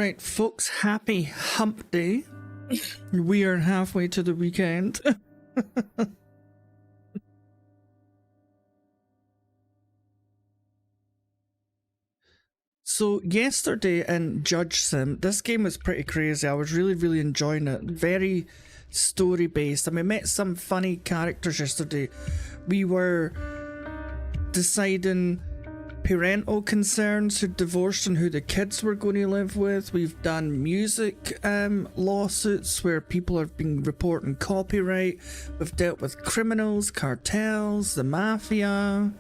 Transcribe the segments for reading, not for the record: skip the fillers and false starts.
Right, folks, happy hump day. We are halfway to the weekend. So yesterday in JudgeSim, this game was pretty crazy. I was really enjoying it. Very story based, and we met some funny characters yesterday. We were deciding parental concerns, who divorced and who the kids were going to live with. We've done music lawsuits where people have been reporting copyright. We've dealt with criminals, cartels, the mafia.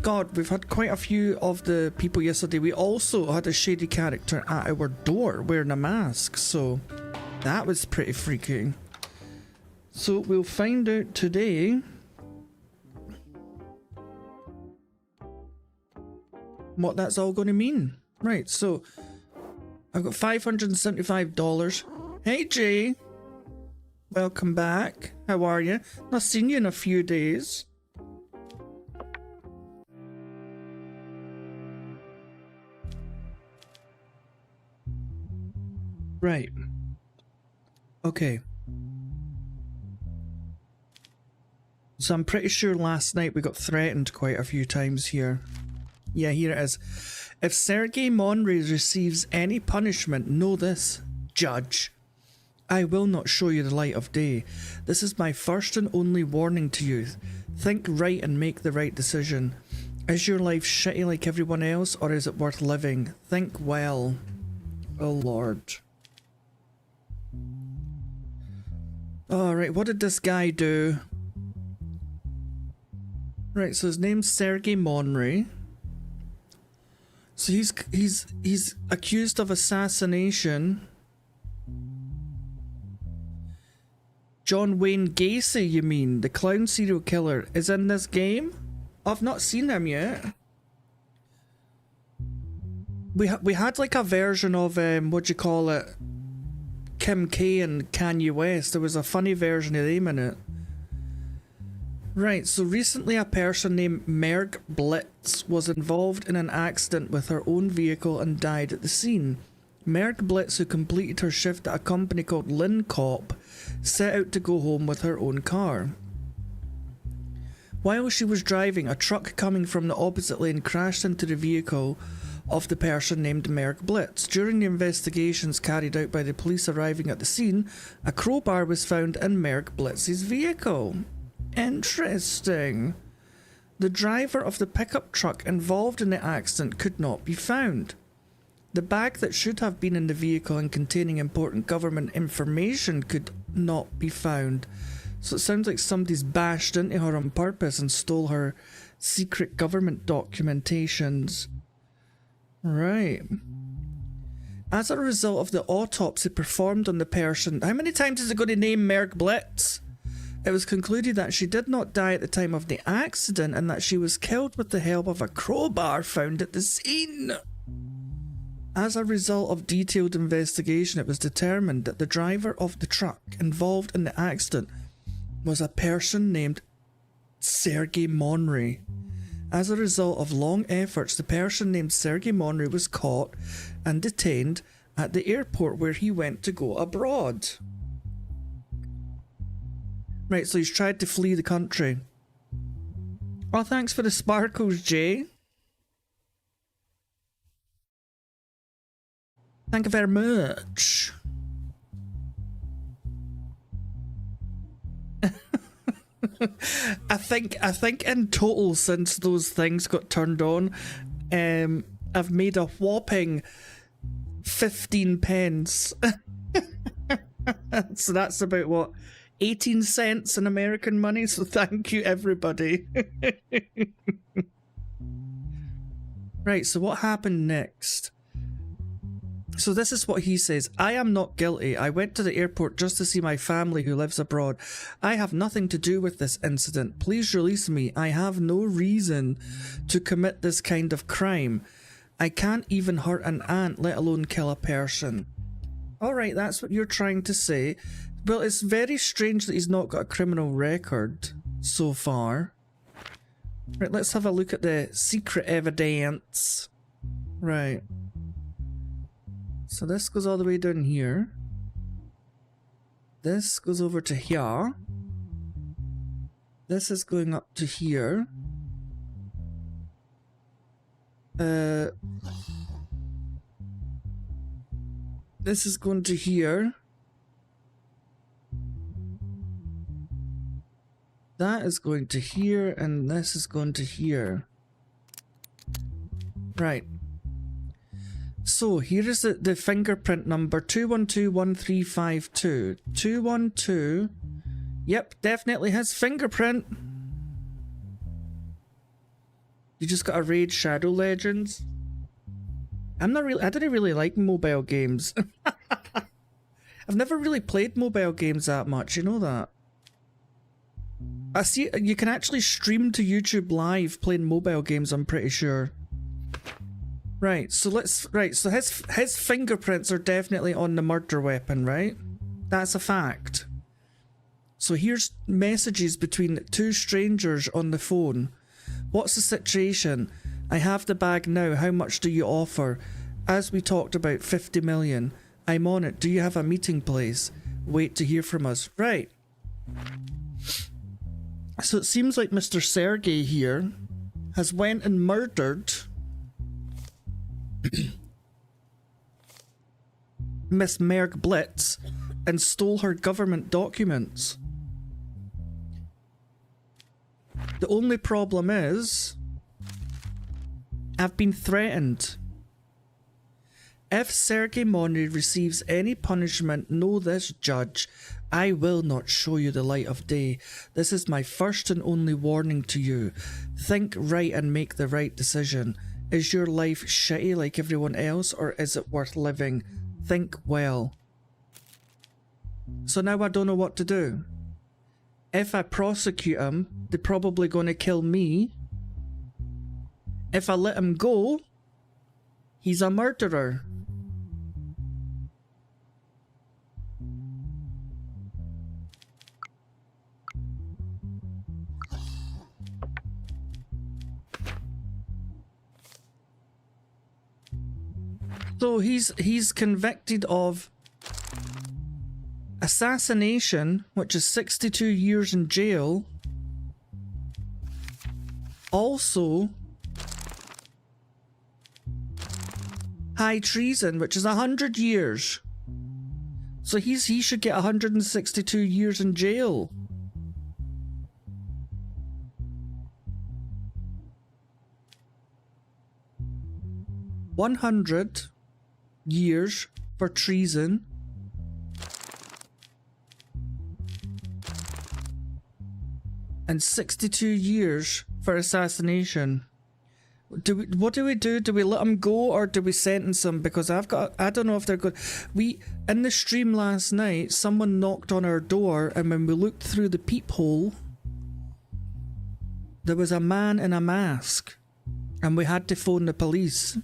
God, we've had quite a few of the people yesterday. We also had a shady character at our door wearing a mask, so that was pretty freaky. So we'll find out today what that's all going to mean. Right, so I've got $575. Hey Jay, welcome back. How are you? Not seen you in a few days. Right. Okay. So I'm pretty sure last night we got threatened quite a few times here. Yeah, here it is. If Sergei Monry receives any punishment, know this, Judge. I will not show you the light of day. This is my first and only warning to you. Think right and make the right decision. Is your life shitty like everyone else, or is it worth living? Think well. Oh Lord. Alright, what did this guy do? Right, so his name's Sergei Monry. So he's accused of assassination. John Wayne Gacy, you mean? The clown serial killer is in this game? I've not seen him yet. We had like a version of what do you call it? Kim K and Kanye West. There was a funny version of them in it. Right, so recently a person named Merg Blitz was involved in an accident with her own vehicle and died at the scene. Merg Blitz, who completed her shift at a company called Lynn Cop, set out to go home with her own car. While she was driving, a truck coming from the opposite lane crashed into the vehicle of the person named Merg Blitz. During the investigations carried out by the police arriving at the scene, a crowbar was found in Merg Blitz's vehicle. Interesting. The driver of the pickup truck involved in the accident could not be found. The bag that should have been in the vehicle and containing important government information could not be found. So it sounds like somebody's bashed into her on purpose and stole her secret government documentations. Right. As a result of the autopsy performed on the person, how many times is it going to name Merg Blitz? It was concluded that she did not die at the time of the accident and that she was killed with the help of a crowbar found at the scene. As a result of detailed investigation, it was determined that the driver of the truck involved in the accident was a person named Sergei Monry. As a result of long efforts, the person named Sergei Monry was caught and detained at the airport where he went to go abroad. Right, so he's tried to flee the country. Oh, thanks for the sparkles, Jay. Thank you very much. I think in total, since those things got turned on, I've made a whopping 15 pence. So that's about what, 18 cents in American money, so thank you everybody. Right, so what happened next? So this is what he says. I am not guilty. I went to the airport just to see my family who lives abroad. I have nothing to do with this incident. Please release me. I have no reason to commit this kind of crime. I can't even hurt an ant, let alone kill a person. Alright, that's what you're trying to say. Well, it's very strange that he's not got a criminal record so far. Right, let's have a look at the secret evidence. Right. So this goes all the way down here. This goes over to here. This is going up to here. This is going to here. That is going to here, and this is going to here. Right. So here is the fingerprint number 2121352. 212. Yep, definitely has fingerprint. You just got to raid Shadow Legends. I didn't really like mobile games. I've never really played mobile games that much, you know that. I see you can actually stream to YouTube live playing mobile games, I'm pretty sure. Right, so so his fingerprints are definitely on the murder weapon, right? That's a fact. So here's messages between two strangers on the phone. What's the situation? I have the bag now. How much do you offer? As we talked about, 50 million. I'm on it. Do you have a meeting place? Wait to hear from us. Right. So it seems like Mr. Sergey here has went and murdered Miss Merg Blitz and stole her government documents. The only problem is I've been threatened. If Sergey Monry receives any punishment, know this, Judge. I will not show you the light of day. This is my first and only warning to you. Think right and make the right decision. Is your life shitty like everyone else, or is it worth living? Think well. So now I don't know what to do. If I prosecute him, they're probably going to kill me. If I let him go, he's a murderer. So he's convicted of assassination, which is 62 years in jail. Also, high treason, which is 100 years. So he should get 162 years in jail. $100 years for treason. And 62 years for assassination. What do we do? Do we let him go or do we sentence him? Because I don't know if they're good. In the stream last night, someone knocked on our door, and when we looked through the peephole, there was a man in a mask, and we had to phone the police.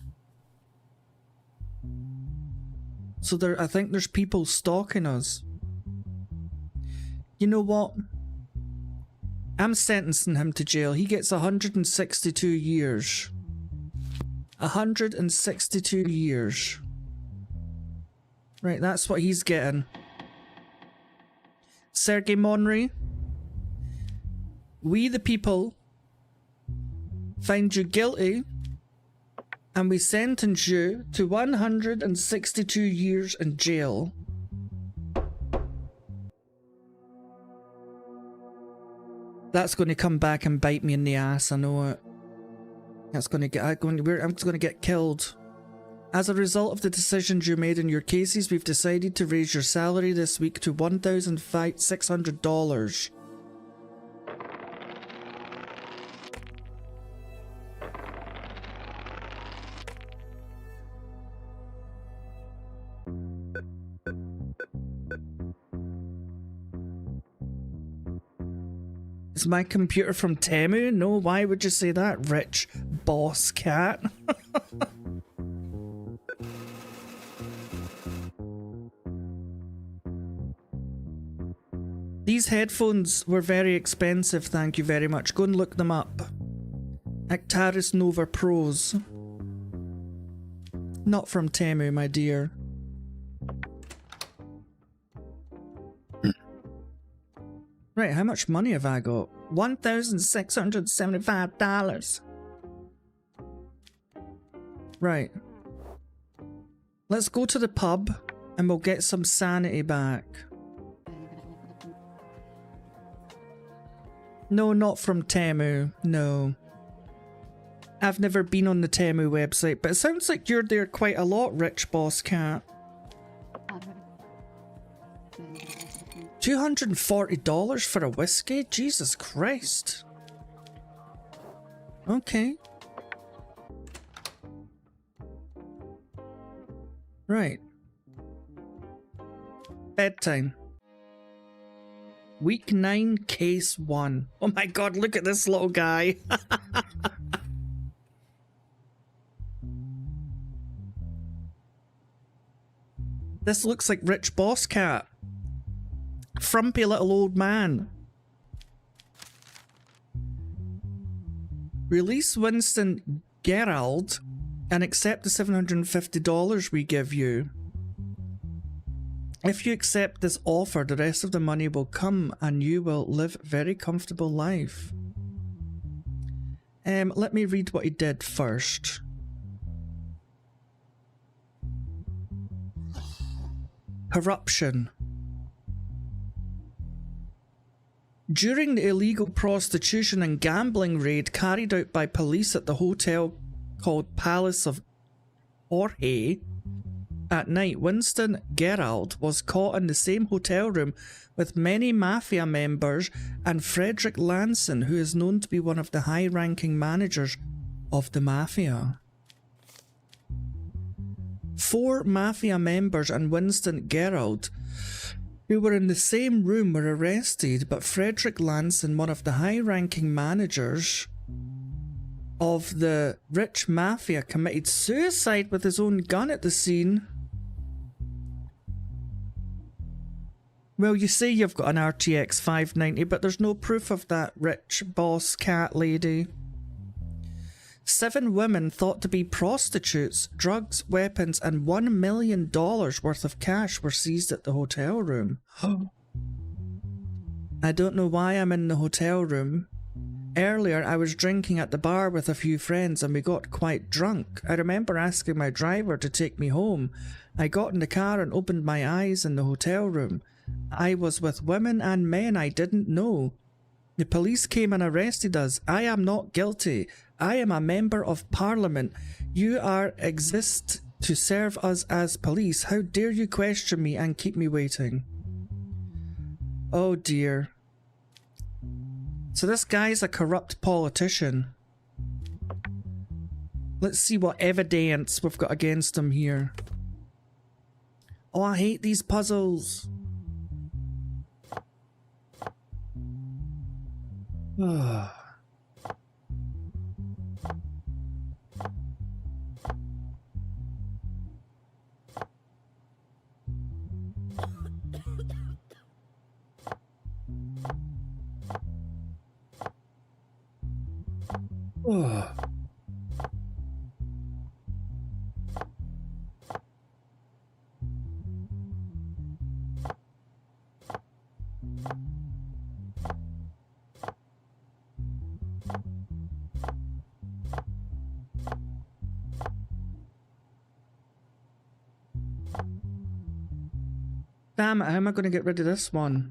So I think there's people stalking us. You know what? I'm sentencing him to jail. He gets 162 years. 162 years. Right, that's what he's getting. Sergey Monry, we the people find you guilty and we sentence you to 162 years in jail. That's going to come back and bite me in the ass, I know it. That's going to get, I'm going to get killed. As a result of the decisions you made in your cases, we've decided to raise your salary this week to $1,600. Is my computer from Temu? No, why would you say that, rich boss cat? These headphones were very expensive, thank you very much. Go and look them up. Actaris Nova Pros. Not from Temu, my dear. Right, how much money have I got? $1,675. Right. Let's go to the pub and we'll get some sanity back. No, not from Temu. No. I've never been on the Temu website, but it sounds like you're there quite a lot, Rich Boss Cat. $240 for a whiskey? Jesus Christ. Okay. Right. Bedtime. Week 9, case 1. Oh my god, look at this little guy. This looks like Rich Boss Cat. Frumpy little old man. Release Winston Gerald and accept the $750 we give you. If you accept this offer, the rest of the money will come and you will live a very comfortable life. Let me read what he did first. Corruption. During the illegal prostitution and gambling raid carried out by police at the hotel called Palace of Jorge at night, Winston Gerald was caught in the same hotel room with many mafia members and Frederick Lanson, who is known to be one of the high-ranking managers of the mafia. 4 mafia members and Winston Gerald, who were in the same room, were arrested, but Frederick Lanson, one of the high-ranking managers of the rich mafia, committed suicide with his own gun at the scene. Well, you say you've got an RTX 590, but there's no proof of that, Rich Boss Cat lady. 7 women thought to be prostitutes, drugs, weapons, and $1 million worth of cash were seized at the hotel room. I don't know why I'm in the hotel room. Earlier, I was drinking at the bar with a few friends and we got quite drunk. I remember asking my driver to take me home. I got in the car and opened my eyes in the hotel room. I was with women and men I didn't know. The police came and arrested us. I am not guilty. I am a member of parliament. You exist to serve us as police. How dare you question me and keep me waiting? Oh dear. So this guy's a corrupt politician. Let's see what evidence we've got against him here. Oh, I hate these puzzles. Oh. Oh. Damn it, how am I going to get rid of this one?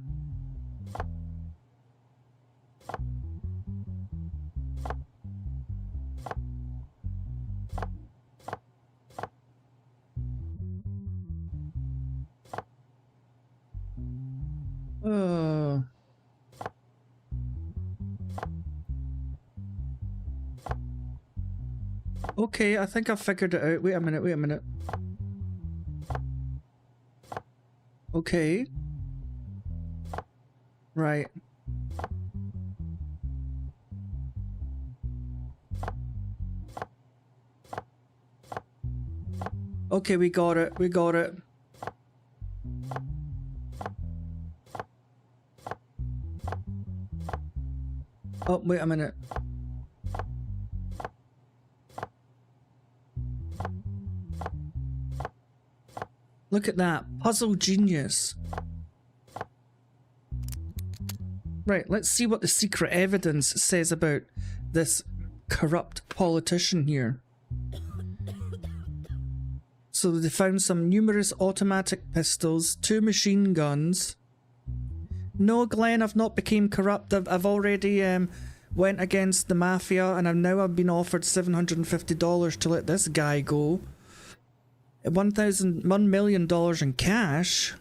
Oh. Okay, I think I've figured it out. Wait a minute, wait a minute. Okay. Right. Okay, we got it. We got it. Oh, wait a minute. Look at that. Puzzle genius. Right, let's see what the secret evidence says about this corrupt politician here. So they found some numerous automatic pistols, 2 machine guns. No, Glenn, I've not become corrupt. I've already went against the mafia, and I've been offered $750 to let this guy go. $1 million in cash.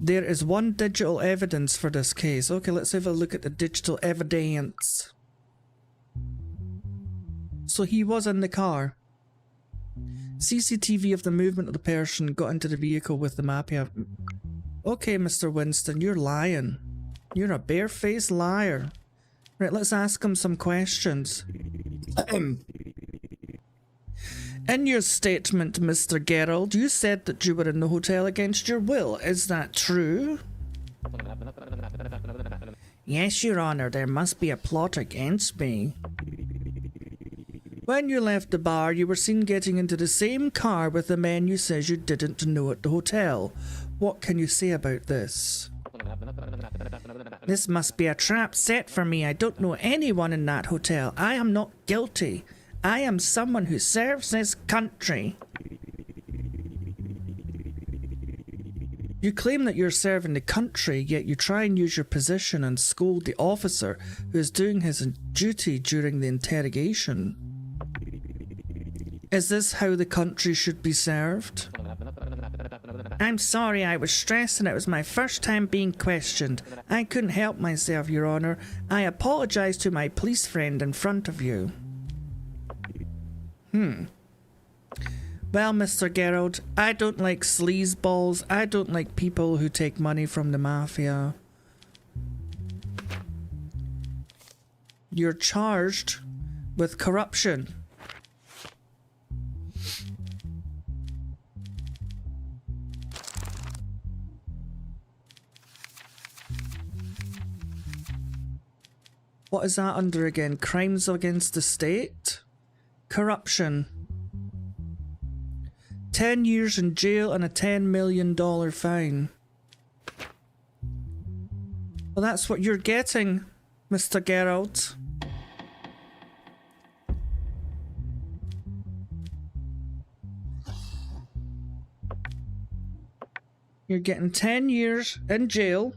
There is 1 digital evidence for this case. Okay, let's have a look at the digital evidence. So he was in the car. CCTV of the movement of the person got into the vehicle with the mafia. Okay, Mr. Winston, you're lying. You're a barefaced liar. Right, let's ask him some questions. In your statement, Mr. Gerald, you said that you were in the hotel against your will. Is that true? Yes, Your Honor, there must be a plot against me. When you left the bar, you were seen getting into the same car with the men you said you didn't know at the hotel. What can you say about this? This must be a trap set for me. I don't know anyone in that hotel. I am not guilty. I am someone who serves this country. You claim that you're serving the country, yet you try and use your position and scold the officer who is doing his duty during the interrogation. Is this how the country should be served? I'm sorry, I was stressed and it was my first time being questioned. I couldn't help myself, Your Honor. I apologize to my police friend in front of you. Well, Mr. Gerald, I don't like sleazeballs. I don't like people who take money from the mafia. You're charged with corruption. What is that under again? Crimes against the state? Corruption. 10 years in jail and a $10 million fine. Well, that's what you're getting, Mr. Gerald. You're getting 10 years in jail.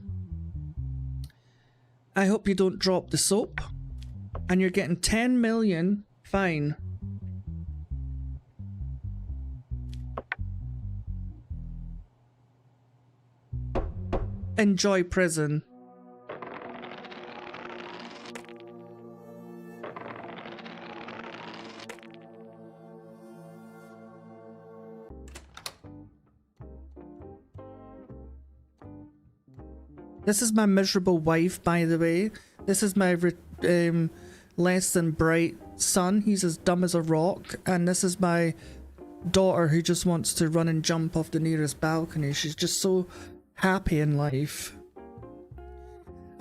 I hope you don't drop the soap. And you're getting 10 million fine. Enjoy prison. This is my miserable wife, by the way. This is my less than bright son. He's as dumb as a rock. And this is my daughter who just wants to run and jump off the nearest balcony. She's just so happy in life.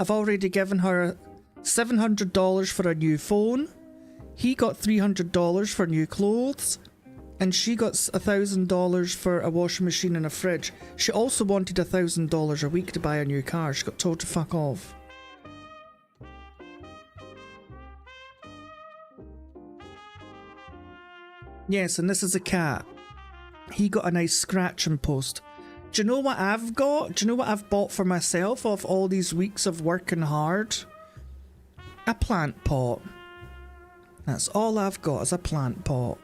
I've already given her $700 for a new phone. He got $300 for new clothes. And she got $1,000 for a washing machine and a fridge. She also wanted $1,000 a week to buy a new car. She got told to fuck off. Yes, and this is a cat. He got a nice scratching post. Do you know what I've got? Do you know what I've bought for myself of all these weeks of working hard? A plant pot. That's all I've got is a plant pot.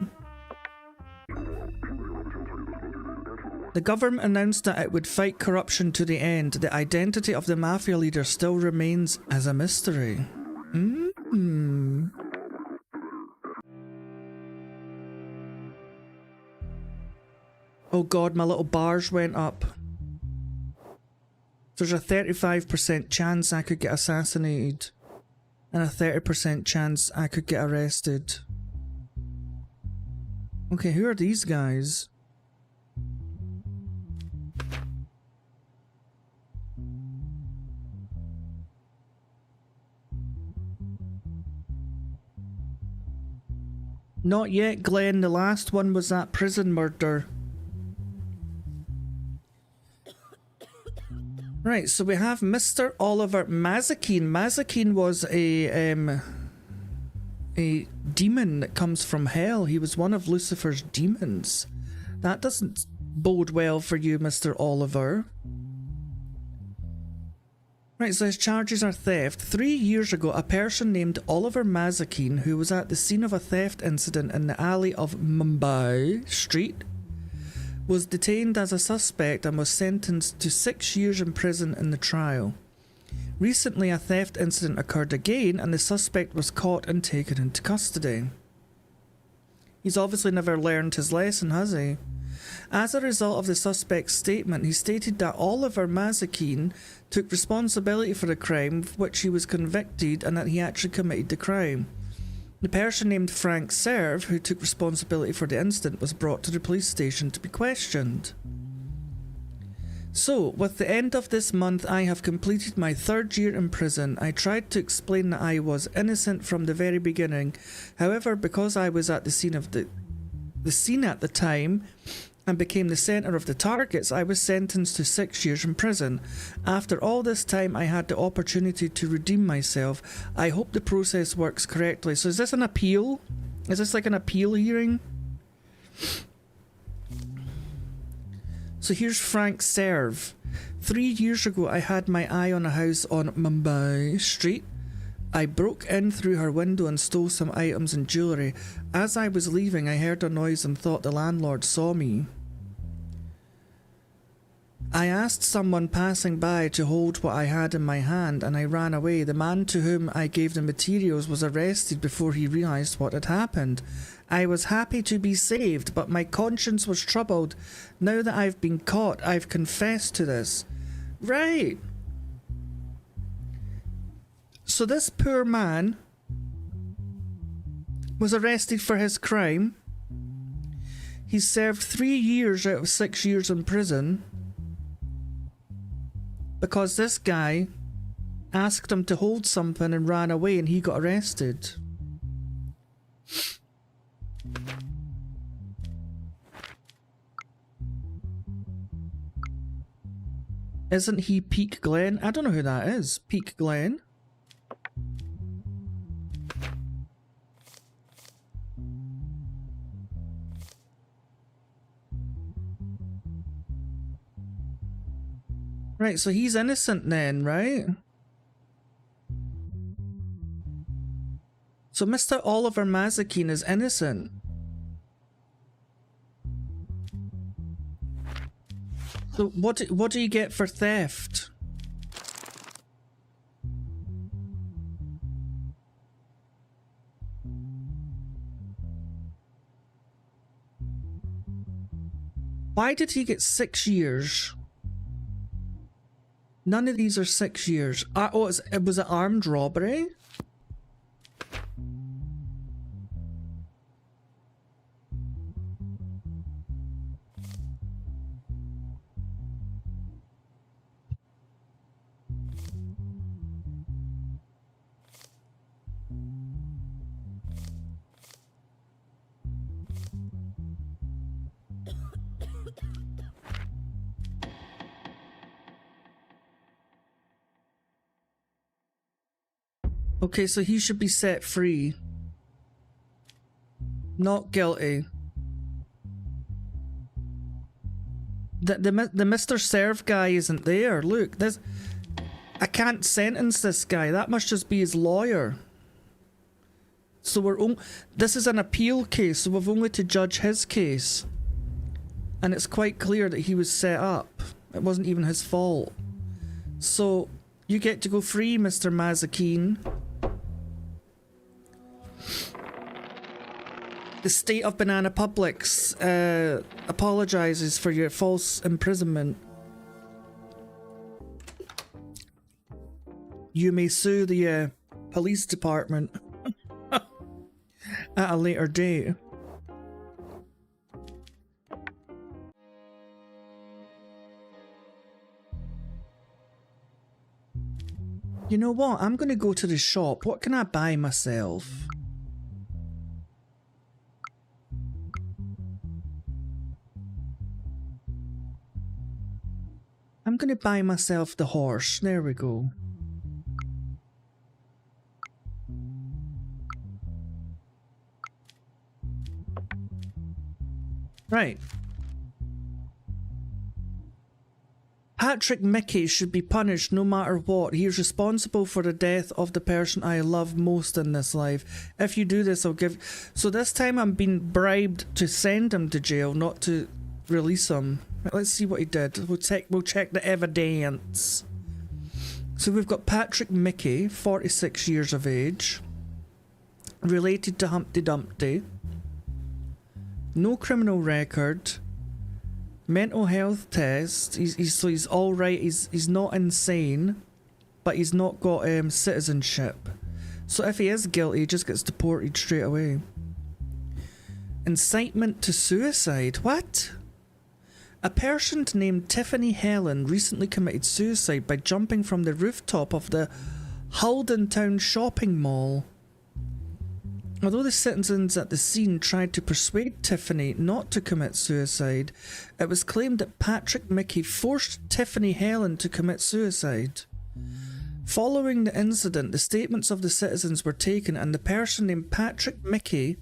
The government announced that it would fight corruption to the end. The identity of the mafia leader still remains as a mystery. Oh god, my little bars went up. There's a 35% chance I could get assassinated. And a 30% chance I could get arrested. Okay, who are these guys? Not yet, Glenn. The last one was that prison murder. Right, so we have Mr. Oliver Mazikeen. Mazikeen was a demon that comes from hell. He was one of Lucifer's demons. That doesn't bode well for you, Mr. Oliver. Right, so his charges are theft. 3 years ago, a person named Oliver Mazikeen, who was at the scene of a theft incident in the alley of Mumbai Street, was detained as a suspect and was sentenced to 6 years in prison in the trial. Recently, a theft incident occurred again and the suspect was caught and taken into custody. He's obviously never learned his lesson, has he? As a result of the suspect's statement, he stated that Oliver Mazikeen took responsibility for the crime of which he was convicted and that he actually committed the crime. The person named Frank Serve, who took responsibility for the incident, was brought to the police station to be questioned. So, with the end of this month, I have completed my 3rd year in prison. I tried to explain that I was innocent from the very beginning. However, because I was at the scene of the scene at the time and became the centre of the targets, I was sentenced to 6 years in prison. After all this time, I had the opportunity to redeem myself. I hope the process works correctly. So is this an appeal? Is this like an appeal hearing? So here's Frank Serve. 3 years ago, I had my eye on a house on Mumbai Street. I broke in through her window and stole some items and jewellery. As I was leaving, I heard a noise and thought the landlord saw me. I asked someone passing by to hold what I had in my hand and I ran away. The man to whom I gave the materials was arrested before he realised what had happened. I was happy to be saved, but my conscience was troubled. Now that I've been caught, I've confessed to this. Right. So this poor man was arrested for his crime. He served 3 years out of 6 years in prison because this guy asked him to hold something and ran away and he got arrested. Isn't he Peak Glen? I don't know who that is. Peak Glen? Right, so he's innocent then, right? So Mr. Oliver Mazikeen is innocent. So what do you get for theft? Why did he get 6 years? None of these are 6 years. Oh, it was an armed robbery? Okay, so he should be set free. Not guilty. The Mr. Serve guy isn't there. Look, this... I can't sentence this guy. That must just be his lawyer. So this is an appeal case, so we've only to judge his case. And it's quite clear that he was set up. It wasn't even his fault. So, you get to go free, Mr. Mazikeen. The state of Banana Publics apologises for your false imprisonment. You may sue the police department at a later date. You know what? I'm going to go to the shop. What can I buy myself? going to buy myself the horse. There we go. Right. Patrick Mickey should be punished no matter what. He is responsible for the death of the person I love most in this life. If you do this, I'll give... So this time I'm being bribed to send him to jail, not to release him. Right, let's see what he did. We'll check the evidence. So we've got Patrick Mickey, 46 years of age. Related to Humpty Dumpty. No criminal record. Mental health test. He's all right. He's not insane, but he's not got citizenship. So if he is guilty, he just gets deported straight away. Incitement to suicide. What? A person named Tiffany Helen recently committed suicide by jumping from the rooftop of the Haldentown shopping mall. Although the citizens at the scene tried to persuade Tiffany not to commit suicide, it was claimed that Patrick Mickey forced Tiffany Helen to commit suicide. Following the incident, the statements of the citizens were taken and the person named Patrick Mickey,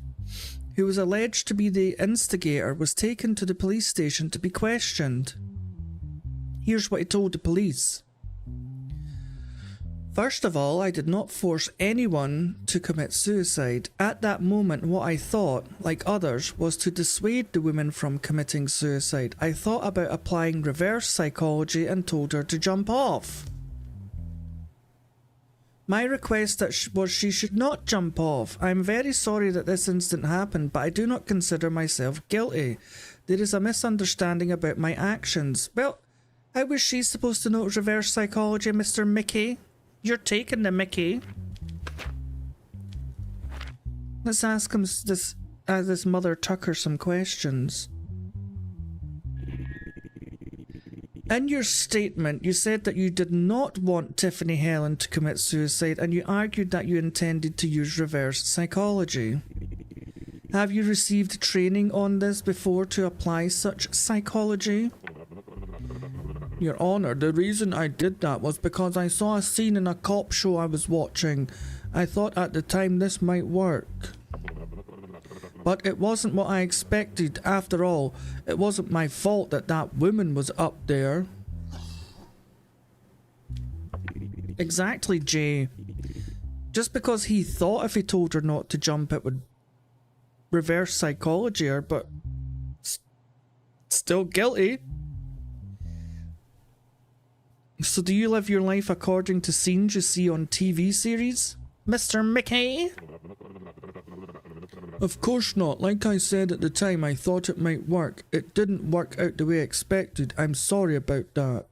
who was alleged to be the instigator, was taken to the police station to be questioned. Here's what he told the police. First of all, I did not force anyone to commit suicide. At that moment, what I thought, like others, was to dissuade the woman from committing suicide. I thought about applying reverse psychology and told her to jump off. My request was she should not jump off. I am very sorry that this incident happened, but I do not consider myself guilty. There is a misunderstanding about my actions. Well, how was she supposed to know it was reverse psychology, Mr. Mickey? You're taking the Mickey. Let's ask him this Mother Tucker some questions. In your statement, you said that you did not want Tiffany Helen to commit suicide and you argued that you intended to use reverse psychology. Have you received training on this before to apply such psychology? Your Honor, the reason I did that was because I saw a scene in a cop show I was watching. I thought at the time this might work. But it wasn't what I expected. After all, it wasn't my fault that that woman was up there. Exactly, Jay. Just because he thought if he told her not to jump it would reverse psychology her, but still guilty. So do you live your life according to scenes you see on TV series, Mr. Mickey? Of course not. Like I said at the time, I thought it might work. It didn't work out the way I expected. I'm sorry about that.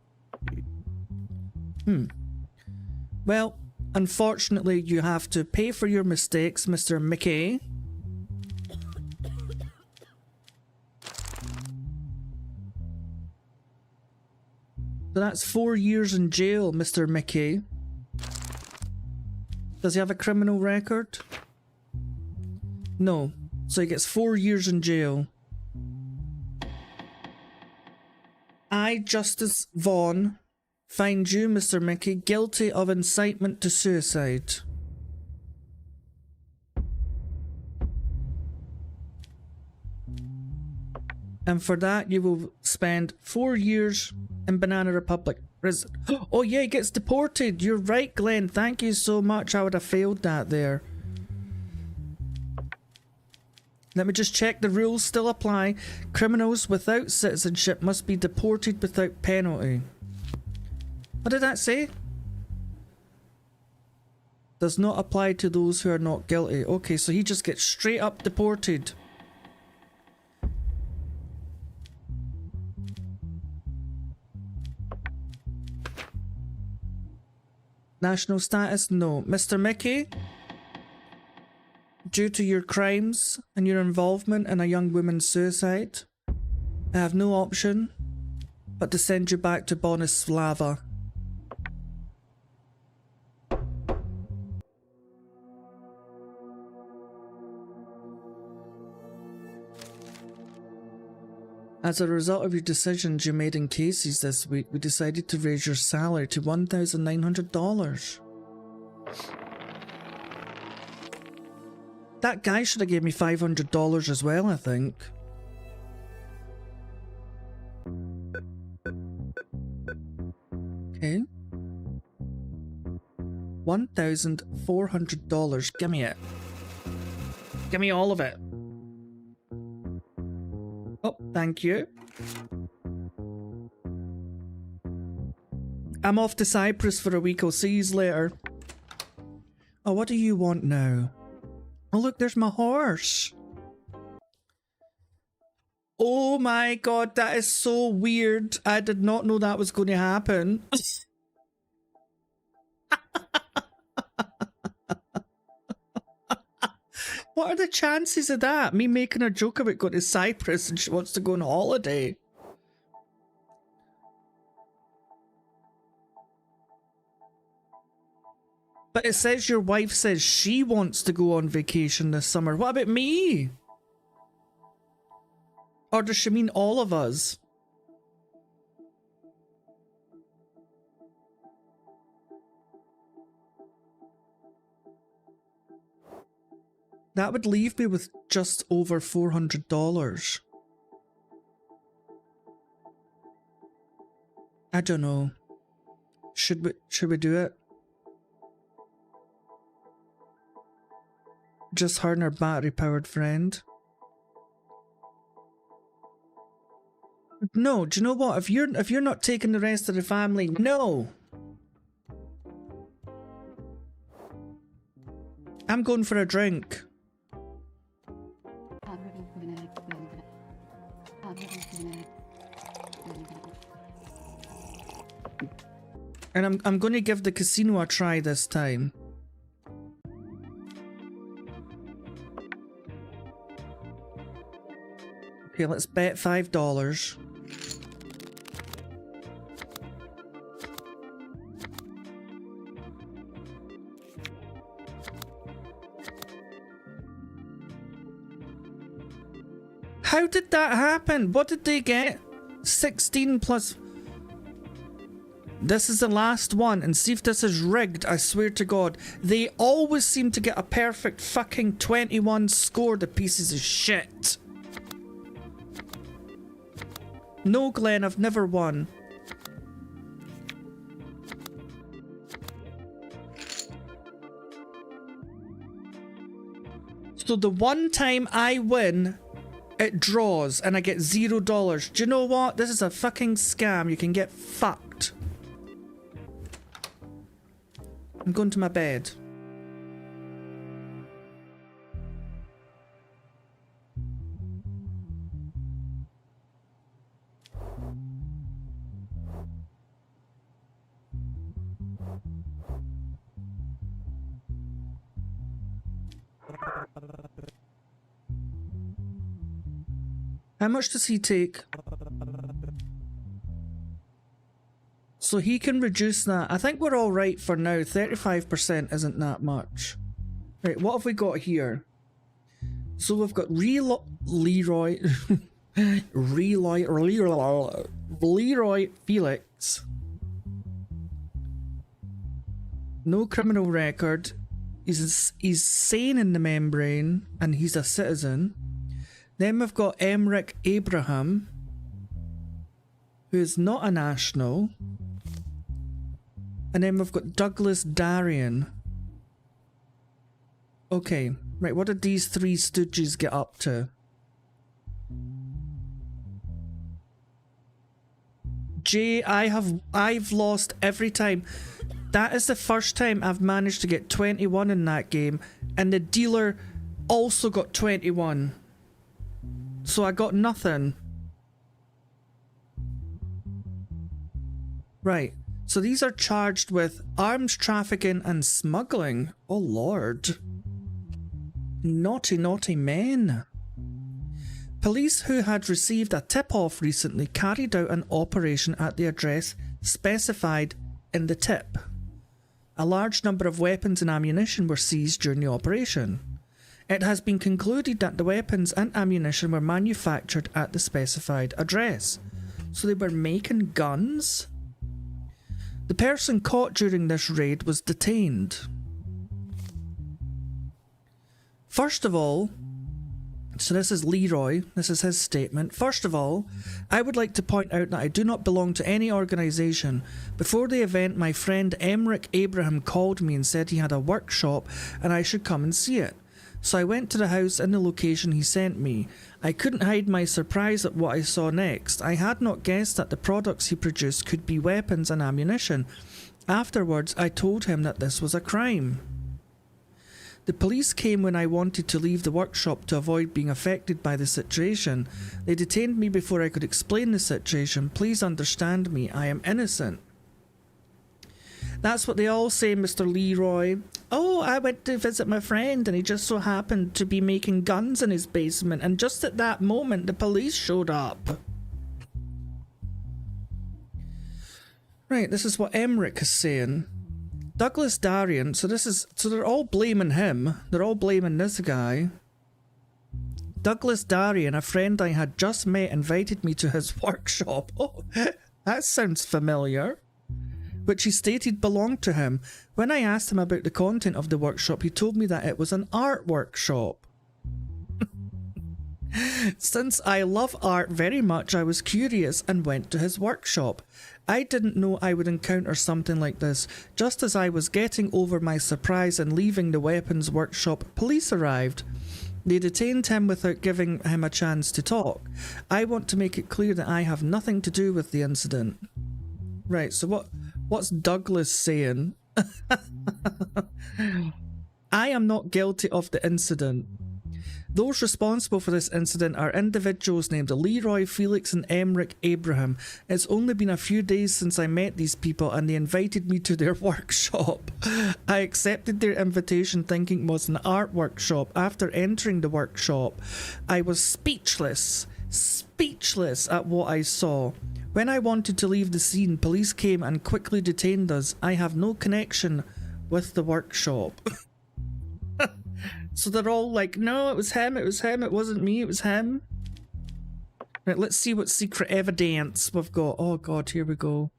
Well, unfortunately, you have to pay for your mistakes, Mr. Mickey. So that's 4 years in jail, Mr. Mickey. Does he have a criminal record? No. So he gets 4 years in jail. I, Justice Vaughn, find you, Mr. Mickey, guilty of incitement to suicide. And for that, you will spend 4 years in Banana Republic prison. Oh yeah, he gets deported. You're right, Glenn. Thank you so much. I would have failed that there. Let me just check the rules still apply. Criminals without citizenship must be deported without penalty. What did that say? Does not apply to those who are not guilty. Okay, so he just gets straight up deported. National status? No. Mr. Mickey, due to your crimes and your involvement in a young woman's suicide, I have no option but to send you back to Bonislava. As a result of your decisions you made in cases this week, we decided to raise your salary to $1,900. That guy should have gave me $500 as well, I think. Okay. $1,400. Give me it. Give me all of it. Oh, thank you. I'm off to Cyprus for a week. I'll see you later. Oh, what do you want now? Oh, look, there's my horse. Oh my god, that is so weird. I did not know that was going to happen. What are the chances of that? Me making a joke about going to Cyprus and she wants to go on holiday. But it says your wife says she wants to go on vacation this summer. What about me? Or does she mean all of us? That would leave me with just over $400. I don't know. Should we do it? Just her and her battery-powered friend. No, do you know what? If you're not taking the rest of the family, no. I'm going for a drink. And I'm going to give the casino a try this time. Okay, let's bet $5. How did that happen? What did they get? 16 plus... This is the last one, and see if this is rigged, I swear to God. They always seem to get a perfect fucking 21 score, the pieces of shit. No, Glenn, I've never won. So the one time I win, it draws and I get $0. Do you know what? This is a fucking scam. You can get fucked. I'm going to my bed. How much does he take? So he can reduce that. I think we're all right for now. 35% isn't that much. Right, what have we got here? So we've got Leroy Felix. No criminal record. He's sane in the membrane and he's a citizen. Then we've got Emric Abraham, who is not a national. And then we've got Douglas Darien. Okay, right, what did these three stooges get up to? Jay, I've lost every time. That is the first time I've managed to get 21 in that game, and the dealer also got 21. So I got nothing. Right. So these are charged with arms trafficking and smuggling. Oh lord. Naughty, naughty men. Police who had received a tip-off recently carried out an operation at the address specified in the tip. A large number of weapons and ammunition were seized during the operation. It has been concluded that the weapons and ammunition were manufactured at the specified address. So they were making guns? The person caught during this raid was detained. First of all, so this is Leroy, this is his statement. First of all, I would like to point out that I do not belong to any organisation. Before the event, my friend Emmerich Abraham called me and said he had a workshop and I should come and see it. So I went to the house in the location he sent me. I couldn't hide my surprise at what I saw next. I had not guessed that the products he produced could be weapons and ammunition. Afterwards, I told him that this was a crime. The police came when I wanted to leave the workshop to avoid being affected by the situation. They detained me before I could explain the situation. Please understand me, I am innocent. That's what they all say, Mr. Leroy. Oh, I went to visit my friend and he just so happened to be making guns in his basement, and just at that moment the police showed up. Right, this is what Emmerich is saying. Douglas Darien, so they're all blaming him. They're all blaming this guy. Douglas Darien, a friend I had just met, invited me to his workshop. Oh, that sounds familiar. Which he stated belonged to him. When I asked him about the content of the workshop, he told me that it was an art workshop. Since I love art very much, I was curious and went to his workshop. I didn't know I would encounter something like this. Just as I was getting over my surprise and leaving the weapons workshop, police arrived. They detained him without giving him a chance to talk. I want to make it clear that I have nothing to do with the incident. Right, so what's Douglas saying? I am not guilty of the incident. Those responsible for this incident are individuals named Leroy, Felix and Emmerich Abraham. It's only been a few days since I met these people and they invited me to their workshop. I accepted their invitation thinking it was an art workshop. After entering the workshop, I was speechless at what I saw. When I wanted to leave the scene, police came and quickly detained us. I have no connection with the workshop. So they're all like, no, it was him, it wasn't me, it was him. Right, let's see what secret evidence we've got. Oh god, here we go.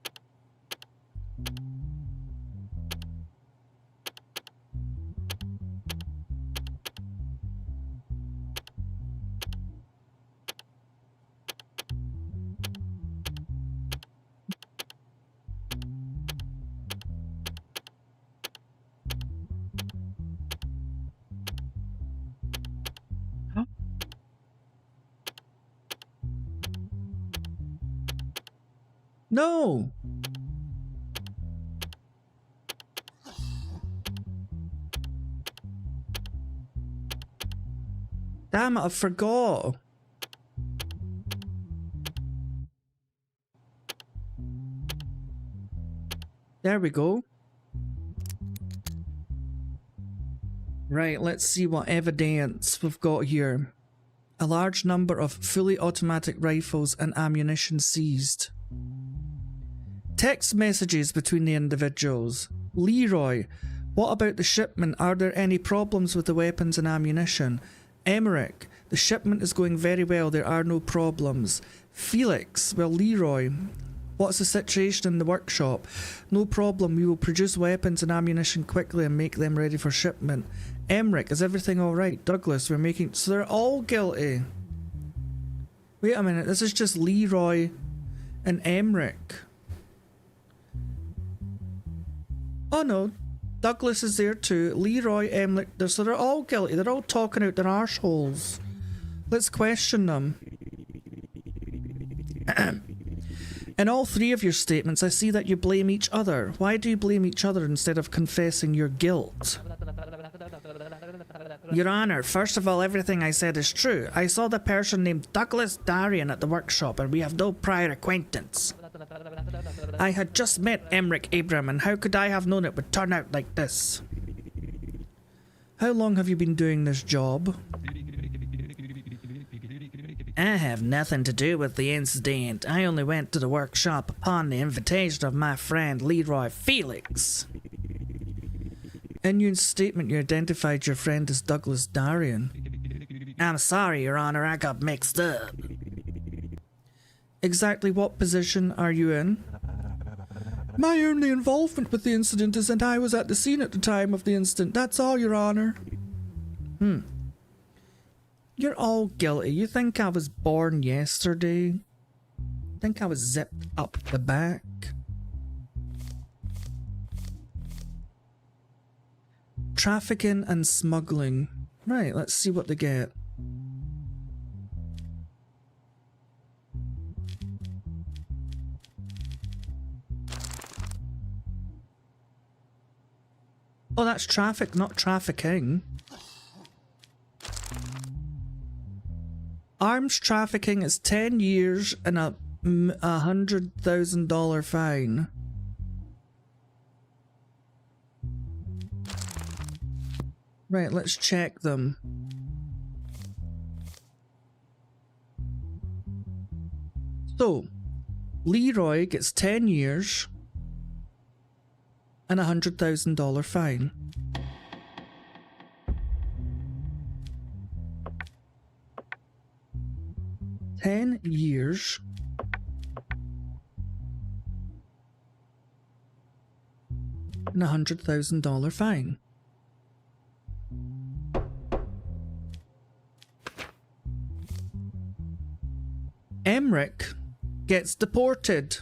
No! Damn it, I forgot. There we go. Right, let's see what evidence we've got here. A large number of fully automatic rifles and ammunition seized. Text messages between the individuals. Leroy, what about the shipment? Are there any problems with the weapons and ammunition? Emmerich, the shipment is going very well, there are no problems. Felix, well Leroy, what's the situation in the workshop? No problem, we will produce weapons and ammunition quickly and make them ready for shipment. Emmerich, is everything alright? Douglas, we're making... So they're all guilty. Wait a minute, this is just Leroy and Emmerich. Oh no, Douglas is there too. Leroy, Emmerich, so they're all guilty. They're all talking out their arseholes. Let's question them. In all three of your statements, I see that you blame each other. Why do you blame each other instead of confessing your guilt? Your Honor, first of all, everything I said is true. I saw the person named Douglas Darien at the workshop and we have no prior acquaintance. I had just met Emmerich Abraham and how could I have known it would turn out like this? How long have you been doing this job? I have nothing to do with the incident. I only went to the workshop upon the invitation of my friend Leroy Felix. In your statement, you identified your friend as Douglas Darien. I'm sorry, Your Honor, I got mixed up. Exactly what position are you in? My only involvement with the incident is that I was at the scene at the time of the incident. That's all, Your Honor. You're all guilty. You think I was born yesterday? Think I was zipped up the back? Trafficking and smuggling. Right, let's see what they get. Oh, that's traffic, not trafficking. Arms trafficking is 10 years and a $100,000 fine. Right, let's check them. So, Leroy gets 10 years and a $100,000 fine. $10 years and a $100,000 fine. Emmerich gets deported.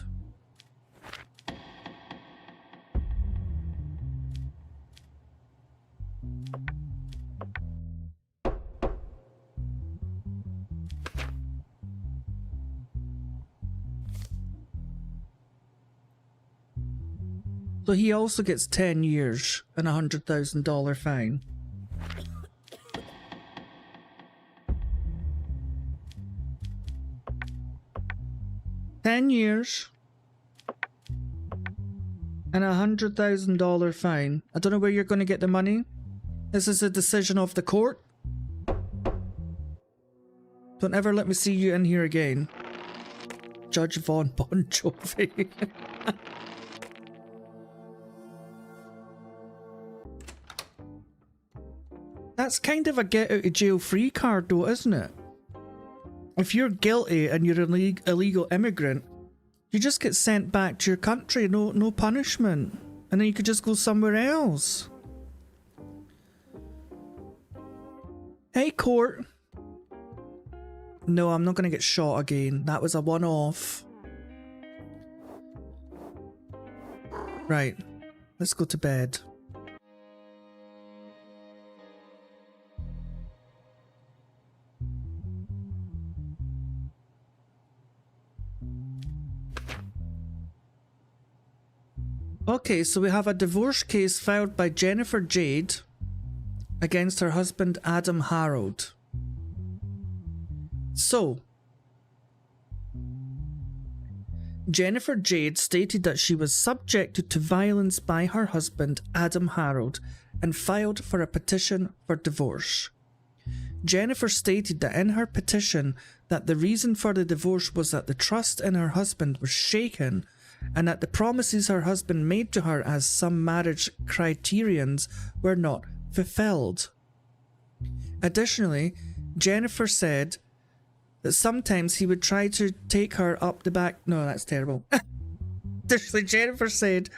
So he also gets 10 years and a $100,000 fine. $10 and a $100,000 fine. I don't know where you're going to get the money. This is a decision of the court. Don't ever let me see you in here again. Judge Von Bon Jovi. That's kind of a get out of jail free card though, isn't it? If you're guilty and you're an illegal immigrant, you just get sent back to your country, no punishment. And then you could just go somewhere else. Hey, court. No, I'm not going to get shot again. That was a one-off. Right. Let's go to bed. Okay, so we have a divorce case filed by Jennifer Jade against her husband Adam Harold. So, Jennifer Jade stated that she was subjected to violence by her husband Adam Harold and filed for a petition for divorce. Jennifer stated that in her petition that the reason for the divorce was that the trust in her husband was shaken and that the promises her husband made to her as some marriage criterions were not fulfilled. Additionally, Jennifer said that sometimes he would try to take her up the back. No, that's terrible. Additionally, Jennifer said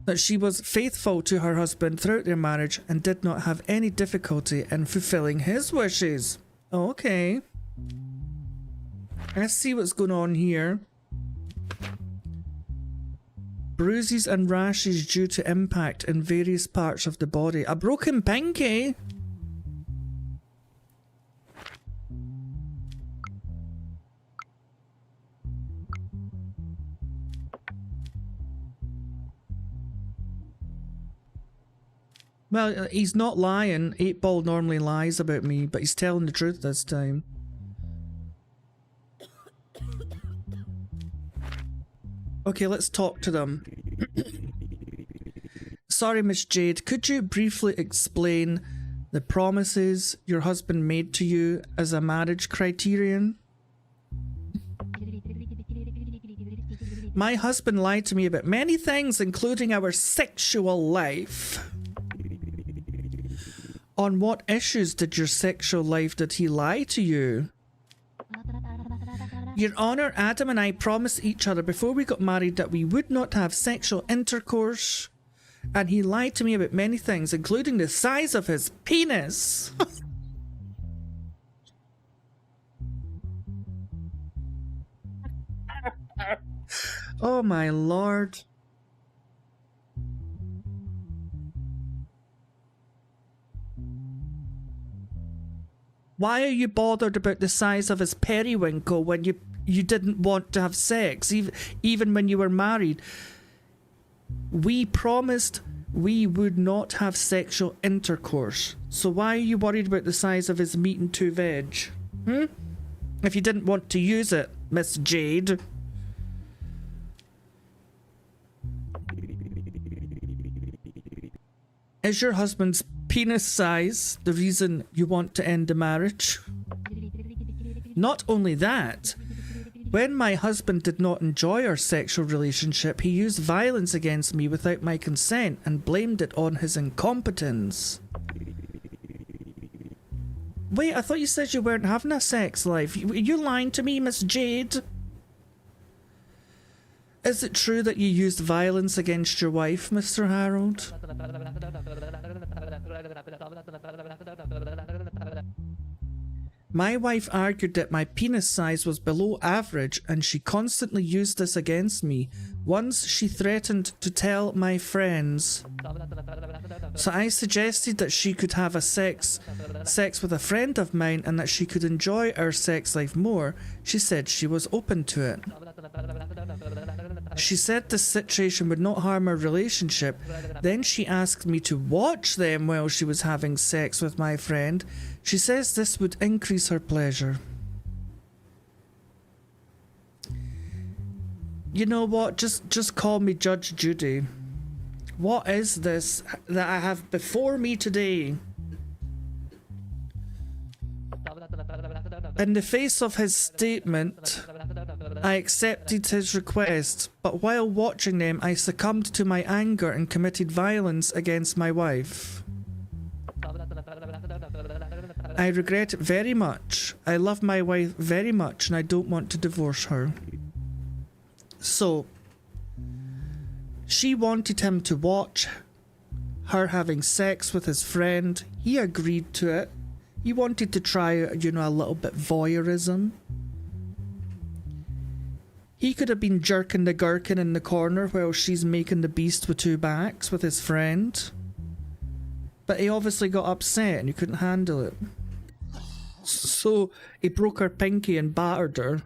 that she was faithful to her husband throughout their marriage and did not have any difficulty in fulfilling his wishes. Okay. Let's see what's going on here. Bruises and rashes due to impact in various parts of the body. A broken pinky? Well, he's not lying. 8-Ball normally lies about me, but he's telling the truth this time. Okay, let's talk to them. Sorry, Miss Jade, could you briefly explain the promises your husband made to you as a marriage criterion? My husband lied to me about many things, including our sexual life. On what issues did your sexual life, did he lie to you? Your Honour, Adam and I promised each other before we got married that we would not have sexual intercourse, and he lied to me about many things, including the size of his penis. Oh my lord. Why are you bothered about the size of his periwinkle when you didn't want to have sex, even when you were married? We promised we would not have sexual intercourse. So why are you worried about the size of his meat and two veg? If you didn't want to use it, Miss Jade. Is your husband's penis size the reason you want to end the marriage? Not only that, when my husband did not enjoy our sexual relationship, he used violence against me without my consent and blamed it on his incompetence. Wait, I thought you said you weren't having a sex life. Are you lying to me, Miss Jade? Is it true that you used violence against your wife, Mr. Harold? My wife argued that my penis size was below average and she constantly used this against me. Once she threatened to tell my friends. So I suggested that she could have a sex with a friend of mine and that she could enjoy our sex life more. She said she was open to it. She said this situation would not harm our relationship. Then she asked me to watch them while she was having sex with my friend. She says this would increase her pleasure. You know what? Just call me Judge Judy. What is this that I have before me today? In the face of his statement, I accepted his request, but while watching them, I succumbed to my anger and committed violence against my wife. I regret it very much. I love my wife very much and I don't want to divorce her. So, she wanted him to watch her having sex with his friend. He agreed to it. He wanted to try, you know, a little bit voyeurism. He could have been jerking the gherkin in the corner while she's making the beast with two backs with his friend. But he obviously got upset and he couldn't handle it. So he broke her pinky and battered her.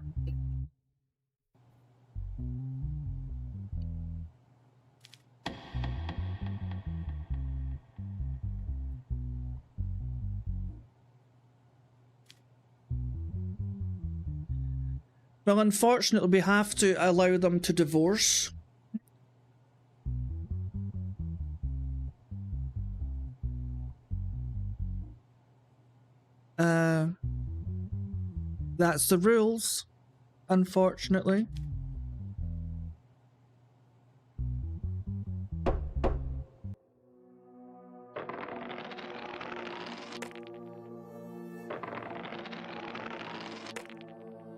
Well, unfortunately, we have to allow them to divorce. That's the rules, unfortunately.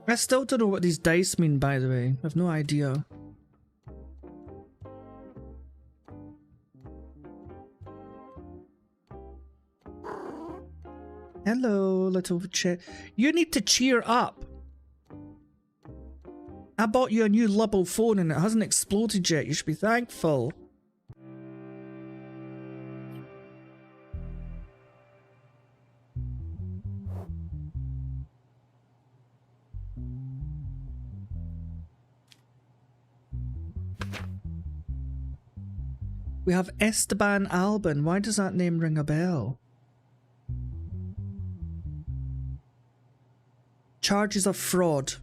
I still don't know what these dice mean, by the way. I have no idea. Hello, little chit. You need to cheer up. I bought you a new Lubble phone and it hasn't exploded yet. You should be thankful. We have Esteban Albin. Why does that name ring a bell? Charges of fraud.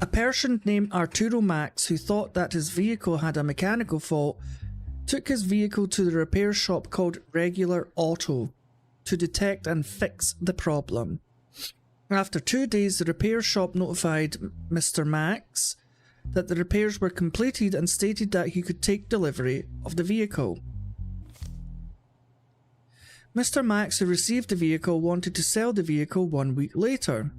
A person named Arturo Max, who thought that his vehicle had a mechanical fault, took his vehicle to the repair shop called Regular Auto to detect and fix the problem. After 2 days, the repair shop notified Mr. Max that the repairs were completed and stated that he could take delivery of the vehicle. Mr. Max, who received the vehicle, wanted to sell the vehicle 1 week later.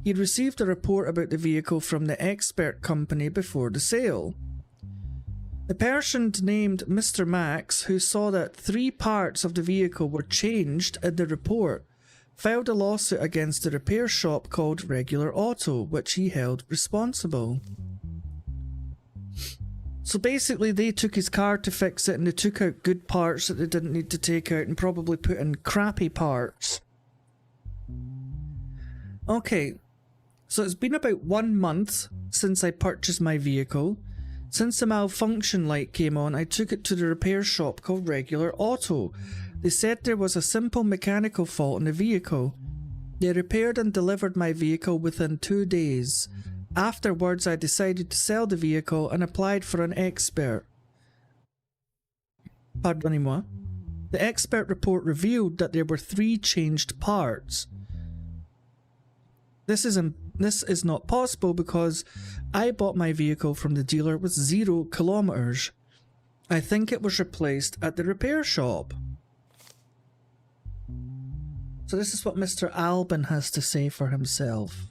He had received a report about the vehicle from the expert company before the sale. The person named Mr. Max, who saw that 3 parts of the vehicle were changed in the report, filed a lawsuit against the repair shop called Regular Auto, which he held responsible. So basically they took his car to fix it and they took out good parts that they didn't need to take out and probably put in crappy parts. Okay, so it's been about 1 month since I purchased my vehicle. Since the malfunction light came on, I took it to the repair shop called Regular Auto. They said there was a simple mechanical fault in the vehicle. They repaired and delivered my vehicle within 2 days. Afterwards, I decided to sell the vehicle and applied for an expert. Pardonnez-moi. The expert report revealed that there were 3 changed parts. This is not possible because I bought my vehicle from the dealer with 0 kilometers. I think it was replaced at the repair shop. So this is what Mr. Albin has to say for himself.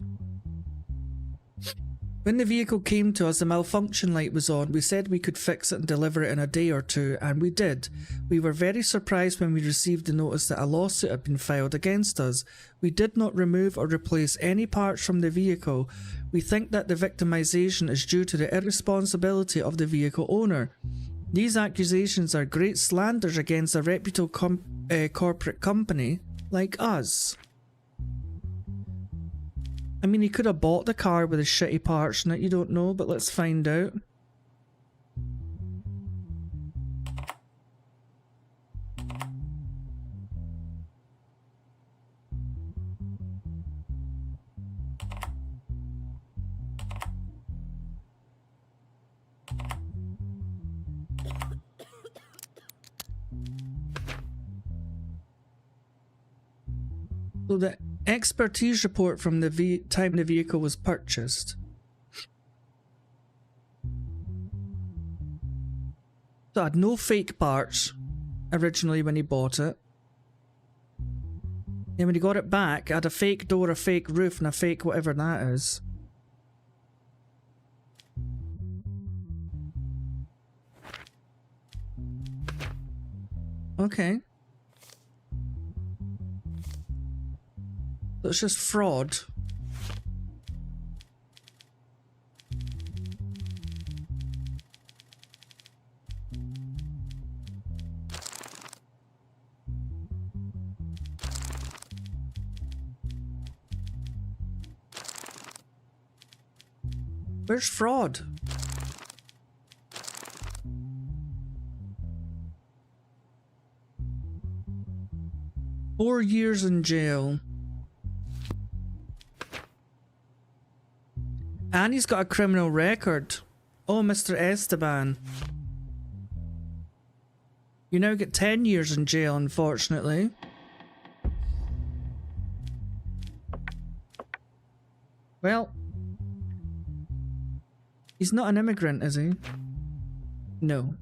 When the vehicle came to us, the malfunction light was on. We said we could fix it and deliver it in a day or 2, and we did. We were very surprised when we received the notice that a lawsuit had been filed against us. We did not remove or replace any parts from the vehicle. We think that the victimization is due to the irresponsibility of the vehicle owner. These accusations are great slanders against a reputable corporate company like us. I mean, he could have bought the car with his shitty parts in it, you don't know, but let's find out. So the expertise report from the time the vehicle was purchased. So it had no fake parts originally when he bought it. And when he got it back, it had a fake door, a fake roof, and a fake whatever that is. Okay. That's just fraud. Where's fraud? Four years in jail. And he's got a criminal record. Oh, Mr. Esteban. You now get 10 years in jail, unfortunately. Well, he's not an immigrant, is he? No.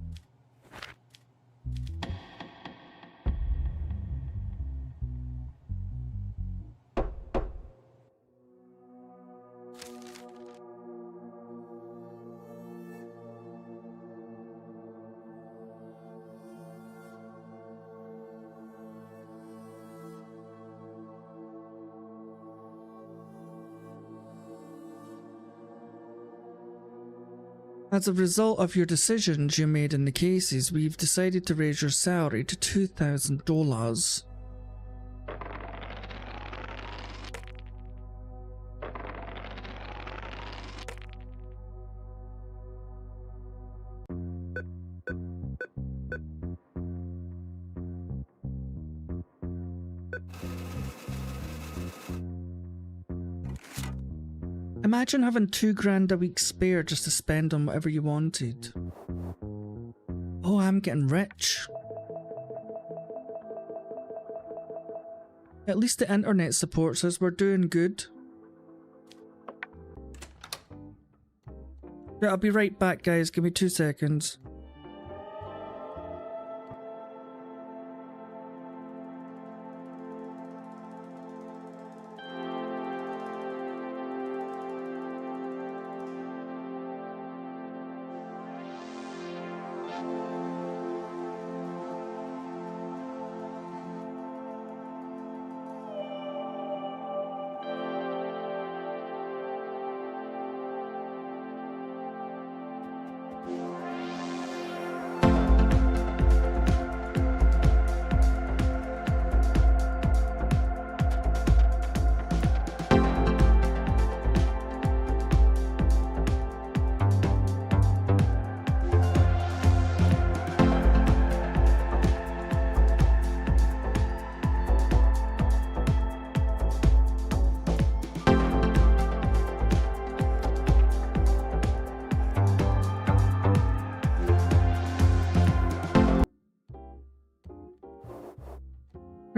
As a result of your decisions you made in the cases, we've decided to raise your salary to $2,000. Imagine having $2,000 a week spare just to spend on whatever you wanted. Oh, I'm getting rich. At least the internet supports us, we're doing good. Right, I'll be right back, guys, give me 2 seconds.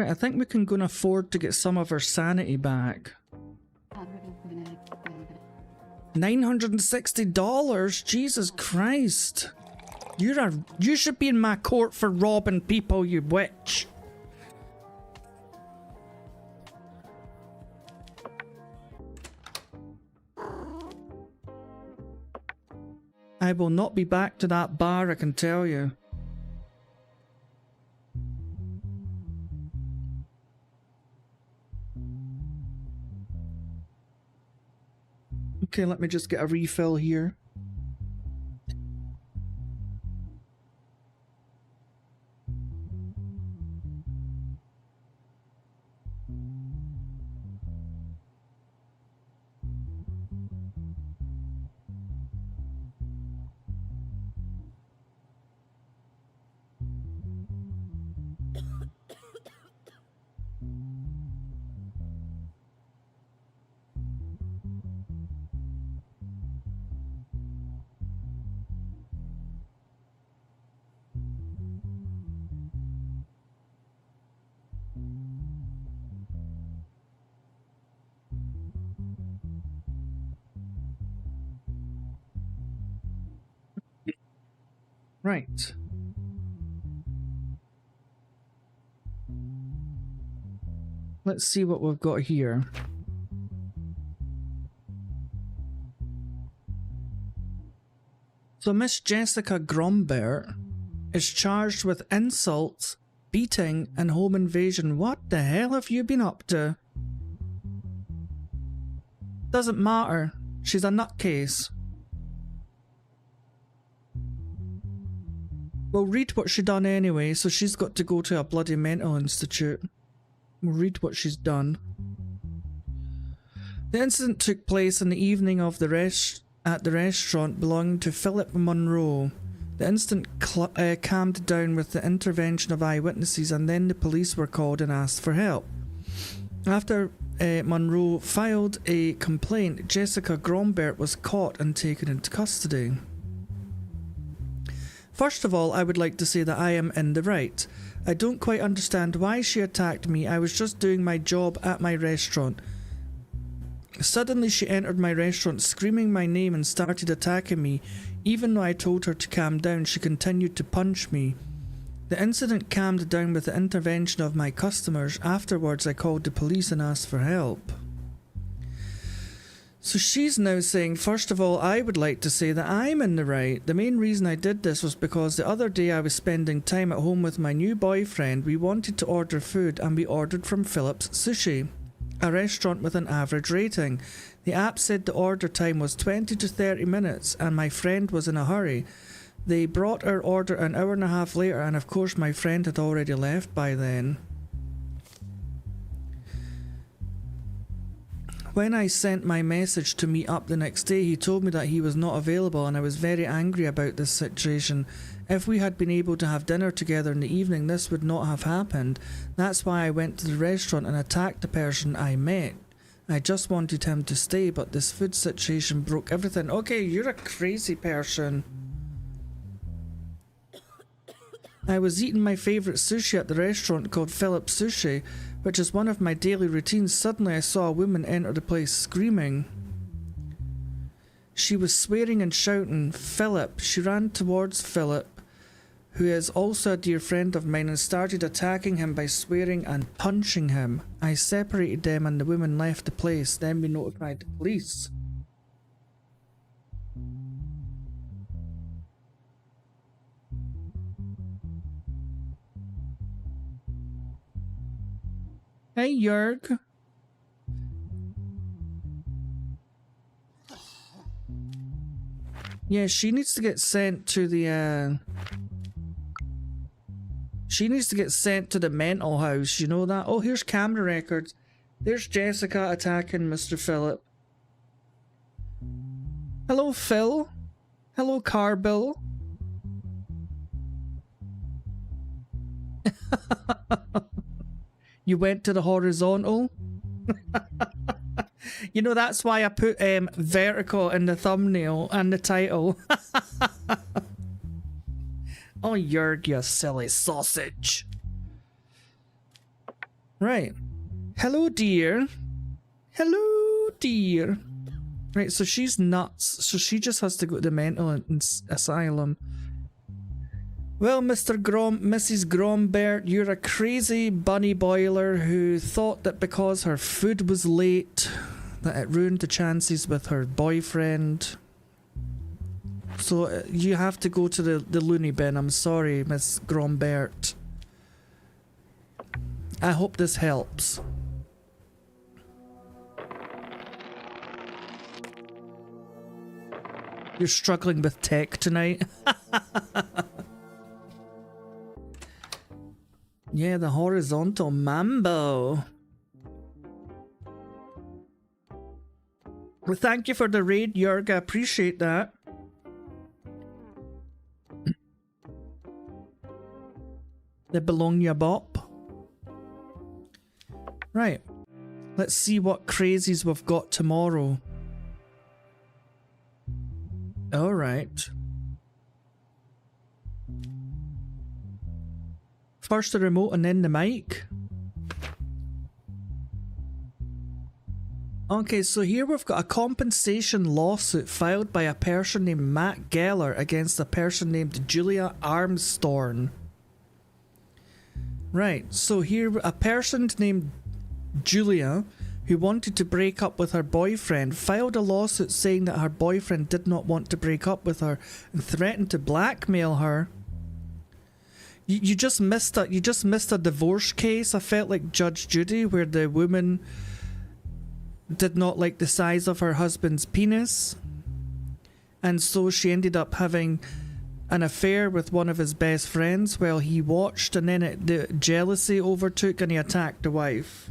Right, I think we can go and afford to get some of our sanity back. $960? Jesus Christ. You should be in my court for robbing people, you witch. I will not be back to that bar, I can tell you. Okay, let me just get a refill here. Right. Let's see what we've got here. So Miss Jessica Grombert is charged with insults, beating, and home invasion. What the hell have you been up to? Doesn't matter. She's a nutcase. We'll read what she done anyway, so she's got to go to a bloody mental institute. We'll read what she's done. The incident took place in the evening of at the restaurant belonging to Philip Monroe. The incident calmed down with the intervention of eyewitnesses, and then the police were called and asked for help. After Monroe filed a complaint, Jessica Grombert was caught and taken into custody. First of all, I would like to say that I am in the right. I don't quite understand why she attacked me. I was just doing my job at my restaurant. Suddenly she entered my restaurant screaming my name and started attacking me. Even though I told her to calm down, she continued to punch me. The incident calmed down with the intervention of my customers. Afterwards, I called the police and asked for help. So she's now saying, first of all, I would like to say that I'm in the right. The main reason I did this was because the other day I was spending time at home with my new boyfriend. We wanted to order food and we ordered from Philip's Sushi, a restaurant with an average rating. The app said the order time was 20 to 30 minutes and my friend was in a hurry. They brought our order an hour and a half later, and of course my friend had already left by then. When I sent my message to meet up the next day, he told me that he was not available, and I was very angry about this situation. If we had been able to have dinner together in the evening, this would not have happened. That's why I went to the restaurant and attacked the person I met. I just wanted him to stay, but this food situation broke everything. Okay, you're a crazy person. I was eating my favourite sushi at the restaurant called Philip's Sushi, which is one of my daily routines. Suddenly I saw a woman enter the place screaming. She was swearing and shouting, "Philip." She ran towards Philip, who is also a dear friend of mine, and started attacking him by swearing and punching him. I separated them and the woman left the place. Then we notified the police. Hey, Jörg. Yeah, she needs to get sent to the, she needs to get sent to the mental house, you know that? Oh, here's camera records. There's Jessica attacking Mr. Philip. Hello, Phil. Hello, Car Bill. You went to the horizontal? You know, that's why I put vertical in the thumbnail and the title. Oh, Jörg, you silly sausage. Right. Hello, dear. Hello, dear. Right, so she's nuts. So she just has to go to the mental asylum. Well, Mrs. Grombert, you're a crazy bunny boiler who thought that because her food was late, that it ruined the chances with her boyfriend. So you have to go to the loony bin. I'm sorry, Miss Grombert. I hope this helps. You're struggling with tech tonight? Yeah, the horizontal mambo. Well, thank you for the raid, Jörg. I appreciate that. The Bologna Bop. Right. Let's see what crazies we've got tomorrow. Alright. First the remote and then the mic. Okay, so here we've got a compensation lawsuit filed by a person named Matt Geller against a person named Julia Armstrong. Right, so here a person named Julia, who wanted to break up with her boyfriend, filed a lawsuit saying that her boyfriend did not want to break up with her and threatened to blackmail her. You just missed a divorce case. I felt like Judge Judy, where the woman did not like the size of her husband's penis, and so she ended up having an affair with one of his best friends while he watched, and then the jealousy overtook and he attacked the wife.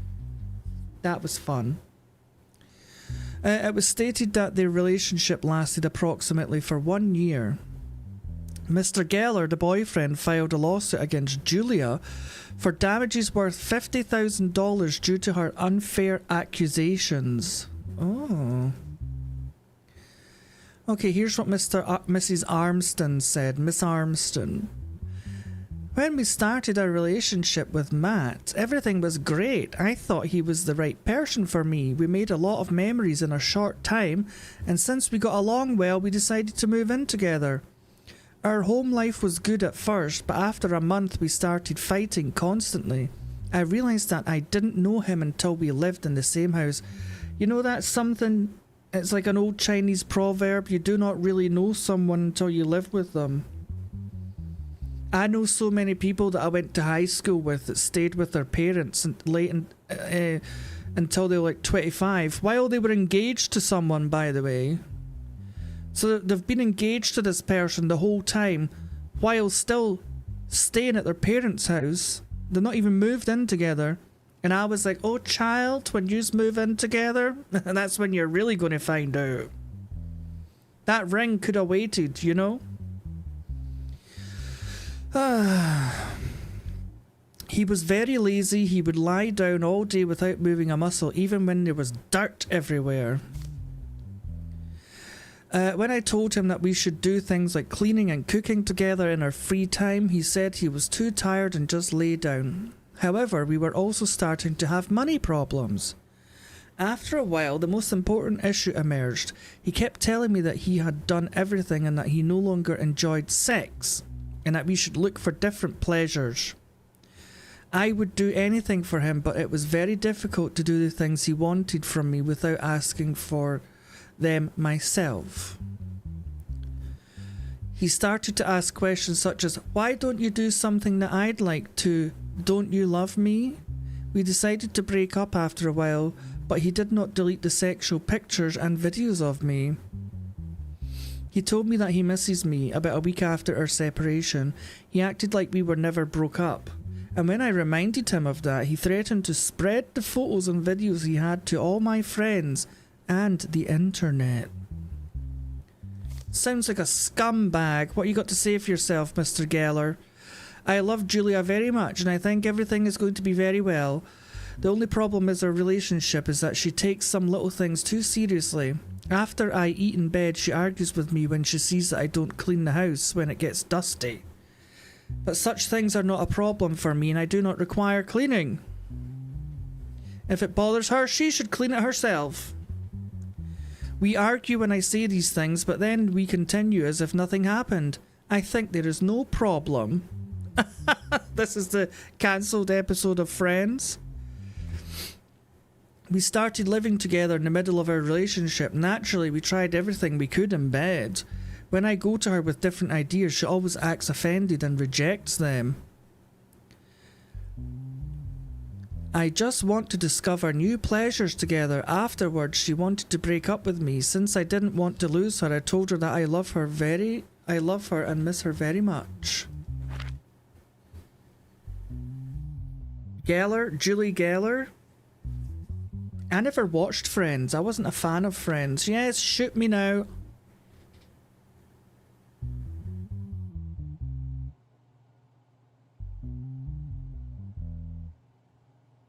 That was fun. It was stated that their relationship lasted approximately for 1 year. Mr. Geller, the boyfriend, filed a lawsuit against Julia for damages worth $50,000 due to her unfair accusations. Oh. Okay, here's what Mrs. Armstrong said. Miss Armstrong. When we started our relationship with Matt, everything was great. I thought he was the right person for me. We made a lot of memories in a short time, and since we got along well, we decided to move in together. Our home life was good at first, but after a month we started fighting constantly. I realised that I didn't know him until we lived in the same house. You know, that's something, it's like an old Chinese proverb, you do not really know someone until you live with them. I know so many people that I went to high school with that stayed with their parents until they were like 25, while they were engaged to someone, by the way. So they've been engaged to this person the whole time while still staying at their parents' house. They're not even moved in together. And I was like, oh child, when you move in together, that's when you're really going to find out. That ring could have waited, you know? He was very lazy. He would lie down all day without moving a muscle, even when there was dirt everywhere. When I told him that we should do things like cleaning and cooking together in our free time, he said he was too tired and just lay down. However, we were also starting to have money problems. After a while, the most important issue emerged. He kept telling me that he had done everything and that he no longer enjoyed sex, and that we should look for different pleasures. I would do anything for him, but it was very difficult to do the things he wanted from me without asking for them myself. He started to ask questions such as, why don't you do something that I'd like to? Don't you love me? We decided to break up after a while, but he did not delete the sexual pictures and videos of me. He told me that he misses me. About a week after our separation, he acted like we were never broke up. And when I reminded him of that, he threatened to spread the photos and videos he had to all my friends and the internet. Sounds like a scumbag. What you got to say for yourself, Mr. Geller? I love Julia very much, and I think everything is going to be very well. The only problem is our relationship is that she takes some little things too seriously. After I eat in bed, she argues with me when she sees that I don't clean the house when it gets dusty. But such things are not a problem for me, and I do not require cleaning. If it bothers her, she should clean it herself. We argue when I say these things, but then we continue as if nothing happened. I think there is no problem. This is the cancelled episode of Friends. We started living together in the middle of our relationship. Naturally, we tried everything we could in bed. When I go to her with different ideas, she always acts offended and rejects them. I just want to discover new pleasures together. Afterwards, she wanted to break up with me. Since I didn't want to lose her, I told her that I love her and miss her very much. Geller, Julie Geller. I never watched Friends. I wasn't a fan of Friends. Yes, shoot me now.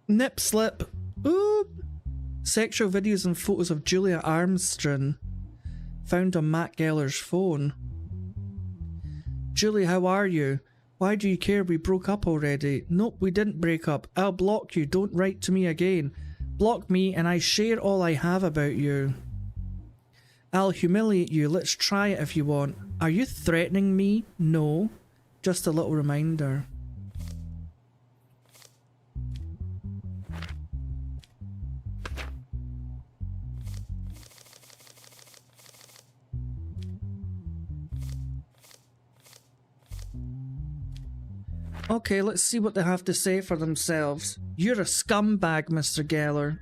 Nip slip. Ooh. Sexual videos and photos of Julia Armstrong found on Matt Geller's phone. Julie, how are you? Why do you care? We broke up already. Nope, we didn't break up. I'll block you. Don't write to me again. Block me and I share all I have about you. I'll humiliate you. Let's try it if you want. Are you threatening me? No. Just a little reminder. Okay, let's see what they have to say for themselves. You're a scumbag, Mr. Geller.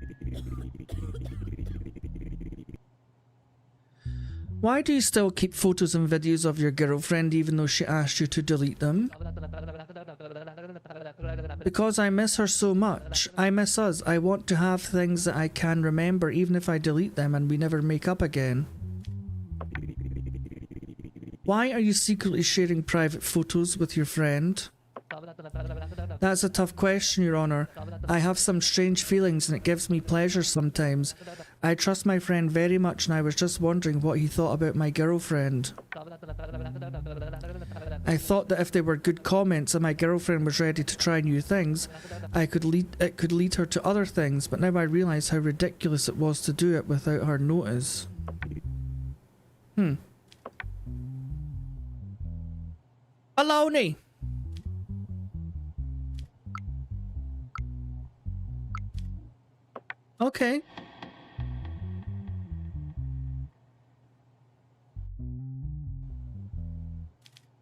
Why do you still keep photos and videos of your girlfriend even though she asked you to delete them? Because I miss her so much. I miss us. I want to have things that I can remember even if I delete them and we never make up again. Why are you secretly sharing private photos with your friend? That's a tough question, Your Honor. I have some strange feelings and it gives me pleasure sometimes. I trust my friend very much and I was just wondering what he thought about my girlfriend. I thought that if they were good comments and my girlfriend was ready to try new things, it could lead her to other things, but now I realise how ridiculous it was to do it without her notice. Baloney! Okay.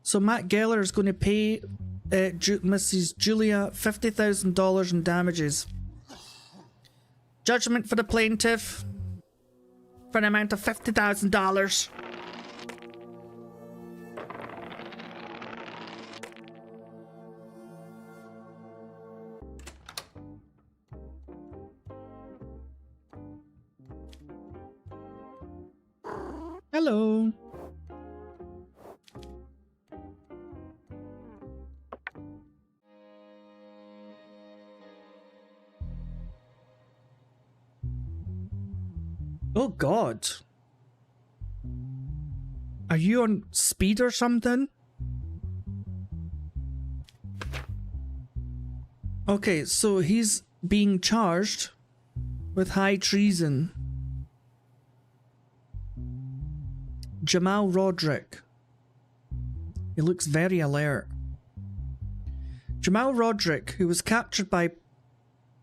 So Matt Geller is going to pay Mrs. Julia $50,000 in damages. Judgment for the plaintiff for an amount of $50,000. Hello. Oh God. Are you on speed or something? Okay, so he's being charged with high treason. Jamal Roderick. He looks very alert. Jamal Roderick, who was captured by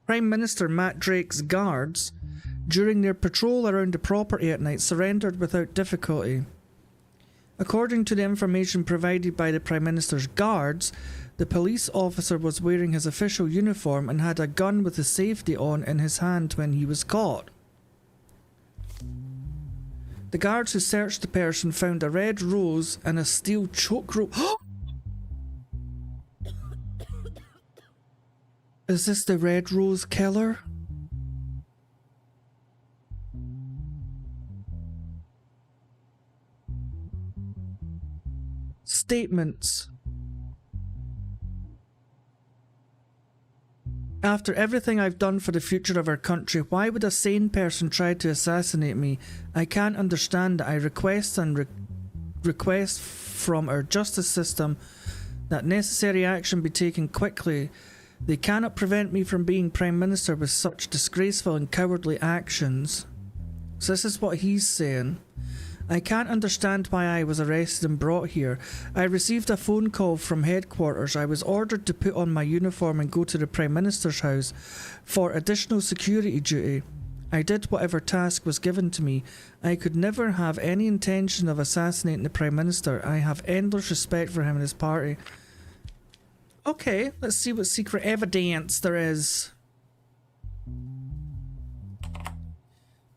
Prime Minister Matt Drake's guards during their patrol around the property at night, surrendered without difficulty. According to the information provided by the Prime Minister's guards, the police officer was wearing his official uniform and had a gun with the safety on in his hand when he was caught. The guards who searched the person found a red rose and a steel choke rope. Is this the Red Rose killer? Statements. After everything I've done for the future of our country, why would a sane person try to assassinate me? I can't understand it. I request from our justice system that necessary action be taken quickly They cannot prevent me from being Prime Minister with such disgraceful and cowardly actions. So this is what he's saying. I can't understand why I was arrested and brought here. I received a phone call from headquarters. I was ordered to put on my uniform and go to the Prime Minister's house for additional security duty. I did whatever task was given to me. I could never have any intention of assassinating the Prime Minister. I have endless respect for him and his party. Okay, let's see what secret evidence there is.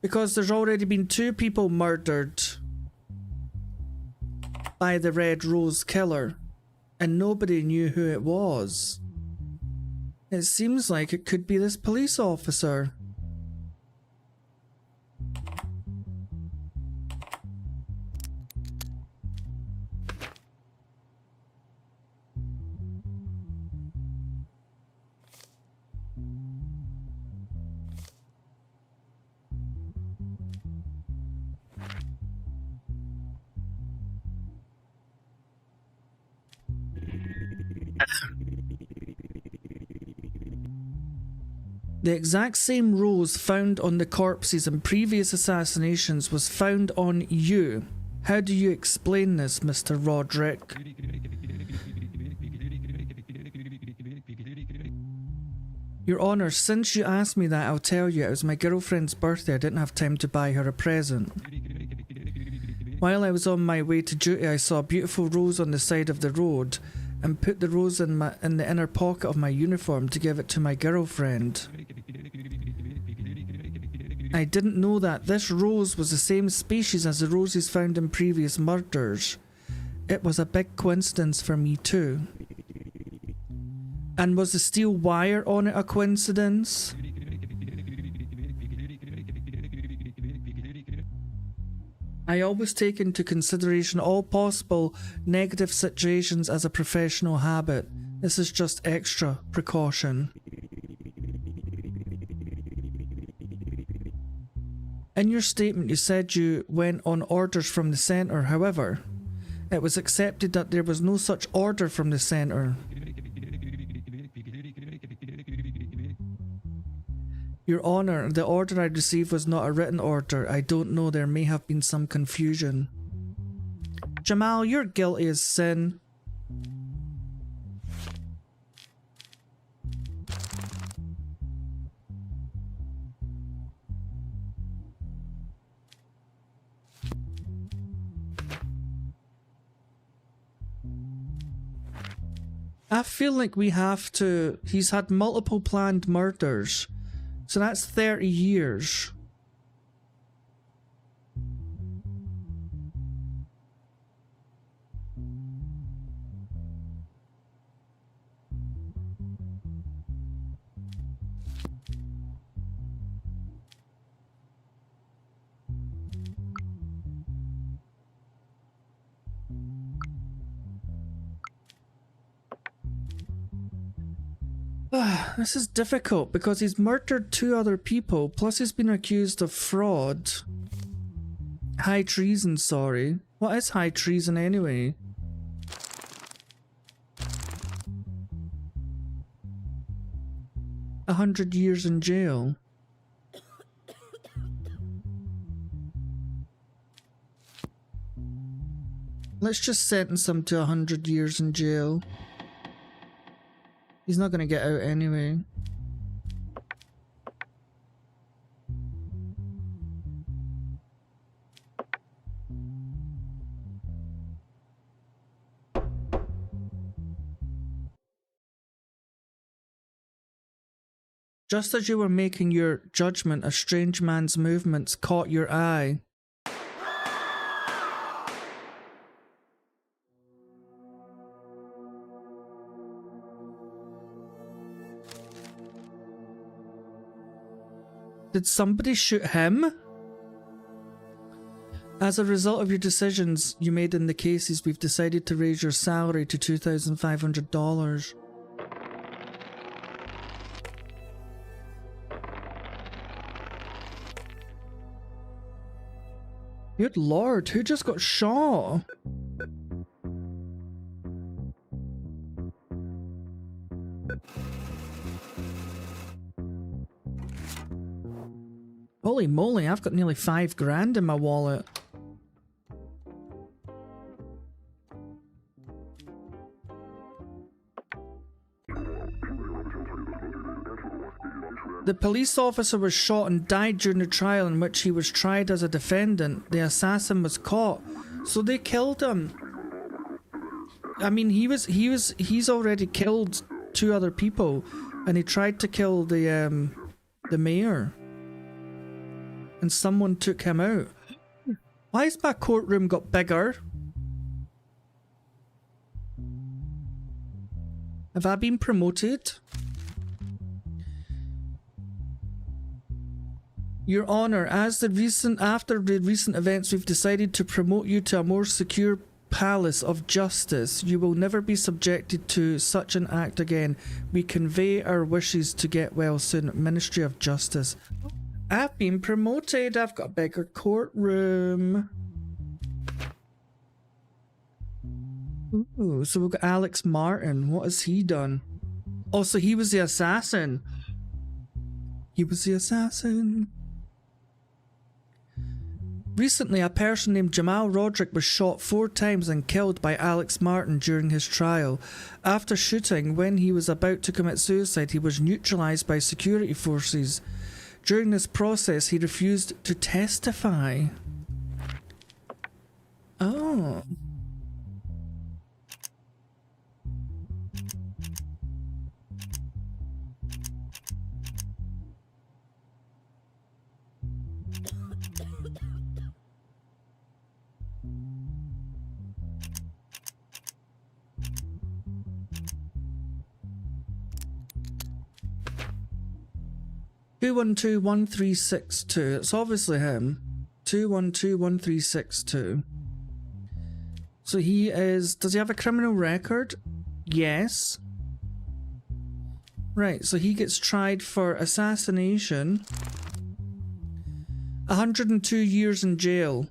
Because there's already been 2 people murdered by the Red Rose killer, and nobody knew who it was. It seems like it could be this police officer. The exact same rose found on the corpses in previous assassinations was found on you. How do you explain this, Mr. Roderick? Your Honour, since you asked me that, I'll tell you it was my girlfriend's birthday. I didn't have time to buy her a present. While I was on my way to duty, I saw a beautiful rose on the side of the road and put the rose in the inner pocket of my uniform to give it to my girlfriend. I didn't know that this rose was the same species as the roses found in previous murders. It was a big coincidence for me too. And was the steel wire on it a coincidence? I always take into consideration all possible negative situations as a professional habit. This is just extra precaution. In your statement, you said you went on orders from the centre. However, it was accepted that there was no such order from the centre. Your Honour, the order I received was not a written order. I don't know, there may have been some confusion. Jamal, you're guilty as sin. I feel like we have to... He's had multiple planned murders. So that's 30 years. This is difficult because he's murdered 2 other people, plus he's been accused of fraud. High treason, sorry. What is high treason anyway? $100 years in jail. Let's just sentence him to 100 years in jail. He's not gonna get out anyway. Just as you were making your judgment, a strange man's movements caught your eye. Did somebody shoot him? As a result of your decisions you made in the cases, we've decided to raise your salary to $2,500. Good lord, who just got shot? Holy moly, I've got nearly 5 grand in my wallet. The police officer was shot and died during the trial in which he was tried as a defendant. The assassin was caught, so they killed him. I mean, he's already killed 2 other people, and he tried to kill the mayor, and someone took him out. Why has my courtroom got bigger? Have I been promoted? Your Honour, after the recent events, we've decided to promote you to a more secure palace of justice. You will never be subjected to such an act again. We convey our wishes to get well soon. Ministry of Justice. I've been promoted. I've got a bigger courtroom. Ooh, so we've got Alex Martin. What has he done? Oh, so he was the assassin. He was the assassin. Recently, a person named Jamal Roderick was shot 4 times and killed by Alex Martin during his trial. After shooting, when he was about to commit suicide, he was neutralized by security forces. During this process, he refused to testify. Oh. Two 2121362. It's obviously him. 2121362. So he is. Does he have a criminal record? Yes. Right, so he gets tried for assassination. 102 years in jail.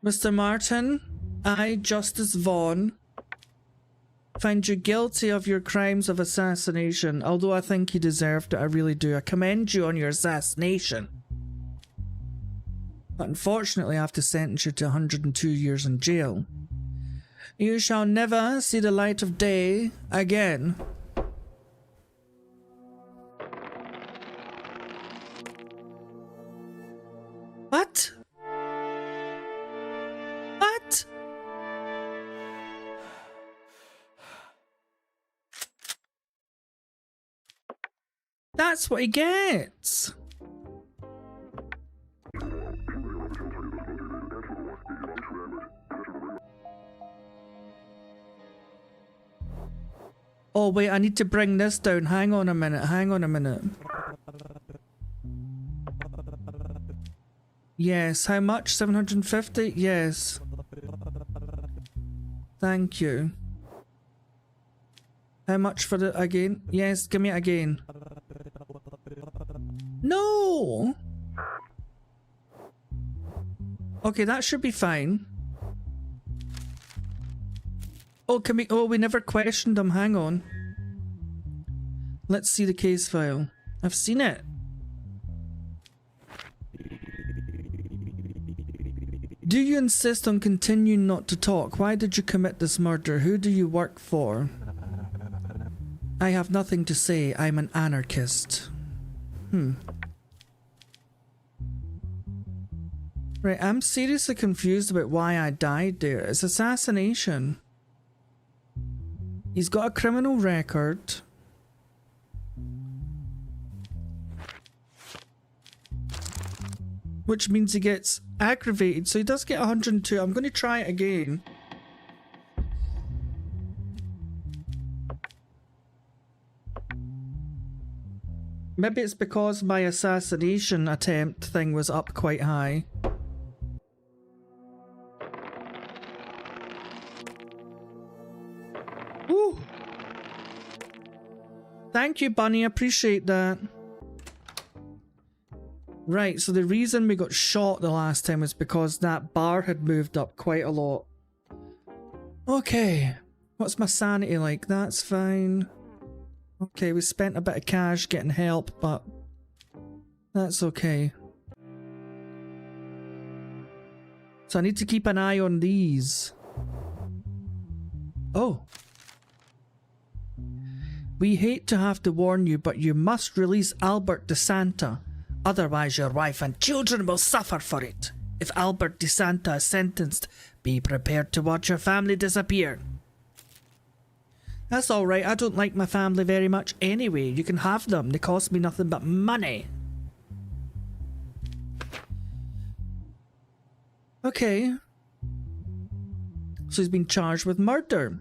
Mr. Martin, I, Justice Vaughn, find you guilty of your crimes of assassination, although I think you deserved it, I really do. I commend you on your assassination. But unfortunately, I have to sentence you to 102 years in jail. You shall never see the light of day again. What? What? That's what he gets. Oh wait, I need to bring this down. Hang on a minute, hang on a minute. Yes, how much? 750? Yes. Thank you. How much for it again? Yes, give me it again. No! Okay, that should be fine. Oh, can we? Oh, we never questioned him. Hang on. Let's see the case file. I've seen it. Do you insist on continuing not to talk? Why did you commit this murder? Who do you work for? I have nothing to say. I'm an anarchist. Right, I'm seriously confused about why I died there. It's assassination. He's got a criminal record. Which means he gets aggravated, so he does get 102. I'm going to try it again. Maybe it's because my assassination attempt thing was up quite high. Woo! Thank you, Bunny. Appreciate that. Right, so the reason we got shot the last time was because that bar had moved up quite a lot. Okay. What's my sanity like? That's fine. Okay, we spent a bit of cash getting help, but that's okay. So I need to keep an eye on these. Oh. We hate to have to warn you, but you must release Albert DeSanta. Otherwise your wife and children will suffer for it. If Albert DeSanta is sentenced, be prepared to watch your family disappear. That's alright, I don't like my family very much anyway. You can have them, they cost me nothing but money. Okay. So he's been charged with murder.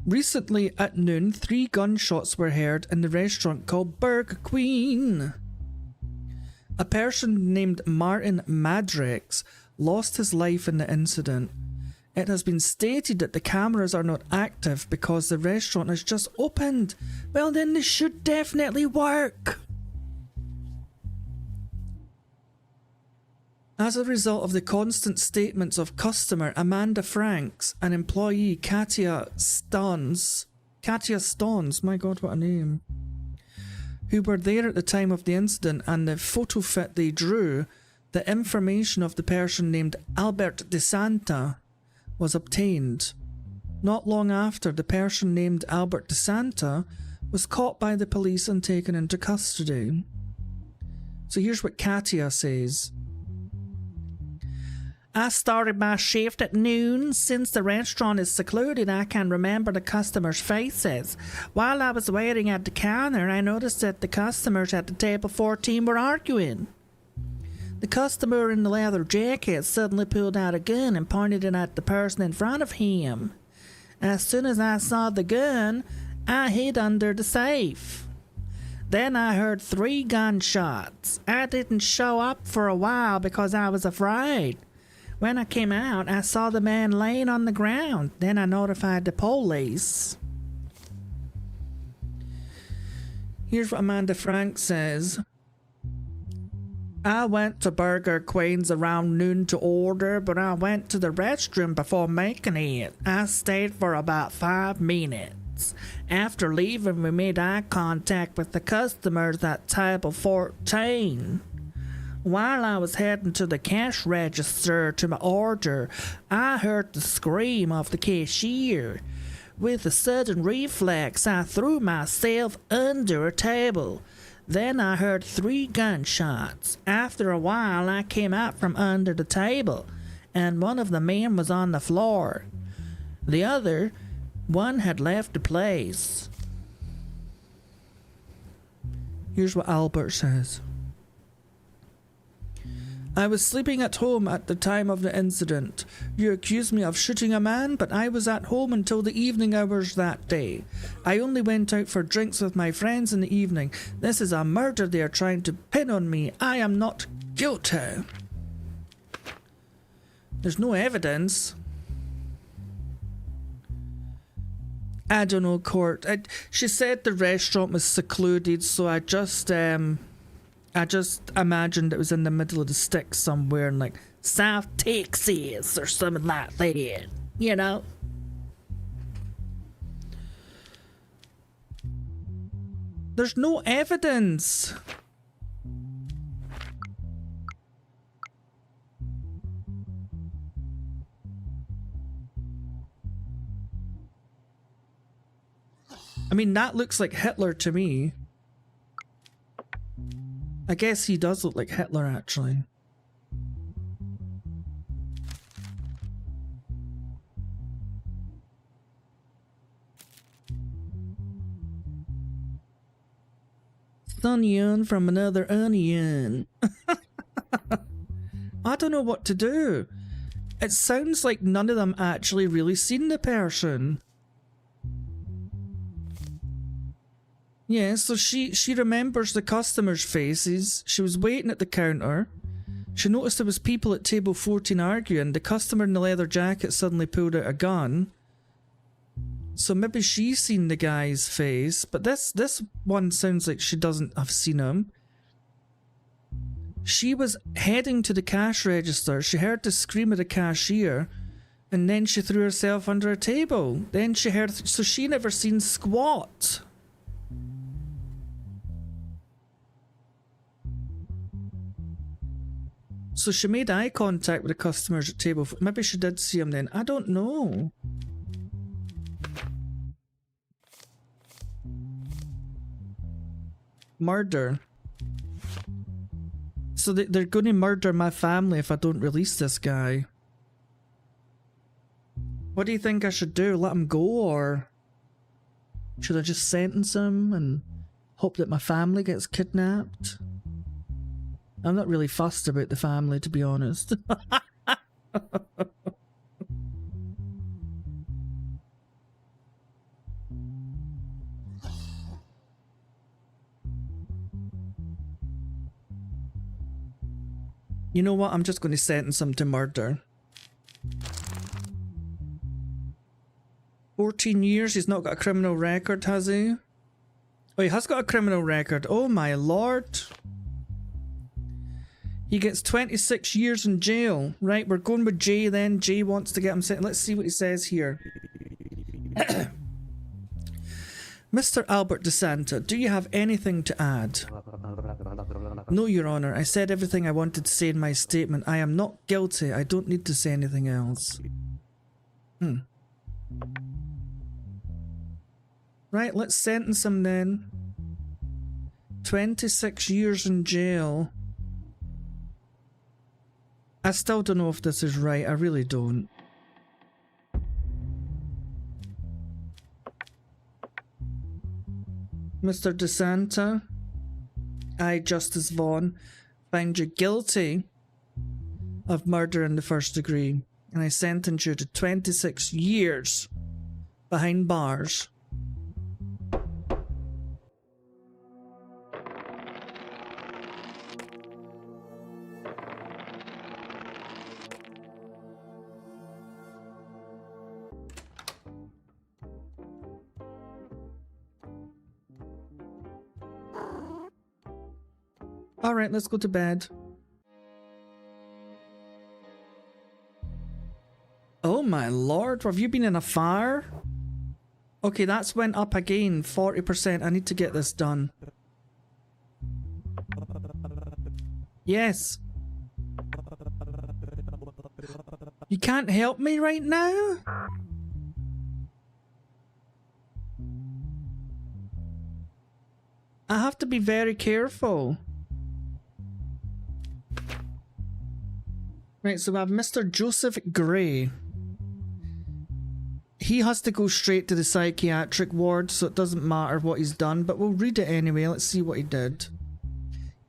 Recently at noon, 3 gunshots were heard in the restaurant called Burger Queen. A person named Martin Madrex lost his life in the incident. It has been stated that the cameras are not active because the restaurant has just opened. Well then they should definitely work. As a result of the constant statements of customer Amanda Franks and employee Katia Stones, my god what a name, who were there at the time of the incident, and the photo fit they drew, the information of the person named Albert DeSanta was obtained. Not long after, the person named Albert DeSanta was caught by the police and taken into custody. So here's what Katia says. I started my shift at noon. Since the restaurant is secluded, I can remember the customers' faces. While I was waiting at the counter, I noticed that the customers at the table 14 were arguing. The customer in the leather jacket suddenly pulled out a gun and pointed it at the person in front of him. As soon as I saw the gun, I hid under the safe. Then I heard 3 gunshots. I didn't show up for a while because I was afraid. When I came out, I saw the man laying on the ground. Then I notified the police. Here's what Amanda Frank says. I went to Burger Queen's around noon to order, but I went to the restroom before making it. I stayed for about 5 minutes. After leaving, we made eye contact with the customers at table 14. While I was heading to the cash register to my order, I heard the scream of the cashier. With a sudden reflex, I threw myself under a table. Then I heard 3 gunshots. After a while, I came out from under the table, and one of the men was on the floor. The other one had left the place. Here's what Albert says. I was sleeping at home at the time of the incident. You accused me of shooting a man, but I was at home until the evening hours that day. I only went out for drinks with my friends in the evening. This is a murder they are trying to pin on me. I am not guilty. There's no evidence. I don't know, court. She said the restaurant was secluded, so I just imagined it was in the middle of the sticks somewhere in like South Texas or something like that, you know? There's no evidence. I mean, that looks like Hitler to me. I guess he does look like Hitler, actually. Onion from another onion. I don't know what to do. It sounds like none of them actually really seen the person. Yeah, so she remembers the customers' faces. She was waiting at the counter. She noticed there was people at table 14 arguing. The customer in the leather jacket suddenly pulled out a gun. So maybe she's seen the guy's face, but this one sounds like she doesn't have seen him. She was heading to the cash register. She heard the scream of the cashier, And then she threw herself under a table. Then she heard, so she never seen squat. So she made eye contact with the customers at table. Maybe she did see him then. I don't know. Murder. So they're going to murder my family if I don't release this guy. What do you think I should do? Let him go, or should I just sentence him and hope that my family gets kidnapped? I'm not really fussed about the family, to be honest. You know what? I'm just going to sentence him to murder. 14 years, he's not got a criminal record, has he? Oh, he has got a criminal record. Oh my lord. He gets 26 years in jail. Right, we're going with Jay then. Jay wants to get him sent. Let's see what he says here. Mr. Albert DeSanta, do you have anything to add? No, Your Honor. I said everything I wanted to say in my statement. I am not guilty. I don't need to say anything else. Right, let's sentence him then. 26 years in jail. I still don't know if this is right. I really don't. Mr. DeSanta, I, Justice Vaughn, find you guilty of murder in the first degree, and I sentence you to 26 years behind bars. Alright, let's go to bed. Oh my lord, have you been in a fire? Okay, that's went up again, 40%. I need to get this done. Yes. You can't help me right now? I have to be very careful. Right, so we have Mr. Joseph Gray. He has to go straight to the psychiatric ward, so it doesn't matter what he's done, but we'll read it anyway. Let's see what he did.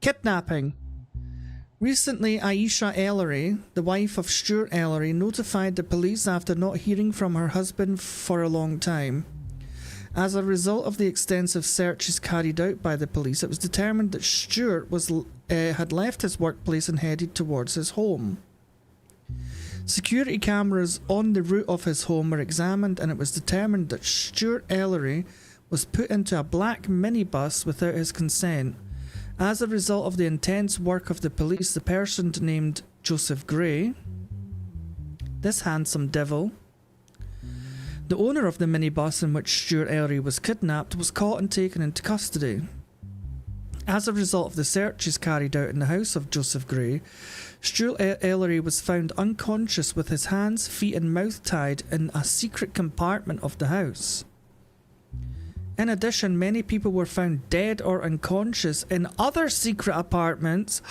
Kidnapping. Recently, Aisha Ellery, the wife of Stuart Ellery, notified the police after not hearing from her husband for a long time. As a result of the extensive searches carried out by the police, it was determined that Stuart had left his workplace and headed towards his home. Security cameras on the route of his home were examined, and it was determined that Stuart Ellery was put into a black minibus without his consent. As a result of the intense work of the police, the person named Joseph Gray, this handsome devil, the owner of the minibus in which Stuart Ellery was kidnapped, was caught and taken into custody. As a result of the searches carried out in the house of Joseph Gray, Stuart Ellery was found unconscious with his hands, feet and mouth tied in a secret compartment of the house. In addition, many people were found dead or unconscious in other secret apartments.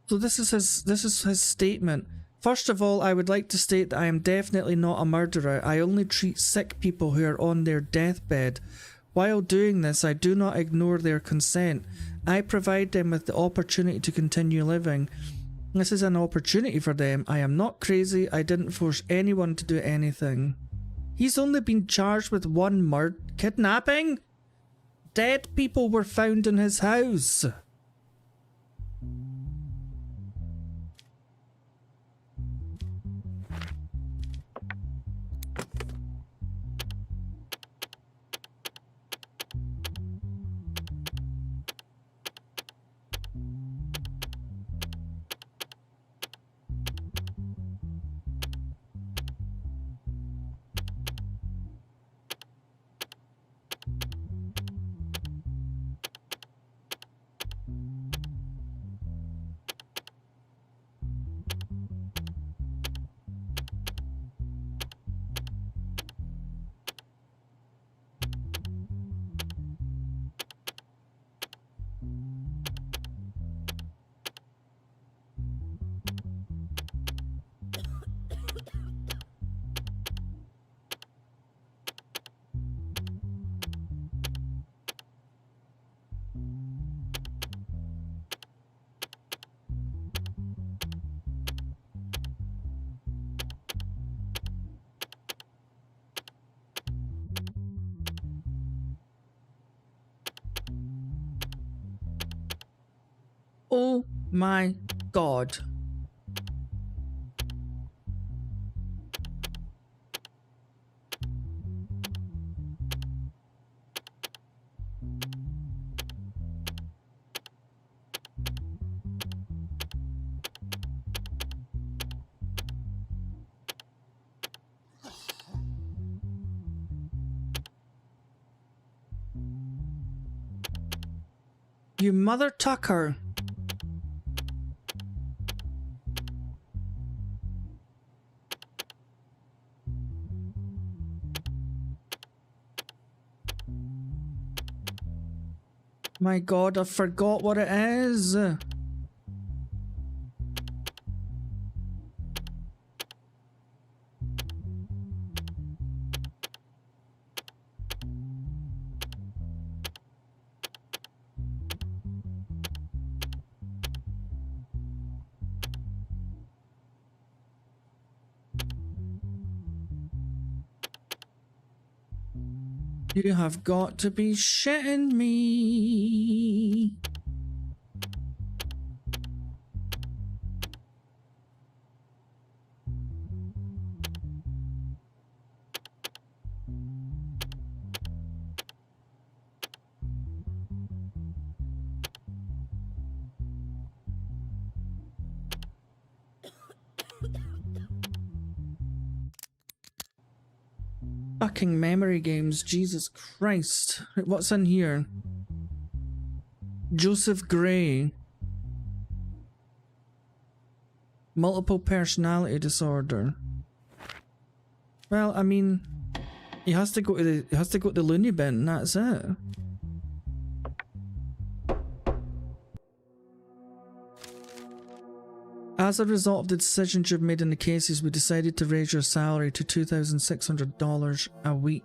So this is his statement. First of all, I would like to state that I am definitely not a murderer. I only treat sick people who are on their deathbed. While doing this, I do not ignore their consent. I provide them with the opportunity to continue living. This is an opportunity for them. I am not crazy. I didn't force anyone to do anything. He's only been charged with one murder. Kidnapping? Dead people were found in his house. Oh my god. You mother tucker. My god, I forgot what it is. You have got to be shitting me. Fucking memory games, Jesus Christ. What's in here? Joseph Gray. Multiple personality disorder. Well, I mean, he has to go to the loony bin, that's it. As a result of the decisions you've made in the cases, we decided to raise your salary to $2,600 a week.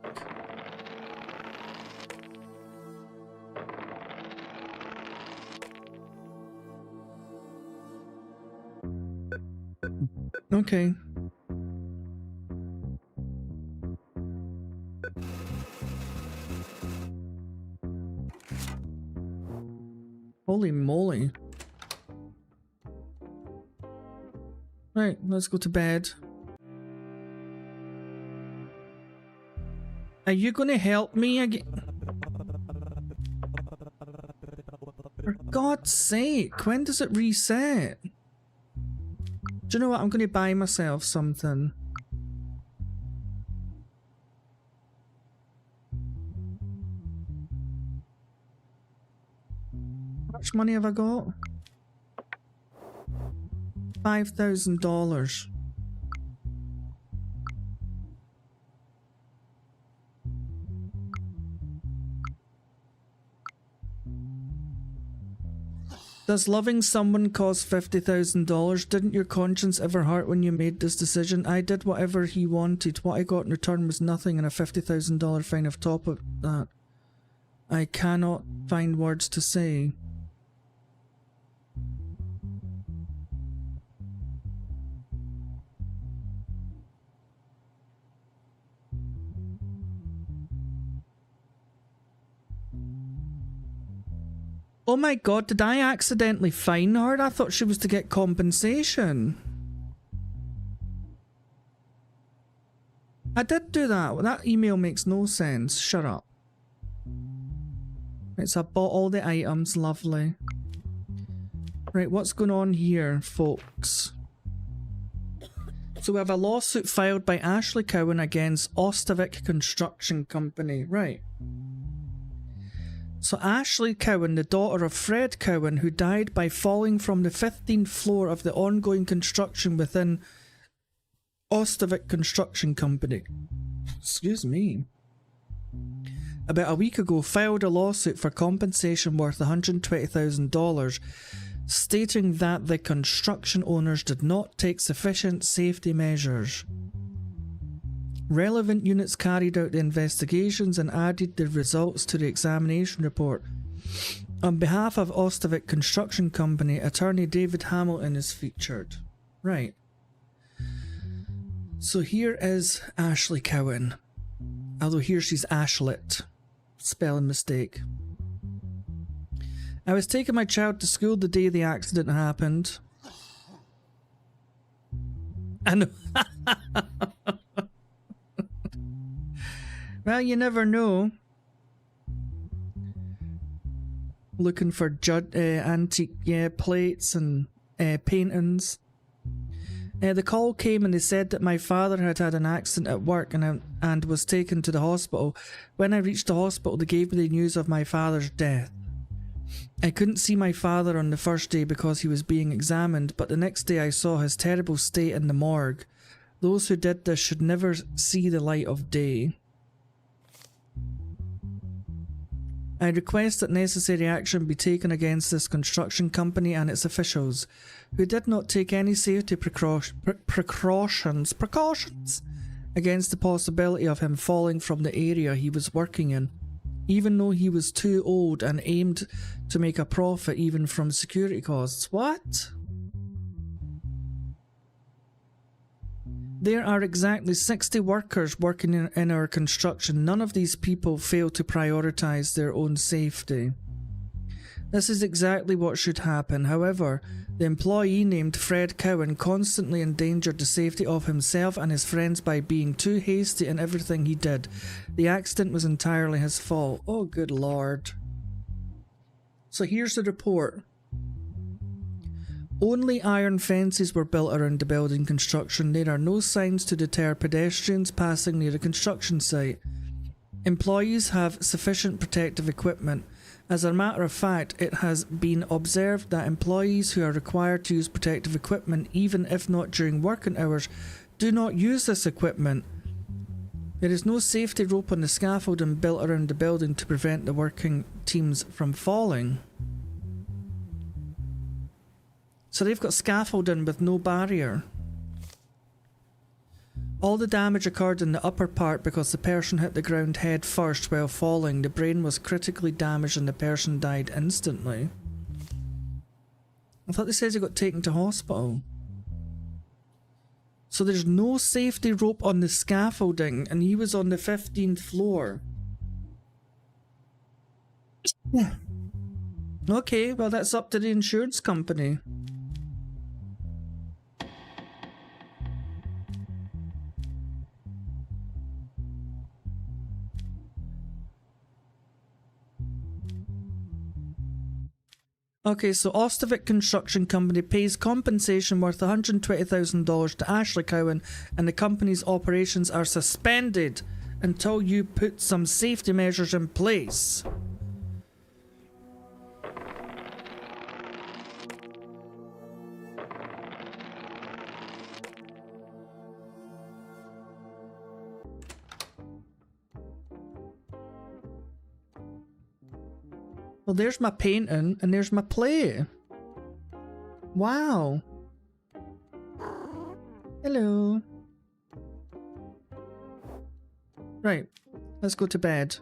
Okay. Holy moly. Right, let's go to bed. Are you gonna help me again? For God's sake, when does it reset? Do you know what? I'm gonna buy myself something. How much money have I got? $5,000. Does loving someone cost $50,000? Didn't your conscience ever hurt when you made this decision? I did whatever he wanted. What I got in return was nothing and a $50,000 fine on top of that. I cannot find words to say. Oh my god, did I accidentally fine her? I thought she was to get compensation. I did do that. Well, that email makes no sense. Shut up. Right, so I bought all the items. Lovely. Right, what's going on here, folks? So we have a lawsuit filed by Ashley Cowan against Ostevik Construction Company. Right. So Ashley Cowan, the daughter of Fred Cowan, who died by falling from the 15th floor of the ongoing construction within Ostevik Construction Company. Excuse me. About a week ago, filed a lawsuit for compensation worth $120,000, stating that the construction owners did not take sufficient safety measures. Relevant units carried out the investigations and added the results to the examination report. On behalf of Ostevik Construction Company, attorney David Hamilton is featured. Right. So here is Ashley Cowan. Although here she's Ashlet. Spelling mistake. I was taking my child to school the day the accident happened. I know. Well, you never know. Looking for antique plates and paintings. The call came and they said that my father had had an accident at work and was taken to the hospital. When I reached the hospital, they gave me the news of my father's death. I couldn't see my father on the first day because he was being examined, but the next day I saw his terrible state in the morgue. Those who did this should never see the light of day. I request that necessary action be taken against this construction company and its officials, who did not take any safety precautions against the possibility of him falling from the area he was working in, even though he was too old and aimed to make a profit even from security costs. What? There are exactly 60 workers working in our construction. None of these people fail to prioritize their own safety. This is exactly what should happen. However, the employee named Fred Cowan constantly endangered the safety of himself and his friends by being too hasty in everything he did. The accident was entirely his fault. Oh, good lord. So here's the report. Only iron fences were built around the building construction. There are no signs to deter pedestrians passing near the construction site. Employees have sufficient protective equipment. As a matter of fact, it has been observed that employees who are required to use protective equipment, even if not during working hours, do not use this equipment. There is no safety rope on the scaffolding built around the building to prevent the working teams from falling. So they've got scaffolding with no barrier. All the damage occurred in the upper part because the person hit the ground head first while falling. The brain was critically damaged and the person died instantly. I thought they said he got taken to hospital. So there's no safety rope on the scaffolding and he was on the 15th floor. Okay, well that's up to the insurance company. Okay, so Ostavik Construction Company pays compensation worth $120,000 to Ashley Cowan, and the company's operations are suspended until you put some safety measures in place. Well, there's my painting and there's my plate. Wow. Hello. Right, let's go to bed.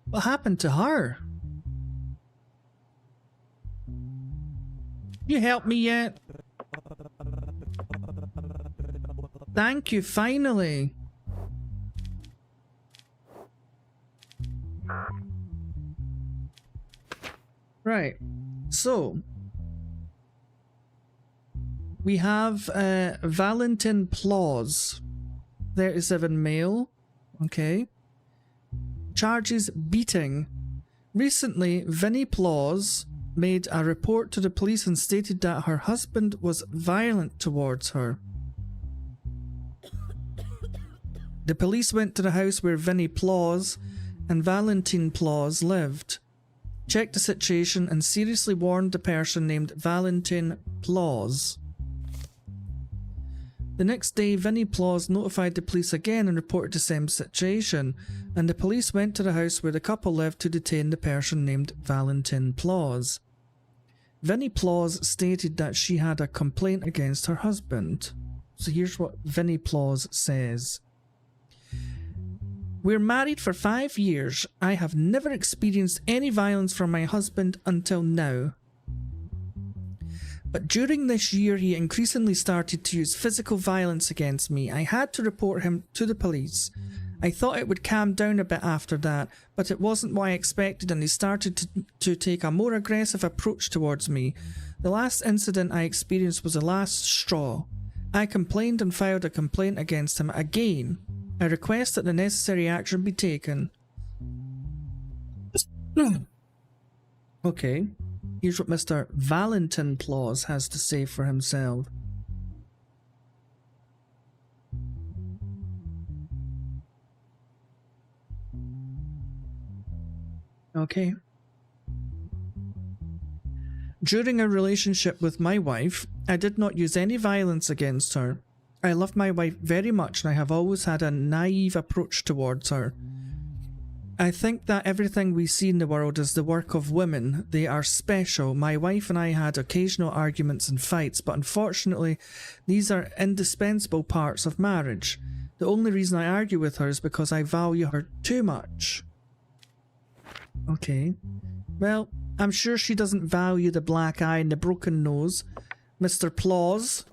What happened to her? You help me yet? Thank you, finally. Right, so we have Valentin Plaus, 37 male, okay. Charges beating. Recently, Vinnie Plaus made a report to the police and stated that her husband was violent towards her. The police went to the house where Vinnie Plaus and Valentin Plaus lived, checked the situation and seriously warned the person named Valentin Plaus. The next day, Vinnie Plaus notified the police again and reported the same situation, and the police went to the house where the couple lived to detain the person named Valentin Plaus. Vinnie Plaus stated that she had a complaint against her husband. So here's what Vinnie Plaus says. We're married for 5 years. I have never experienced any violence from my husband until now. But during this year, he increasingly started to use physical violence against me. I had to report him to the police. I thought it would calm down a bit after that, but it wasn't what I expected and he started to take a more aggressive approach towards me. The last incident I experienced was the last straw. I complained and filed a complaint against him again. I request that the necessary action be taken. Okay, here's what Mr. Valentin Claus has to say for himself. Okay. During a relationship with my wife, I did not use any violence against her. I love my wife very much and I have always had a naive approach towards her. I think that everything we see in the world is the work of women. They are special. My wife and I had occasional arguments and fights, but unfortunately, these are indispensable parts of marriage. The only reason I argue with her is because I value her too much. Okay. Well, I'm sure she doesn't value the black eye and the broken nose, Mr. Plaus.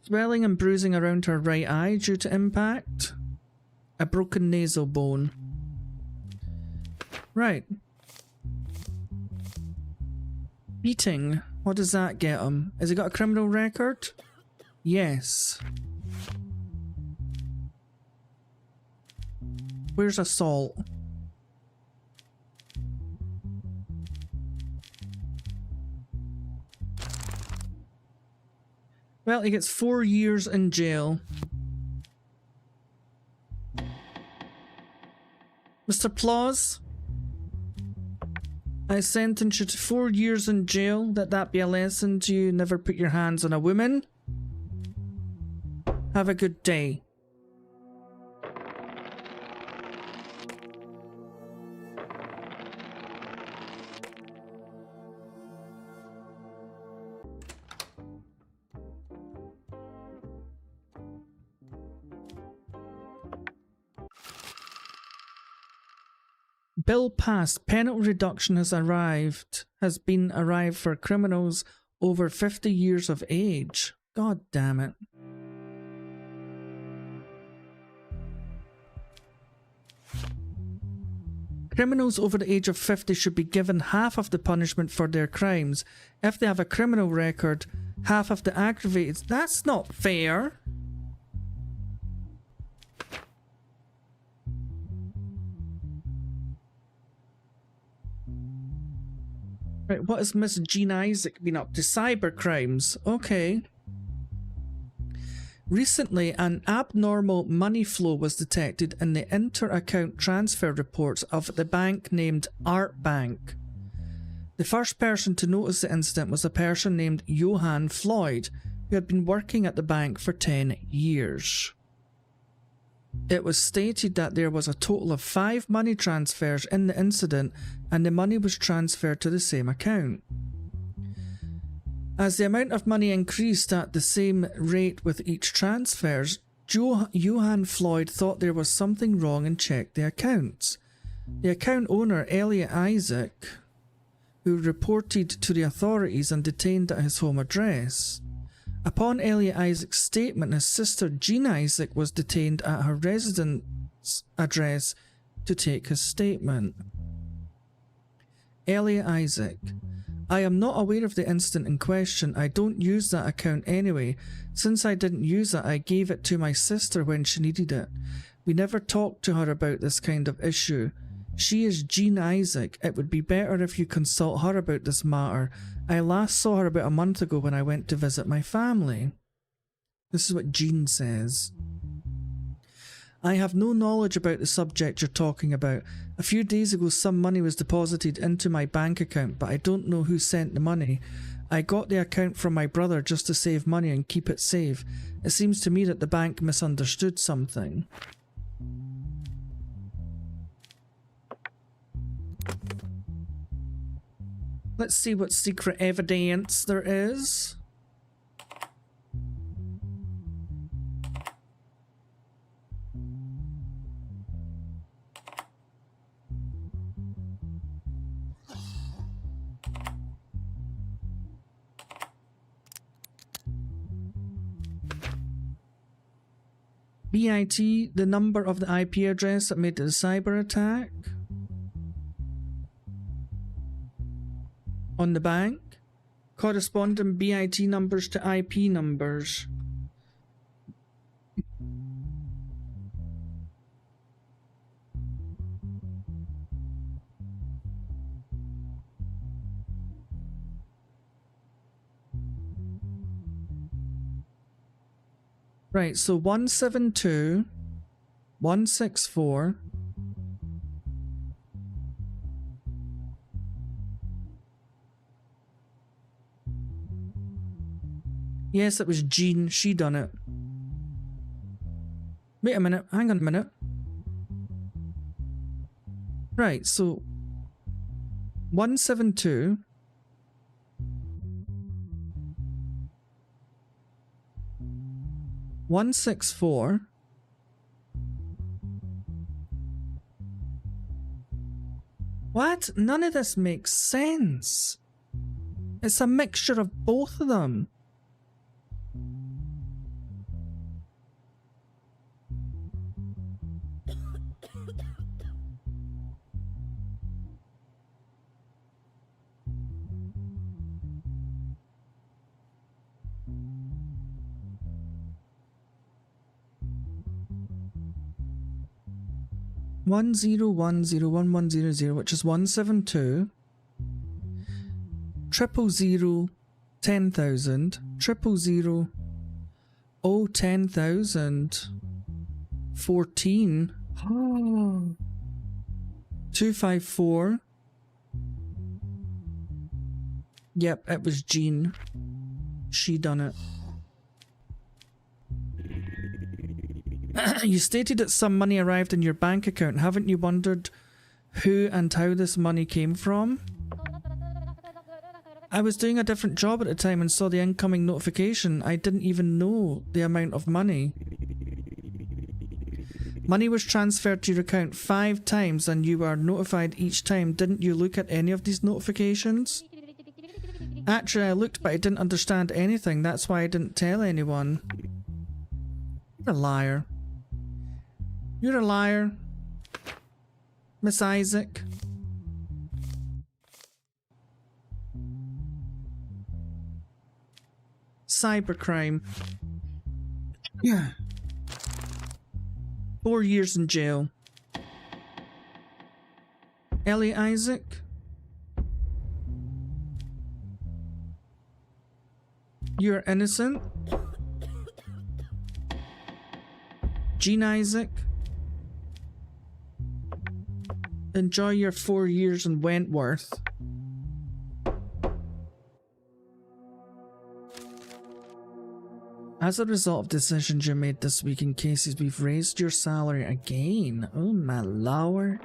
Swelling and bruising around her right eye due to impact. A broken nasal bone. Right. Beating. What does that get him? Has he got a criminal record? Yes. Where's assault? Well, he gets 4 years in jail. Mr. Plaus, I sentence you to 4 years in jail. Let that be a lesson to you. Never put your hands on a woman. Have a good day. Bill passed. Penalty reduction has been arrived for criminals over 50 years of age. God damn it. Criminals over the age of 50 should be given half of the punishment for their crimes. If they have a criminal record, half of the aggravated. That's not fair. Right, what has Miss Jean Isaac been up to? Cyber crimes. Okay. Recently, an abnormal money flow was detected in the inter-account transfer reports of the bank named Art Bank. The first person to notice the incident was a person named Johann Floyd, who had been working at the bank for 10 years. It was stated that there was a total of 5 money transfers in the incident and the money was transferred to the same account. As the amount of money increased at the same rate with each transfer, Johann Floyd thought there was something wrong and checked the accounts. The account owner, Elliot Isaac, who reported to the authorities and detained at his home address. Upon Elliot Isaac's statement, his sister Jean Isaac was detained at her residence address to take his statement. Elliot Isaac: I am not aware of the incident in question. I don't use that account anyway. Since I didn't use it, I gave it to my sister when she needed it. We never talked to her about this kind of issue. She is Jean Isaac. It would be better if you consult her about this matter. I last saw her about a month ago when I went to visit my family. This is what Jean says. I have no knowledge about the subject you're talking about. A few days ago some money was deposited into my bank account, but I don't know who sent the money. I got the account from my brother just to save money and keep it safe. It seems to me that the bank misunderstood something. Let's see what secret evidence there is. BIT, the number of the IP address that made the cyber attack on the bank. Corresponding BIT numbers to IP numbers. Right, so 172, 164. Yes, it was Jean. She done it. Wait a minute. Hang on a minute. Right, so 172. One 164. What? None of this makes sense. It's a mixture of both of them. One 1011010, which is 172. 000 10,000. 000 10,000. 14. 254. Yep, it was Jean. She done it. You stated that some money arrived in your bank account. Haven't you wondered who and how this money came from? I was doing a different job at the time and saw the incoming notification. I didn't even know the amount of money. Money was transferred to your account 5 times and you were notified each time. Didn't you look at any of these notifications? Actually, I looked, but I didn't understand anything. That's why I didn't tell anyone. You're a liar. You're a liar, Miss Isaac. Cybercrime. Yeah. 4 years in jail. Ellie Isaac. You're innocent. Jean Isaac. Enjoy your 4 years in Wentworth. As a result of decisions you made this week in cases, we've raised your salary again. Oh my lord.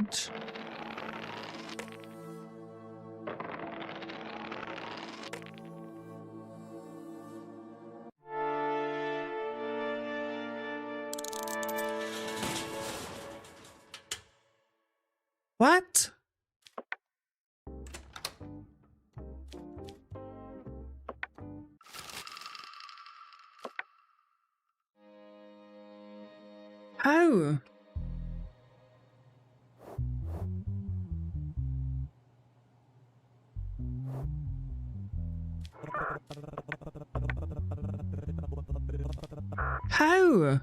What? How? How?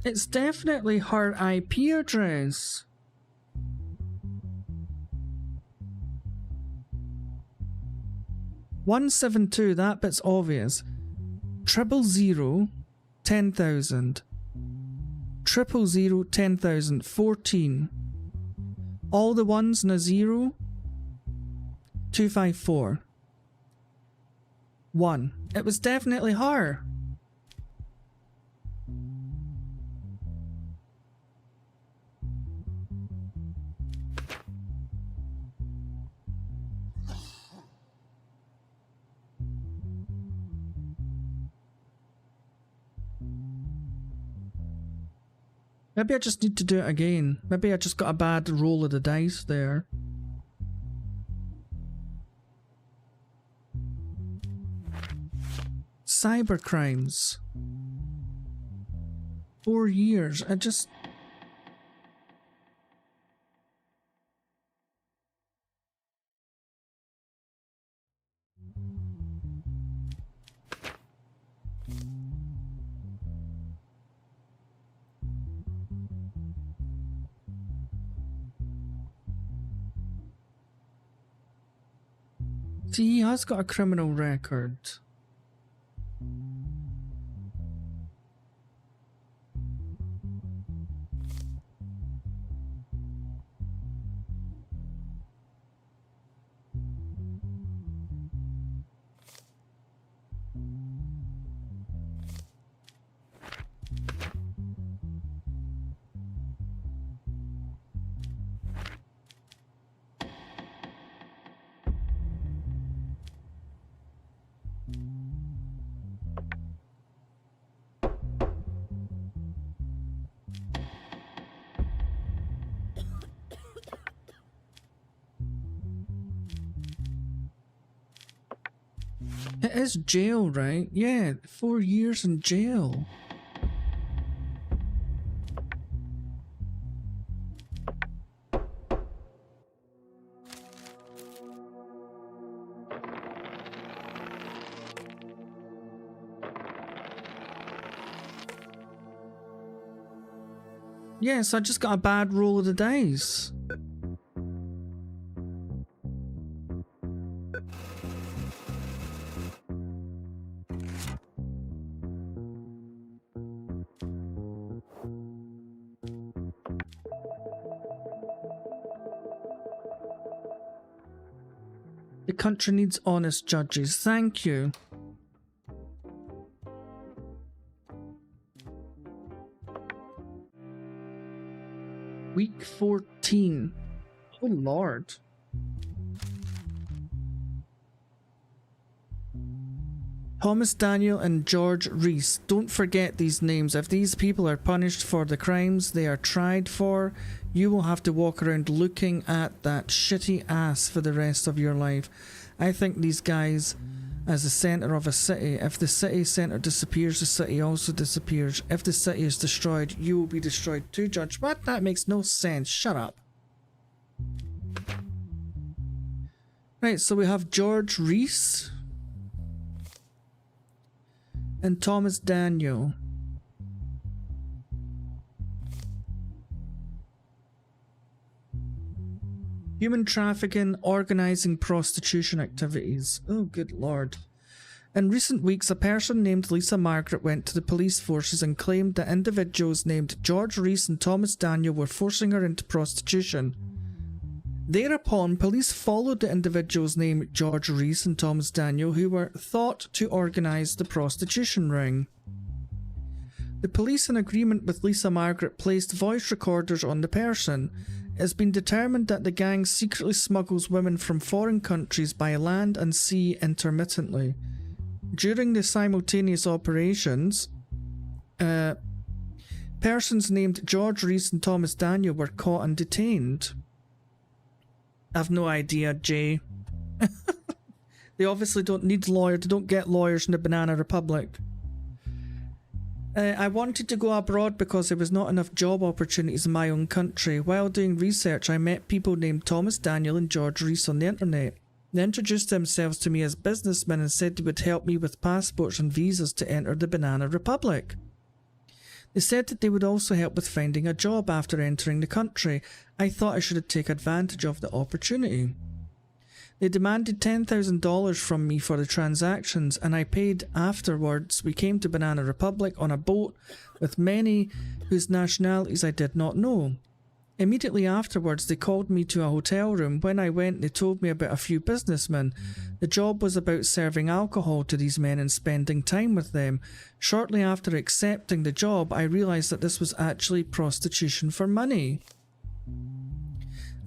It's definitely her IP address. $172, that bit's obvious. 000 10,000. 000 10,000. 14. All the ones and a 0. 254. 1. It was definitely her. Maybe I just need to do it again. Maybe I just got a bad roll of the dice there. Cybercrimes. 4 years. I just... See, he has got a criminal record. It is jail, right? Yeah, 4 years in jail. Yes, I just got a bad roll of the dice. The country needs honest judges. Thank you. Week 14. Oh Lord. Thomas Daniel and George Reese. Don't forget these names. If these people are punished for the crimes they are tried for, you will have to walk around looking at that shitty ass for the rest of your life. I think these guys, as the centre of a city, if the city centre disappears, the city also disappears. If the city is destroyed, you will be destroyed too, Judge. What? That makes no sense. Shut up. Right, so we have George Reese and Thomas Daniel. Human trafficking, organising prostitution activities. Oh, good lord. In recent weeks, a person named Lisa Margaret went to the police forces and claimed that individuals named George Reese and Thomas Daniel were forcing her into prostitution. Thereupon, police followed the individuals named George Reese and Thomas Daniel, who were thought to organise the prostitution ring. The police, in agreement with Lisa Margaret, placed voice recorders on the person. It's been determined that the gang secretly smuggles women from foreign countries by land and sea intermittently. During the simultaneous operations, persons named George Reese and Thomas Daniel were caught and detained. I've no idea, Jay. They obviously don't need lawyers. They don't get lawyers in the Banana Republic. I wanted to go abroad because there was not enough job opportunities in my own country. While doing research, I met people named Thomas Daniel and George Reese on the internet. They introduced themselves to me as businessmen and said they would help me with passports and visas to enter the Banana Republic. They said that they would also help with finding a job after entering the country. I thought I should take advantage of the opportunity. They demanded $10,000 from me for the transactions, and I paid afterwards. We came to Banana Republic on a boat with many whose nationalities I did not know. Immediately afterwards, they called me to a hotel room. When I went, they told me about a few businessmen. The job was about serving alcohol to these men and spending time with them. Shortly after accepting the job, I realised that this was actually prostitution for money.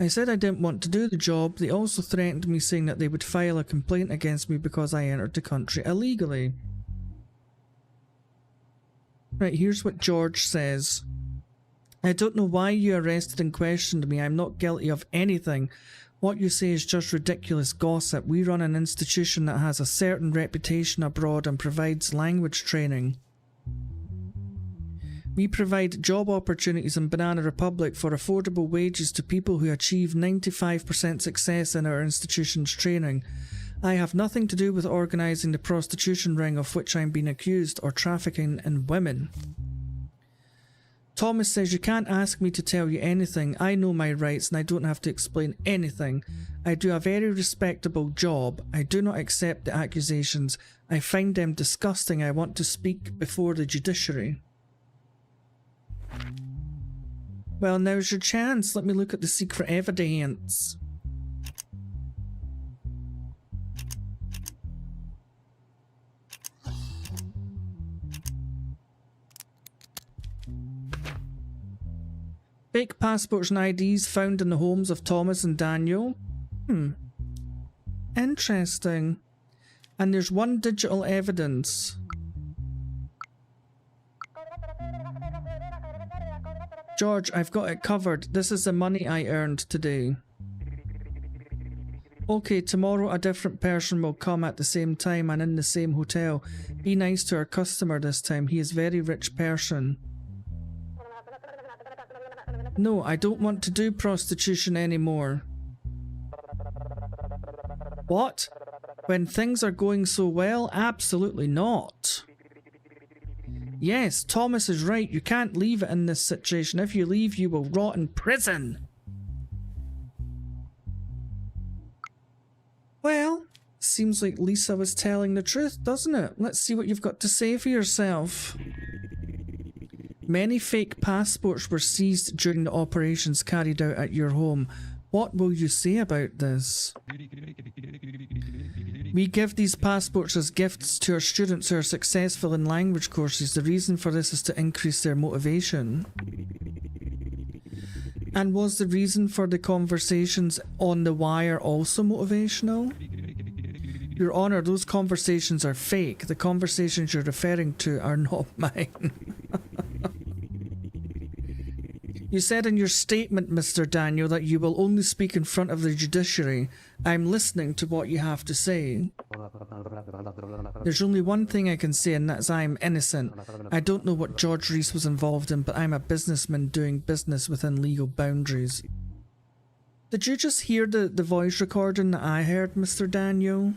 I said I didn't want to do the job. They also threatened me, saying that they would file a complaint against me because I entered the country illegally. Right, here's what George says. I don't know why you arrested and questioned me. I'm not guilty of anything. What you say is just ridiculous gossip. We run an institution that has a certain reputation abroad and provides language training. We provide job opportunities in Banana Republic for affordable wages to people who achieve 95% success in our institution's training. I have nothing to do with organising the prostitution ring of which I'm being accused or trafficking in women. Thomas says you can't ask me to tell you anything. I know my rights and I don't have to explain anything. I do a very respectable job. I do not accept the accusations. I find them disgusting. I want to speak before the judiciary. Well, now's your chance. Let me look at the secret evidence. Fake passports and IDs found in the homes of Thomas and Daniel. Interesting. And there's one digital evidence. George, I've got it covered. This is the money I earned today. Okay, tomorrow a different person will come at the same time and in the same hotel. Be nice to our customer this time. He is a very rich person. No, I don't want to do prostitution anymore. What? When things are going so well? Absolutely not. Yes, Thomas is right. You can't leave it in this situation. If you leave, you will rot in prison. Well, seems like Lisa was telling the truth, doesn't it? Let's see what you've got to say for yourself. Many fake passports were seized during the operations carried out at your home. What will you say about this? We give these passports as gifts to our students who are successful in language courses. The reason for this is to increase their motivation. And was the reason for the conversations on the wire also motivational? Your Honour, those conversations are fake. The conversations you're referring to are not mine. You said in your statement, Mr. Daniel, that you will only speak in front of the judiciary. I'm listening to what you have to say. There's only one thing I can say, and that's I'm innocent. I don't know what George Reese was involved in, but I'm a businessman doing business within legal boundaries. Did you just hear the voice recording that I heard, Mr. Daniel?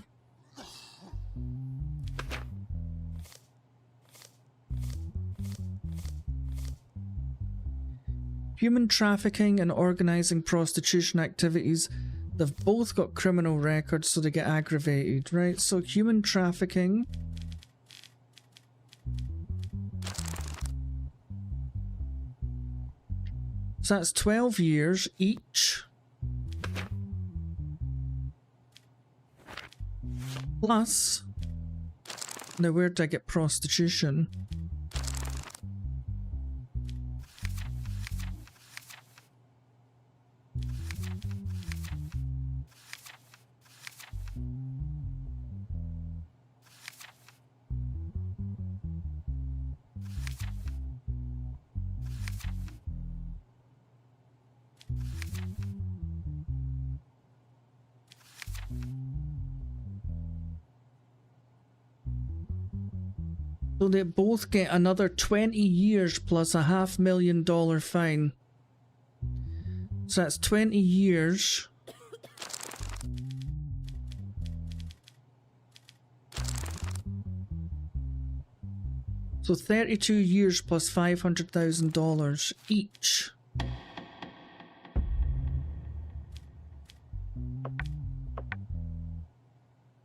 Human trafficking and organising prostitution activities, they've both got criminal records, so they get aggravated, right? So human trafficking. So that's 12 years each. Plus, now where did I get prostitution? So they both get another 20 years plus a $500,000 fine. So that's 20 years. So 32 years plus $500,000 each.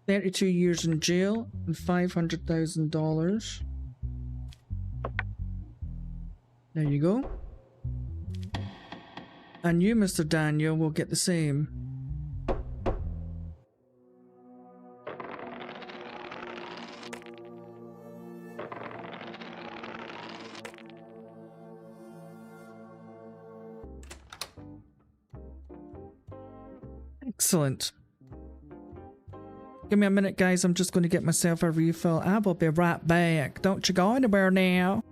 $32 years in jail and $500,000. There you go. And you, Mr. Daniel, will get the same. Excellent. Give me a minute, guys. I'm just going to get myself a refill. I will be right back. Don't you go anywhere now.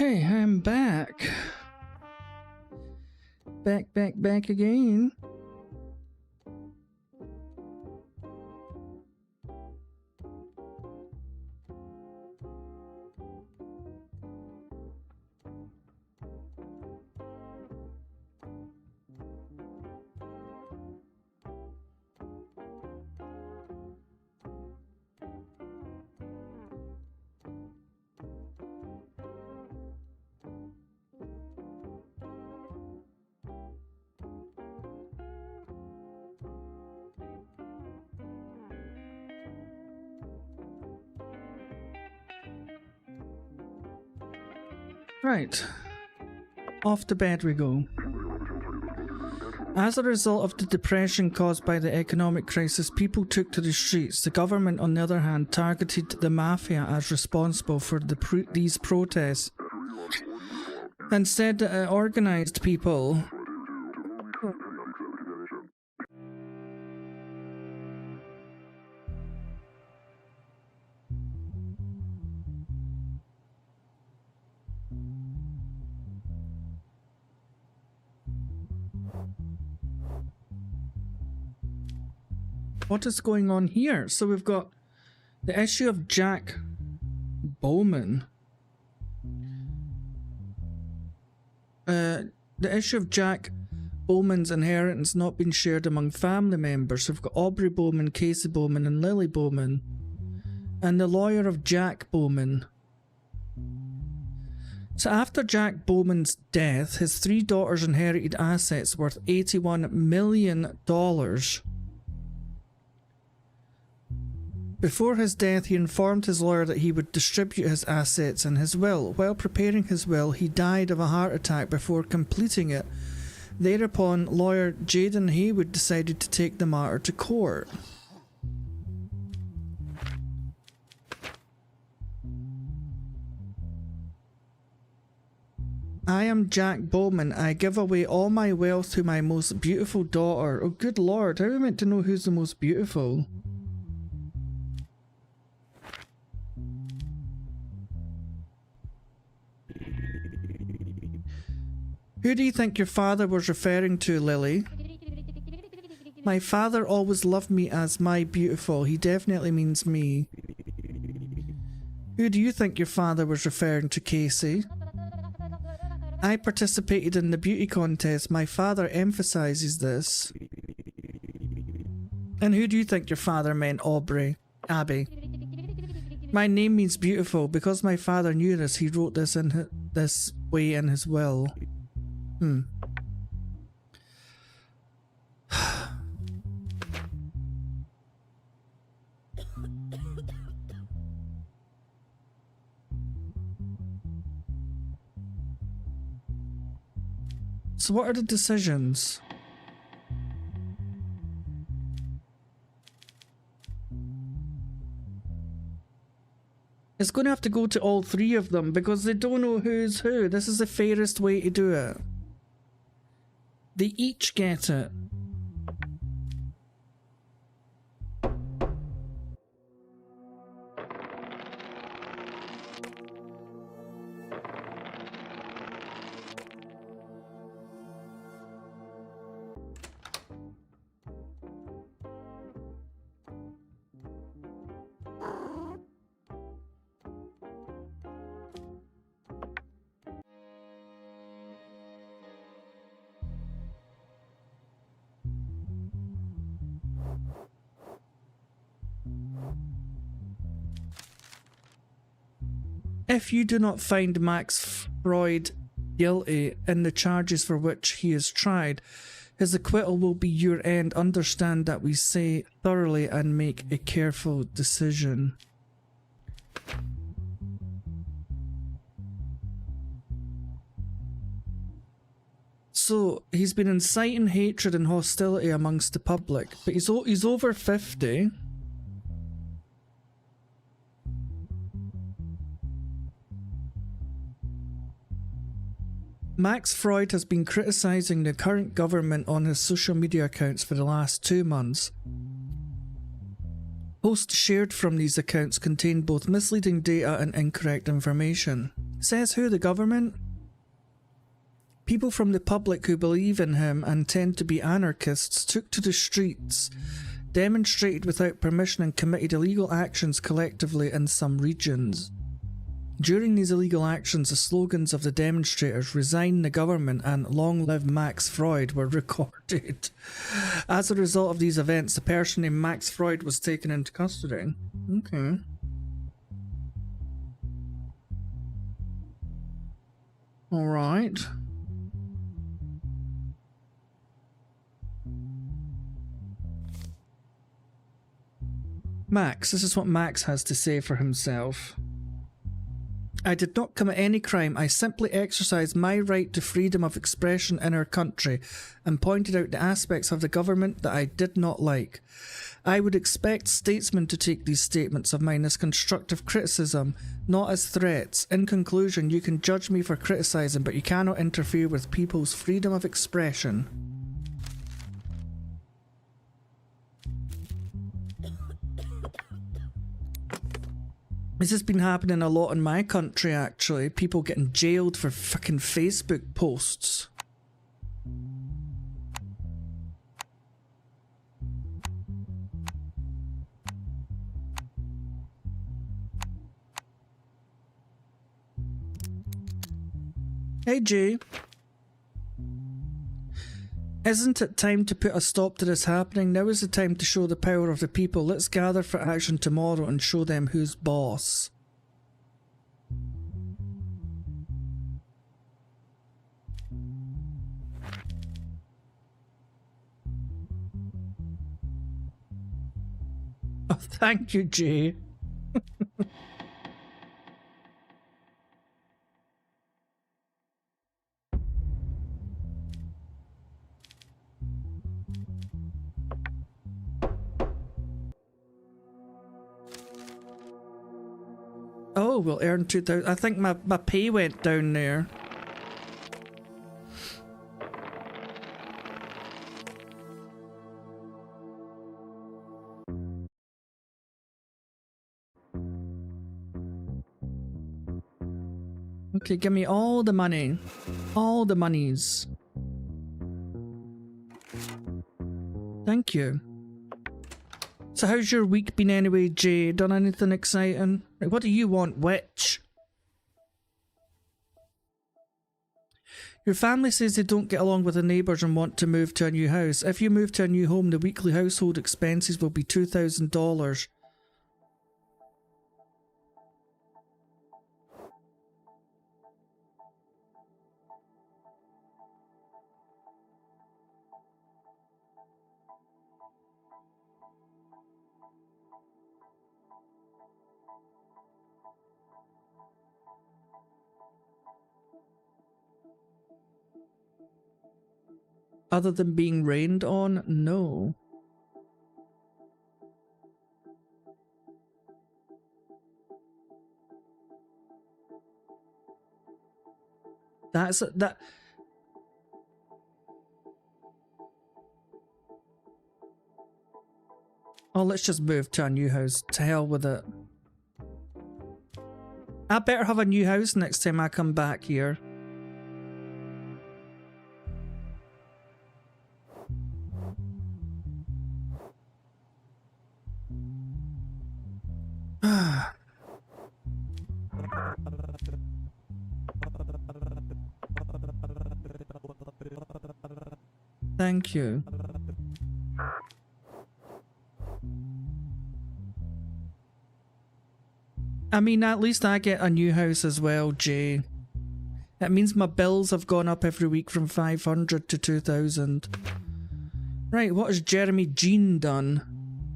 Okay, I'm back. Back again. Right, off to bed we go. As a result of the depression caused by the economic crisis, people took to the streets. The government, on the other hand, targeted the mafia as responsible for these protests and said that it organised people. What is going on here? So we've got the issue of Jack Bowman. The issue of Jack Bowman's inheritance not being shared among family members. So we've got Aubrey Bowman, Casey Bowman, and Lily Bowman. And the lawyer of Jack Bowman. So after Jack Bowman's death, his 3 daughters inherited assets worth $81 million. Before his death, he informed his lawyer that he would distribute his assets in his will. While preparing his will, he died of a heart attack before completing it. Thereupon, lawyer Jaden Haywood decided to take the matter to court. I am Jack Bowman. I give away all my wealth to my most beautiful daughter. Oh, good lord, how are we meant to know who's the most beautiful? Who do you think your father was referring to, Lily? My father always loved me as my beautiful. He definitely means me. Who do you think your father was referring to, Casey? I participated in the beauty contest. My father emphasizes this. And who do you think your father meant, Aubrey? Abby. My name means beautiful. Because my father knew this, he wrote this in this way in his will. So what are the decisions? It's going to have to go to all 3 of them because they don't know who's who. This is the fairest way to do it. They each get it. If you do not find Max Freud guilty in the charges for which he is tried, his acquittal will be your end. Understand that we say thoroughly and make a careful decision. So, he's been inciting hatred and hostility amongst the public, but he's over 50. Max Freud has been criticising the current government on his social media accounts for the last 2 months. Posts shared from these accounts contain both misleading data and incorrect information. Says who? The government? People from the public who believe in him and tend to be anarchists took to the streets, demonstrated without permission and committed illegal actions collectively in some regions. During these illegal actions, the slogans of the demonstrators, "Resign the government" and "Long live Max Freud," were recorded. As a result of these events, the person named Max Freud was taken into custody. Okay. Alright. Max, this is what Max has to say for himself. I did not commit any crime. I simply exercised my right to freedom of expression in our country and pointed out the aspects of the government that I did not like. I would expect statesmen to take these statements of mine as constructive criticism, not as threats. In conclusion, you can judge me for criticising, but you cannot interfere with people's freedom of expression. This has been happening a lot in my country, actually. People getting jailed for fucking Facebook posts. Hey, Jay. Isn't it time to put a stop to this happening? Now is the time to show the power of the people. Let's gather for action tomorrow and show them who's boss. Oh, thank you, Jay. Oh, we'll earn 2,000. I think my pay went down there. Okay, give me all the money. All the monies. Thank you. So how's your week been anyway, Jay? Done anything exciting? Like, what do you want, witch? Your family says they don't get along with the neighbours and want to move to a new house. If you move to a new home, the weekly household expenses will be $2,000. Other than being rained on? No. That's that. Oh, let's just move to a new house. To hell with it. I better have a new house next time I come back here. Thank you. I mean, at least I get a new house as well, Jay. It means my bills have gone up every week from 500 to 2,000. Right, what has Jeremy Jean done?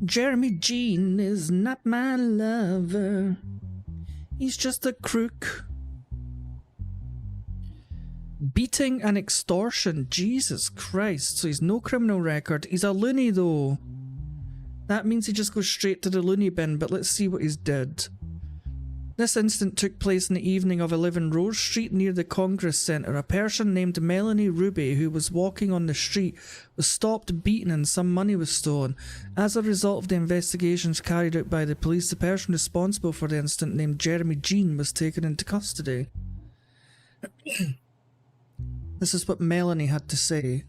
Jeremy Jean is not my lover. He's just a crook. Beating and extortion. Jesus Christ. So he's no criminal record. He's a loony though. That means he just goes straight to the loony bin, but let's see what he's did. This incident took place in the evening of 11 Rose Street near the Congress Centre. A person named Melanie Ruby, who was walking on the street, was stopped, beaten, and some money was stolen. As a result of the investigations carried out by the police, the person responsible for the incident, named Jeremy Jean, was taken into custody. This is what Melanie had to say.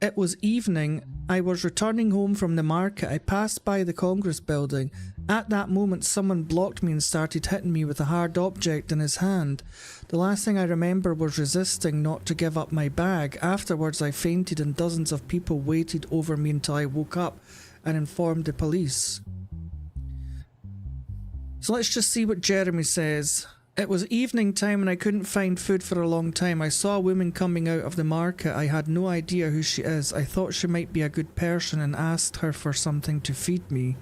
It was evening. I was returning home from the market. I passed by the Congress building. At that moment, someone blocked me and started hitting me with a hard object in his hand. The last thing I remember was resisting not to give up my bag. Afterwards, I fainted and dozens of people waited over me until I woke up and informed the police. So let's just see what Jeremy says. It was evening time and I couldn't find food for a long time. I saw a woman coming out of the market. I had no idea who she is. I thought she might be a good person and asked her for something to feed me.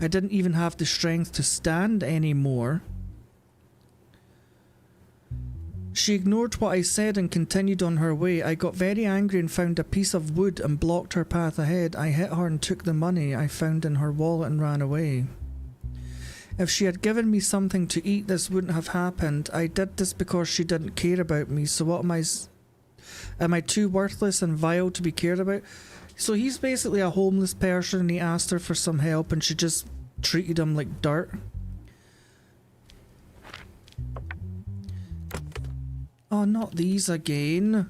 I didn't even have the strength to stand anymore. She ignored what I said and continued on her way. I got very angry and found a piece of wood and blocked her path ahead. I hit her and took the money I found in her wallet and ran away. If she had given me something to eat, this wouldn't have happened. I did this because she didn't care about me. So what am I too worthless and vile to be cared about? So he's basically a homeless person and he asked her for some help and she just treated him like dirt. Oh, not these again.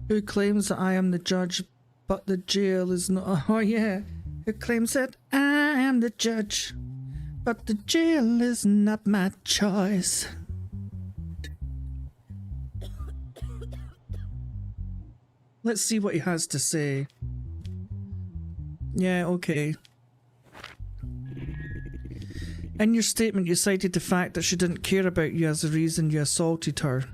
Who claims that I am the judge, but the jail is not? Oh yeah. Who claims that I am the judge, but the jail is not my choice? Let's see what he has to say. Yeah, okay. In your statement, you cited the fact that she didn't care about you as the reason you assaulted her.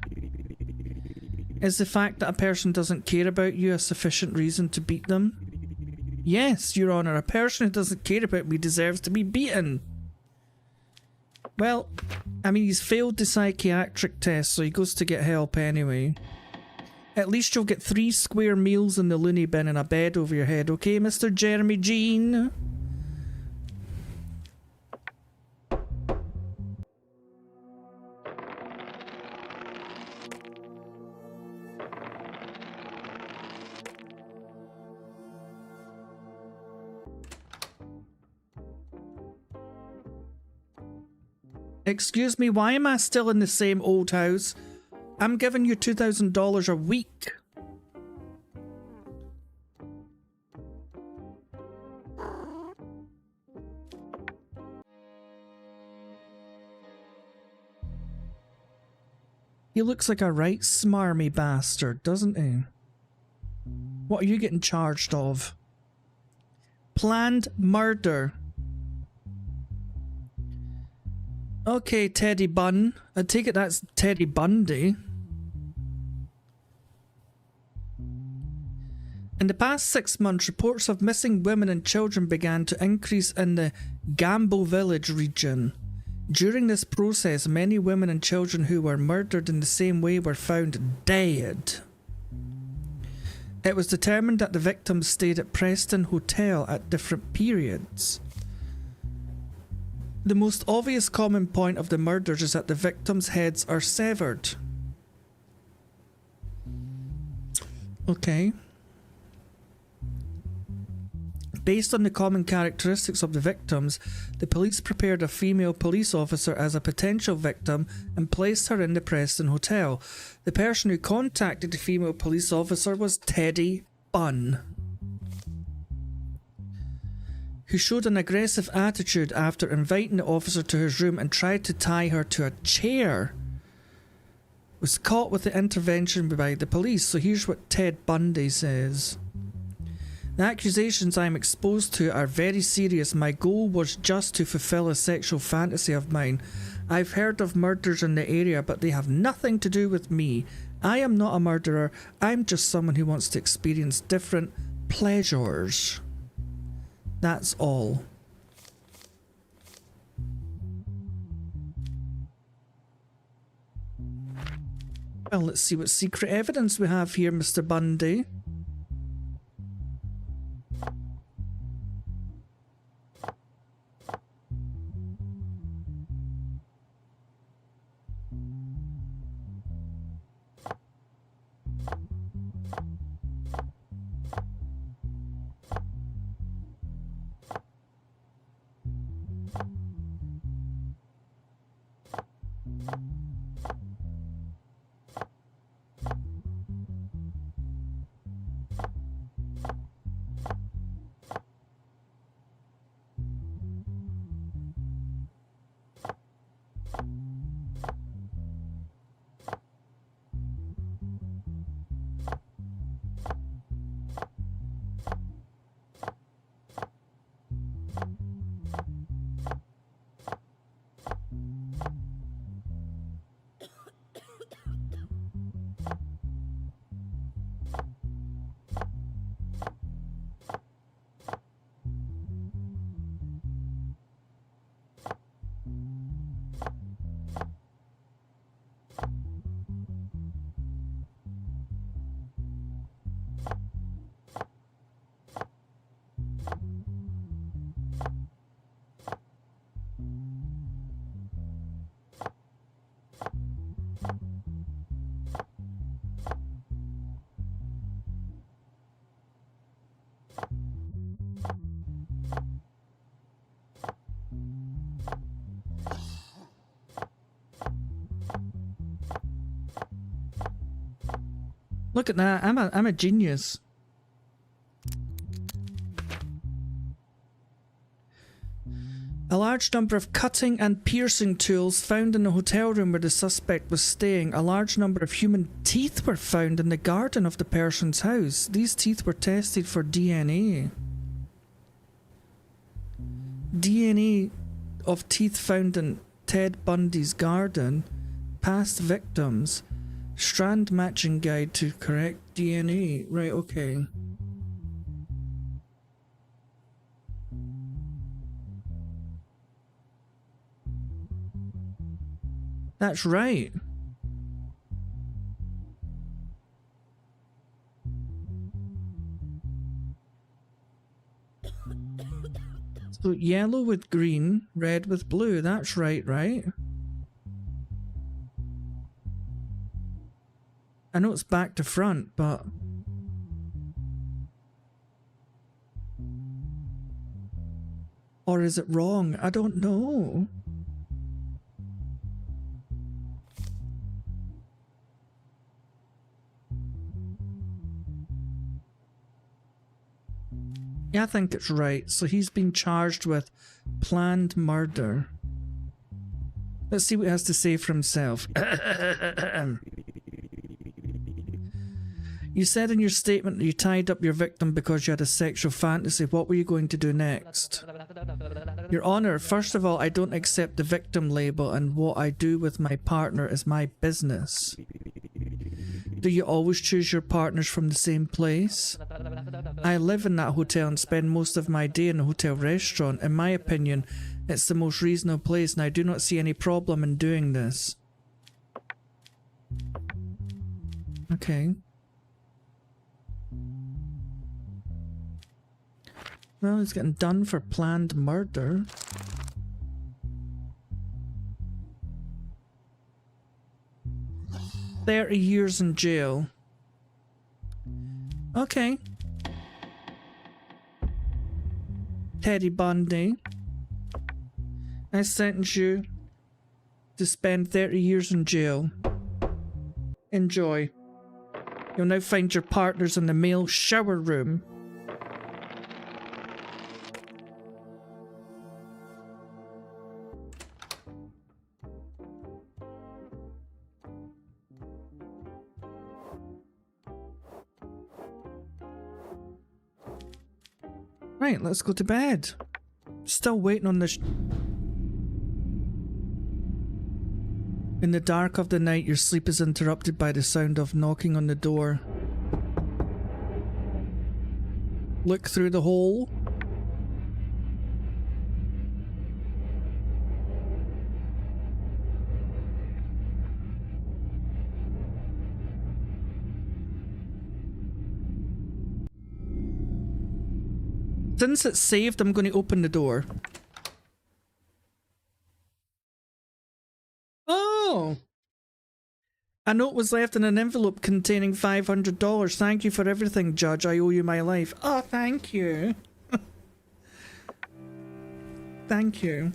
Is the fact that a person doesn't care about you a sufficient reason to beat them? Yes, Your Honour, a person who doesn't care about me deserves to be beaten. Well, I mean, he's failed the psychiatric test, so he goes to get help anyway. At least you'll get 3 square meals in the loony bin and a bed over your head, okay, Mr. Jeremy Jean? Excuse me, why am I still in the same old house? I'm giving you $2,000 a week. He looks like a right smarmy bastard, doesn't he? What are you getting charged of? Planned murder. Okay, Teddy Bun. I take it that's Teddy Bundy. In the past 6 months, reports of missing women and children began to increase in the Gamble Village region. During this process, many women and children who were murdered in the same way were found dead. It was determined that the victims stayed at Preston Hotel at different periods. The most obvious common point of the murders is that the victims' heads are severed. Okay. Based on the common characteristics of the victims, the police prepared a female police officer as a potential victim and placed her in the Preston Hotel. The person who contacted the female police officer was Teddy Bunn, who showed an aggressive attitude after inviting the officer to his room and tried to tie her to a chair. Was caught with the intervention by the police. So here's what Ted Bundy says. The accusations I am exposed to are very serious. My goal was just to fulfill a sexual fantasy of mine. I've heard of murders in the area, but they have nothing to do with me. I am not a murderer. I'm just someone who wants to experience different pleasures. That's all. Well, let's see what secret evidence we have here, Mr. Bundy. Look at that, I'm a genius. A large number of cutting and piercing tools found in the hotel room where the suspect was staying. A large number of human teeth were found in the garden of the person's house. These teeth were tested for DNA. DNA of teeth found in Ted Bundy's garden. Past victims. Strand matching guide to correct DNA. Right, okay. That's right. So yellow with green, red with blue. That's right, right? I know it's back to front, but... Or is it wrong? I don't know. Yeah, I think it's right. So he's been charged with planned murder. Let's see what he has to say for himself. You said in your statement that you tied up your victim because you had a sexual fantasy. What were you going to do next? Your Honor, first of all, I don't accept the victim label, and what I do with my partner is my business. Do you always choose your partners from the same place? I live in that hotel and spend most of my day in a hotel restaurant. In my opinion, it's the most reasonable place, and I do not see any problem in doing this. Okay. Well, he's getting done for planned murder. "30 years in jail." Teddy Bundy. I sentence you to spend 30 years in jail. Enjoy. You'll now find your partners in the male shower room. Right, let's go to bed. Still waiting on this. In the dark of the night, your sleep is interrupted by the sound of knocking on the door. Look through the hole. Since it's saved, I'm going to open the door. Oh! A note was left in an envelope containing $500. Thank you for everything, Judge. I owe you my life. Oh, thank you. Thank you.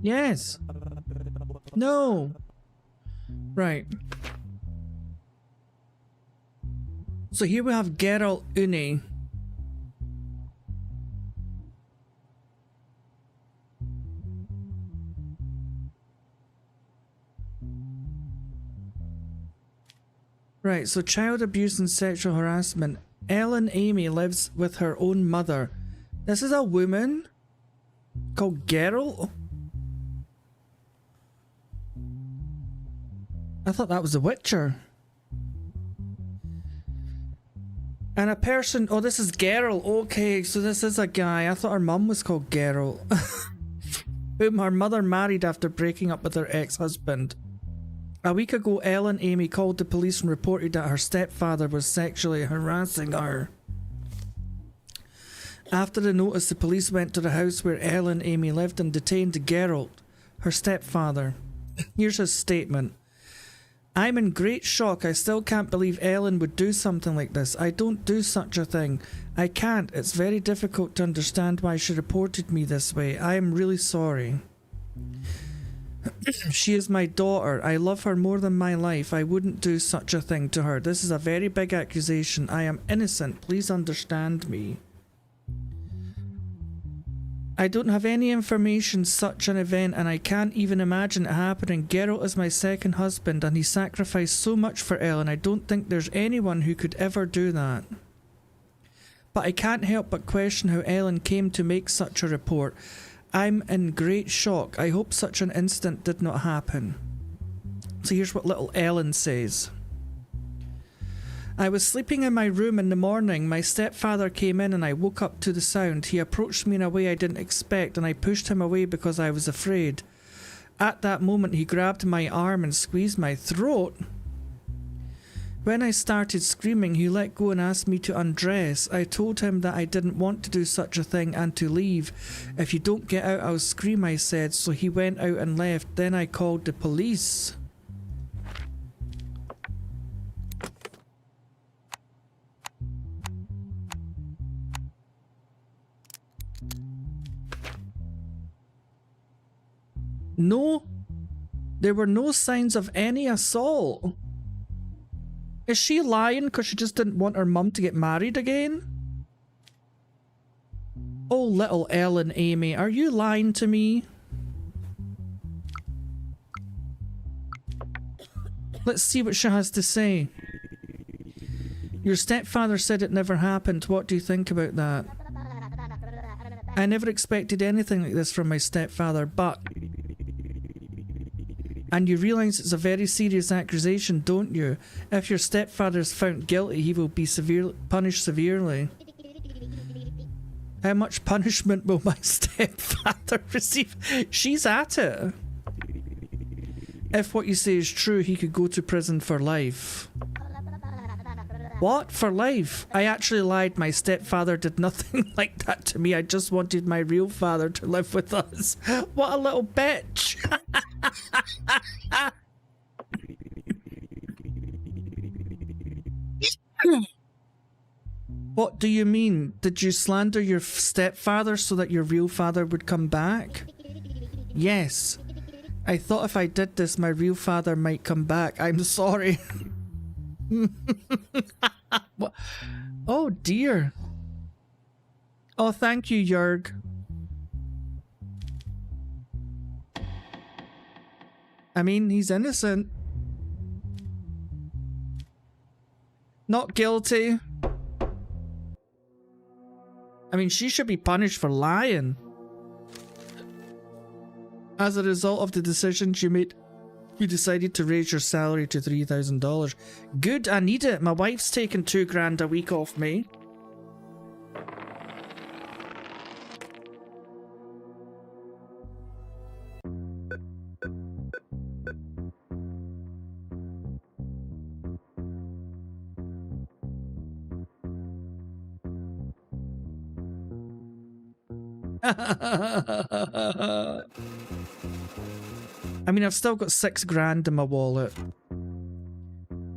Yes. No. Right. So here we have Geralt Uni. Right, so child abuse and sexual harassment. Ellen Amy lives with her own mother. This is a woman called Geralt? I thought that was The Witcher. And a person... Oh, this is Geralt. Okay, so this is a guy. I thought her mum was called Geralt. Whom her mother married after breaking up with her ex-husband. A week ago, Ellen Amy called the police and reported that her stepfather was sexually harassing her. After the notice, the police went to the house where Ellen Amy lived and detained Geralt, her stepfather. Here's his statement. I'm in great shock. I still can't believe Ellen would do something like this. I don't do such a thing. I can't. It's very difficult to understand why she reported me this way. I am really sorry. She is my daughter. I love her more than my life. I wouldn't do such a thing to her. This is a very big accusation. I am innocent. Please understand me. I don't have any information such an event and I can't even imagine it happening. Geralt is my second husband and he sacrificed so much for Ellen. I don't think there's anyone who could ever do that. But I can't help but question how Ellen came to make such a report. I'm in great shock. I hope such an incident did not happen. So here's what little Ellen says. I was sleeping in my room in the morning. My stepfather came in and I woke up to the sound. He approached me in a way I didn't expect and I pushed him away because I was afraid. At that moment he grabbed my arm and squeezed my throat. When I started screaming, he let go and asked me to undress. I told him that I didn't want to do such a thing and to leave. If you don't get out, I'll scream, I said. So he went out and left. Then I called the police. No, there were no signs of any assault. Is she lying because she just didn't want her mum to get married again? Oh, little Ellen Amy, are you lying to me? Let's see what she has to say. Your stepfather said it never happened. What do you think about that? I never expected anything like this from my stepfather, but... And you realise it's a very serious accusation, don't you? If your stepfather is found guilty, he will be punished severely. How much punishment will my stepfather receive? She's at it. If what you say is true, he could go to prison for life. What? For life? I actually lied. My stepfather did nothing like that to me. I just wanted my real father to live with us. What a little bitch. What do you mean? Did you slander your stepfather so that your real father would come back? Yes. I thought if I did this, my real father might come back. I'm sorry. Oh dear. Oh, thank you, Jörg. I mean, he's innocent. Not guilty. I mean, she should be punished for lying. As a result of the decisions you made, you decided to raise your salary to $3,000. Good, I need it. My wife's taking $2,000 a week off me. I mean, I've still got $6,000 in my wallet.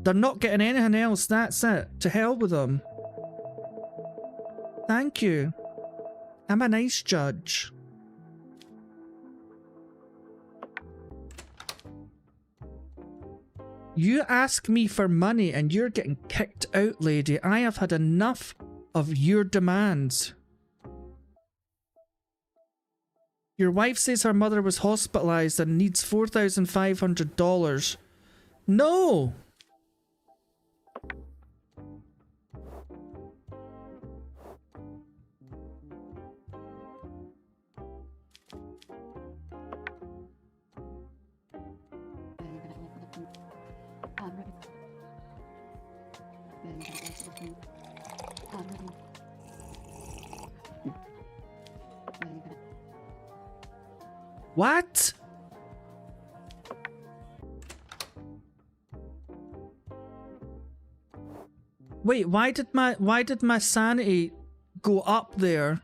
They're not getting anything else, that's it. To hell with them. Thank you. I'm a nice judge. You ask me for money and you're getting kicked out, lady. I have had enough of your demands. Your wife says her mother was hospitalized and needs $4,500. No! What? Wait, why did my sanity go up there?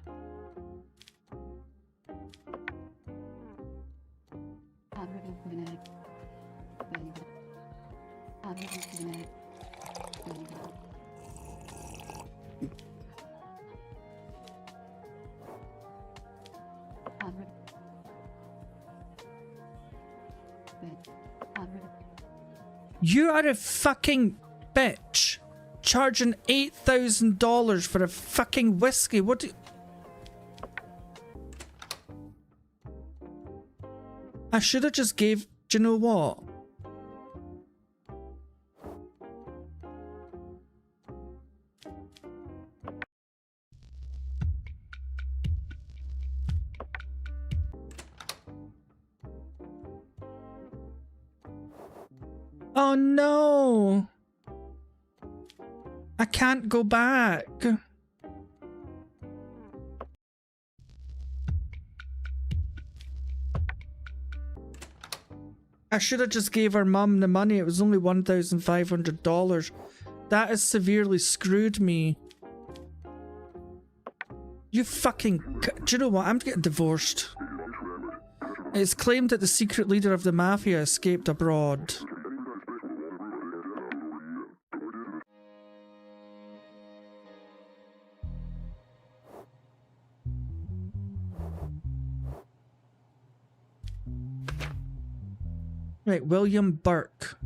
You are a fucking bitch. Charging $8,000 for a fucking whiskey. What do you... I should have just gave... Do you know what? Oh no! I can't go back. I should have just gave her mum the money. It was only $1,500. That has severely screwed me. You fucking... Do you know what? I'm getting divorced. It's claimed that the secret leader of the mafia escaped abroad. Right, William Burke.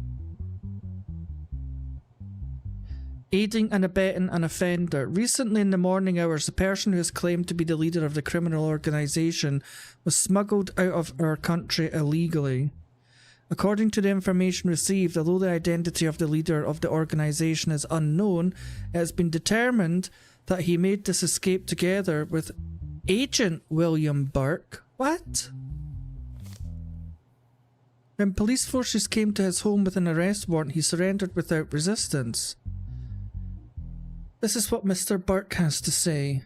Aiding and abetting an offender. Recently in the morning hours, the person who is claimed to be the leader of the criminal organisation was smuggled out of our country illegally. According to the information received, although the identity of the leader of the organisation is unknown, it has been determined that he made this escape together with Agent William Burke. What? When police forces came to his home with an arrest warrant, he surrendered without resistance. This is what Mr. Burke has to say.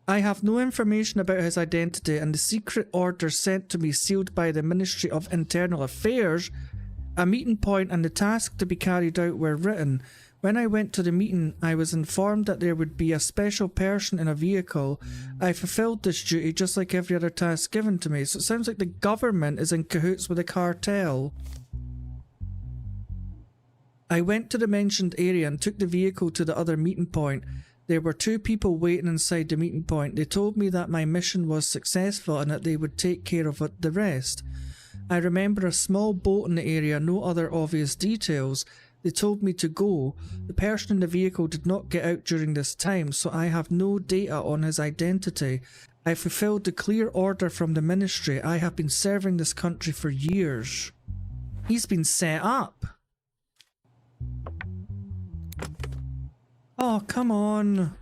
I have no information about his identity, and the secret order sent to me sealed by the Ministry of Internal Affairs A meeting point and the task to be carried out were written. When I went to the meeting, I was informed that there would be a special person in a vehicle. I fulfilled this duty just like every other task given to me. So it sounds like the government is in cahoots with the cartel. I went to the mentioned area and took the vehicle to the other meeting point. There were 2 people waiting inside the meeting point. They told me that my mission was successful and that they would take care of the rest. I remember a small boat in the area, no other obvious details. They told me to go. The person in the vehicle did not get out during this time, so I have no data on his identity. I fulfilled the clear order from the ministry. I have been serving this country for years. He's been set up. Oh, come on.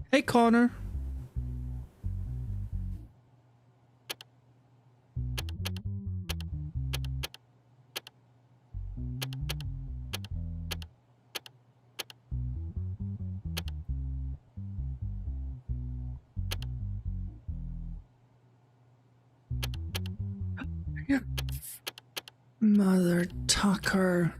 Hey, Connor. Mother Tucker.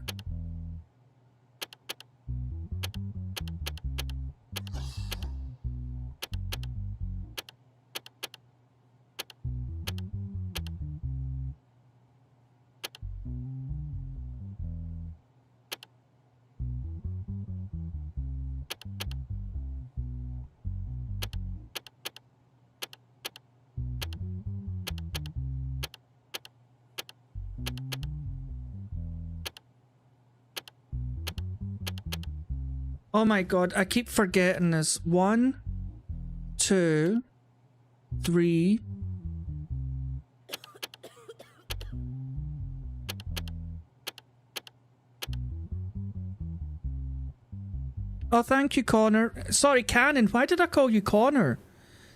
Oh my god, I keep forgetting this. 1, 2, 3. Oh, thank you, Connor. Sorry, Cannon. Why did I call you Connor?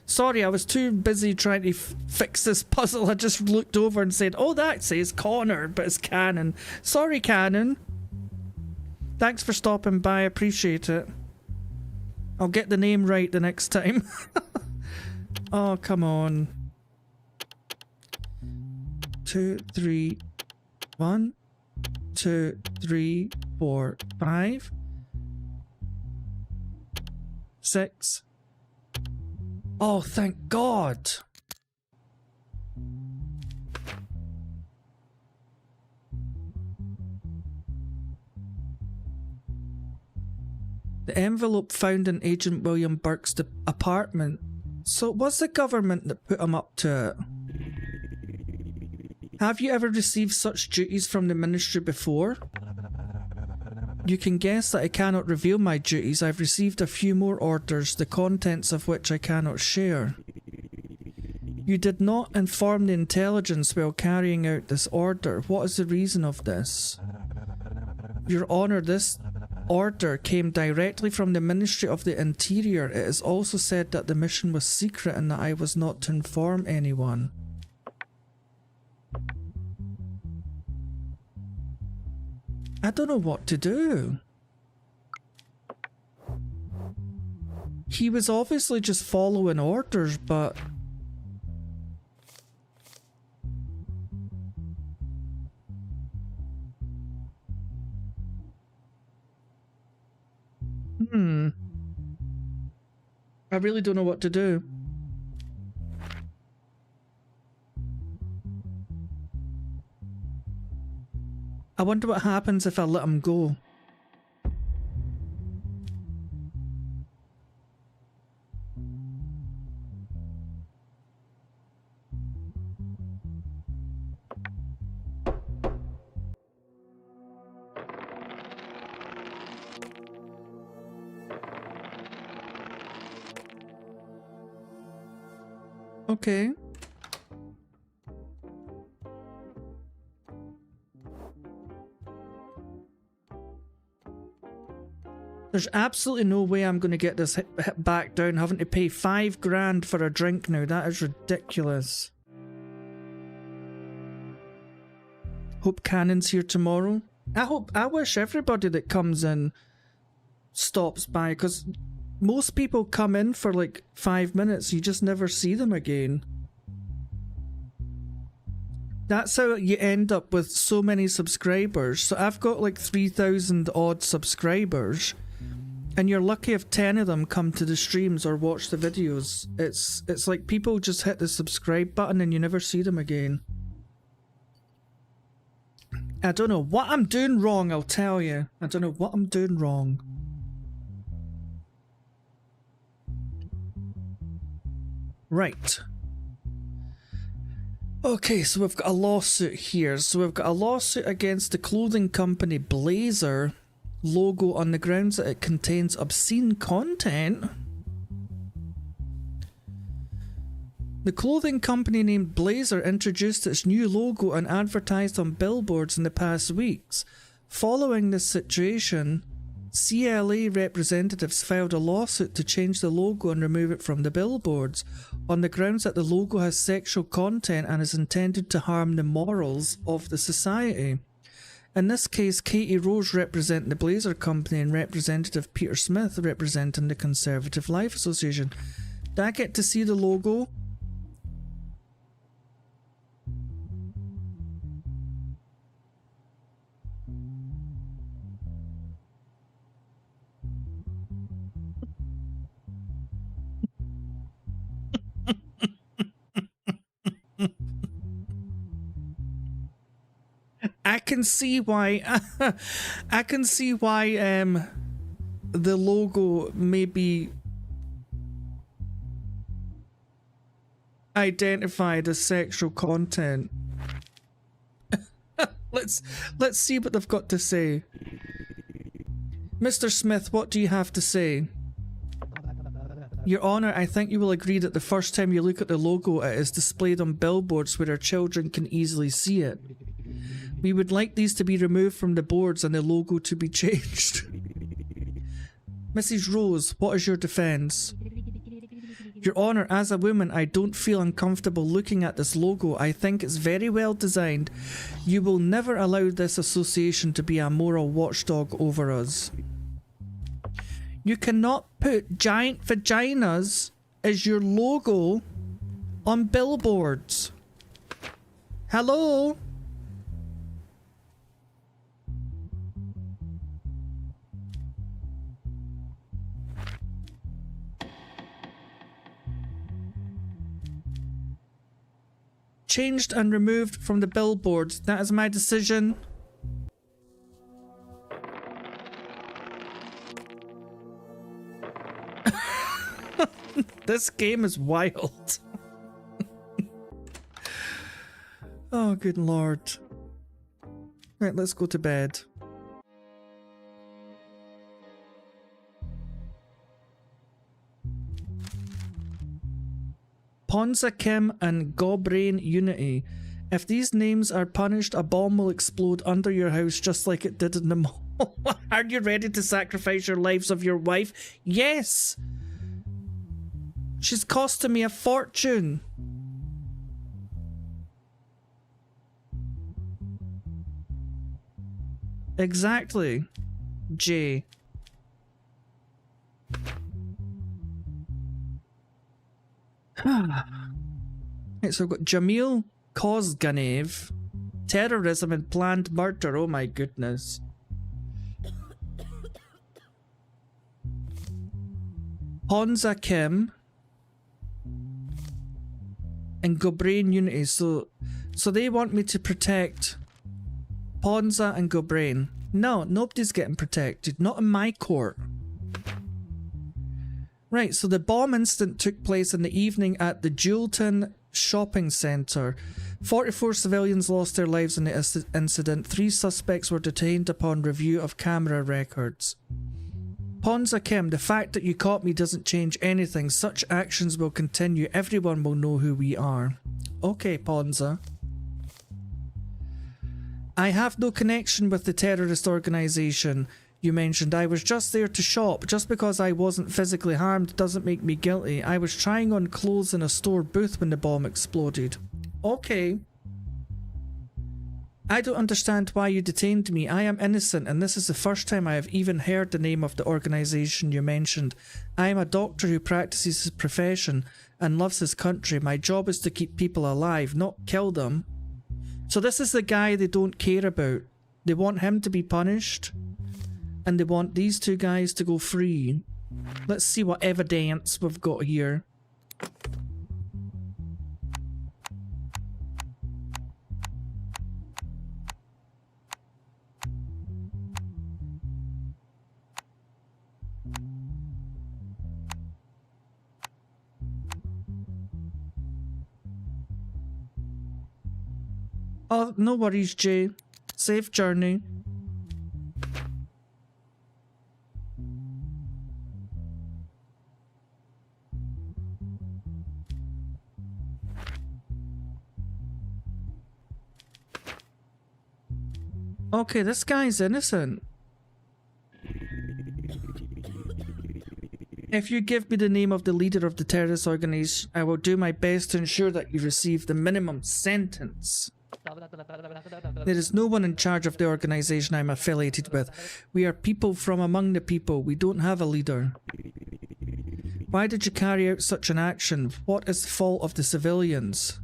Sorry, I was too busy trying to fix this puzzle. I just looked over and said, oh, that says Connor, but it's Cannon. Sorry, Cannon. Thanks for stopping by. I appreciate it. I'll get the name right the next time. Oh, come on. 2, 3, 1, 2, 3, 4, 5, 6. Oh, thank God. The envelope found in Agent William Burke's apartment. So it was the government that put him up to it. Have you ever received such duties from the ministry before? You can guess that I cannot reveal my duties. I've received a few more orders, the contents of which I cannot share. You did not inform the intelligence while carrying out this order. What is the reason of this? Your Honor, this order came directly from the Ministry of the Interior. It is also said that the mission was secret and that I was not to inform anyone. I don't know what to do. He was obviously just following orders, but... I really don't know what to do. I wonder what happens if I let him go. Okay. There's absolutely no way I'm going to get this hit back down having to pay $5 grand for a drink now. That is ridiculous. Hope Cannon's here tomorrow. I wish everybody that comes in stops by, because most people come in for like 5 minutes, you just never see them again. That's how you end up with so many subscribers. So I've got like 3,000 odd subscribers, and you're lucky if 10 of them come to the streams or watch the videos. It's like people just hit the subscribe button and you never see them again. I don't know what I'm doing wrong, I'll tell you. I don't know what I'm doing wrong. Right. Okay, so we've got a lawsuit here. So we've got a lawsuit against the clothing company Blazer logo on the grounds that it contains obscene content. The clothing company named Blazer introduced its new logo and advertised on billboards in the past weeks. Following this situation, CLA representatives filed a lawsuit to change the logo and remove it from the billboards, on the grounds that the logo has sexual content and is intended to harm the morals of the society. In this case, Katie Rose representing the Blazer Company and Representative Peter Smith representing the Conservative Life Association. Did I get to see the logo? I can see why I can see why the logo may be identified as sexual content. Let's see what they've got to say. Mr. Smith, what do you have to say? Your Honour, I think you will agree that the first time you look at the logo, it is displayed on billboards where our children can easily see it. We would like these to be removed from the boards and the logo to be changed. Mrs. Rose, what is your defence? Your Honour, as a woman, I don't feel uncomfortable looking at this logo. I think it's very well designed. You will never allow this association to be a moral watchdog over us. You cannot put giant vaginas as your logo on billboards. Hello? Changed and removed from the billboards. That is my decision. This game is wild. Oh, good lord. Right, let's go to bed. Ponza Kim and Gobrain Unity. If these names are punished, a bomb will explode under your house just like it did in the mall. Are you ready to sacrifice your lives of your wife? Yes! She's costing me a fortune. Exactly. J. Right, so we've got Jamil Kozganev, terrorism and planned murder. Oh my goodness. Honza Kim and Gobrain Unity. So they want me to protect Ponza and Gobrain. No, nobody's getting protected. Not in my court. Right, so the bomb incident took place in the evening at the Jewelton shopping centre. 44 civilians lost their lives in the incident. 3 suspects were detained upon review of camera records. Ponza Kim, the fact that you caught me doesn't change anything. Such actions will continue. Everyone will know who we are. Okay, Ponza. I have no connection with the terrorist organisation you mentioned. I was just there to shop. Just because I wasn't physically harmed doesn't make me guilty. I was trying on clothes in a store booth when the bomb exploded. Okay. I don't understand why you detained me. I am innocent, and this is the first time I have even heard the name of the organisation you mentioned. I am a doctor who practices his profession and loves his country. My job is to keep people alive, not kill them. So this is the guy they don't care about. They want him to be punished, and they want these 2 guys to go free. Let's see what evidence we've got here. Oh, no worries, Jay. Safe journey. Okay, this guy's innocent. If you give me the name of the leader of the terrorist organization, I will do my best to ensure that you receive the minimum sentence. There is no one in charge of the organization I'm affiliated with. We are people from among the people. We don't have a leader. Why did you carry out such an action? What is the fault of the civilians?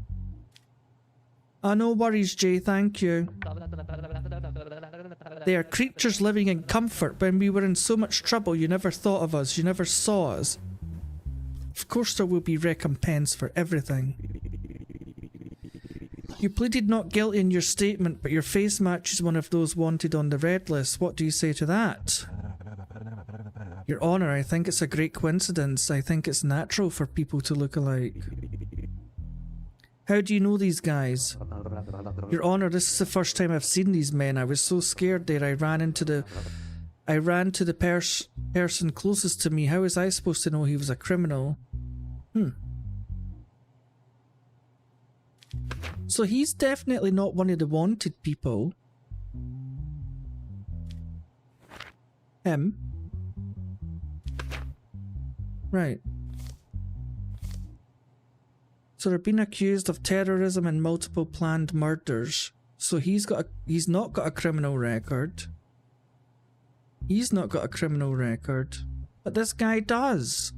Oh, no worries, Jay, thank you. They are creatures living in comfort. When we were in so much trouble, you never thought of us. You never saw us. Of course there will be recompense for everything. You pleaded not guilty in your statement, but your face matches one of those wanted on the red list. What do you say to that? Your Honour, I think it's a great coincidence. I think it's natural for people to look alike. How do you know these guys? Your Honour, this is the first time I've seen these men. I was so scared there. I ran to the person closest to me. How was I supposed to know he was a criminal? So he's definitely not one of the wanted people. Him. Right. So they're being accused of terrorism and multiple planned murders. So he's not got a criminal record. He's not got a criminal record. But this guy does.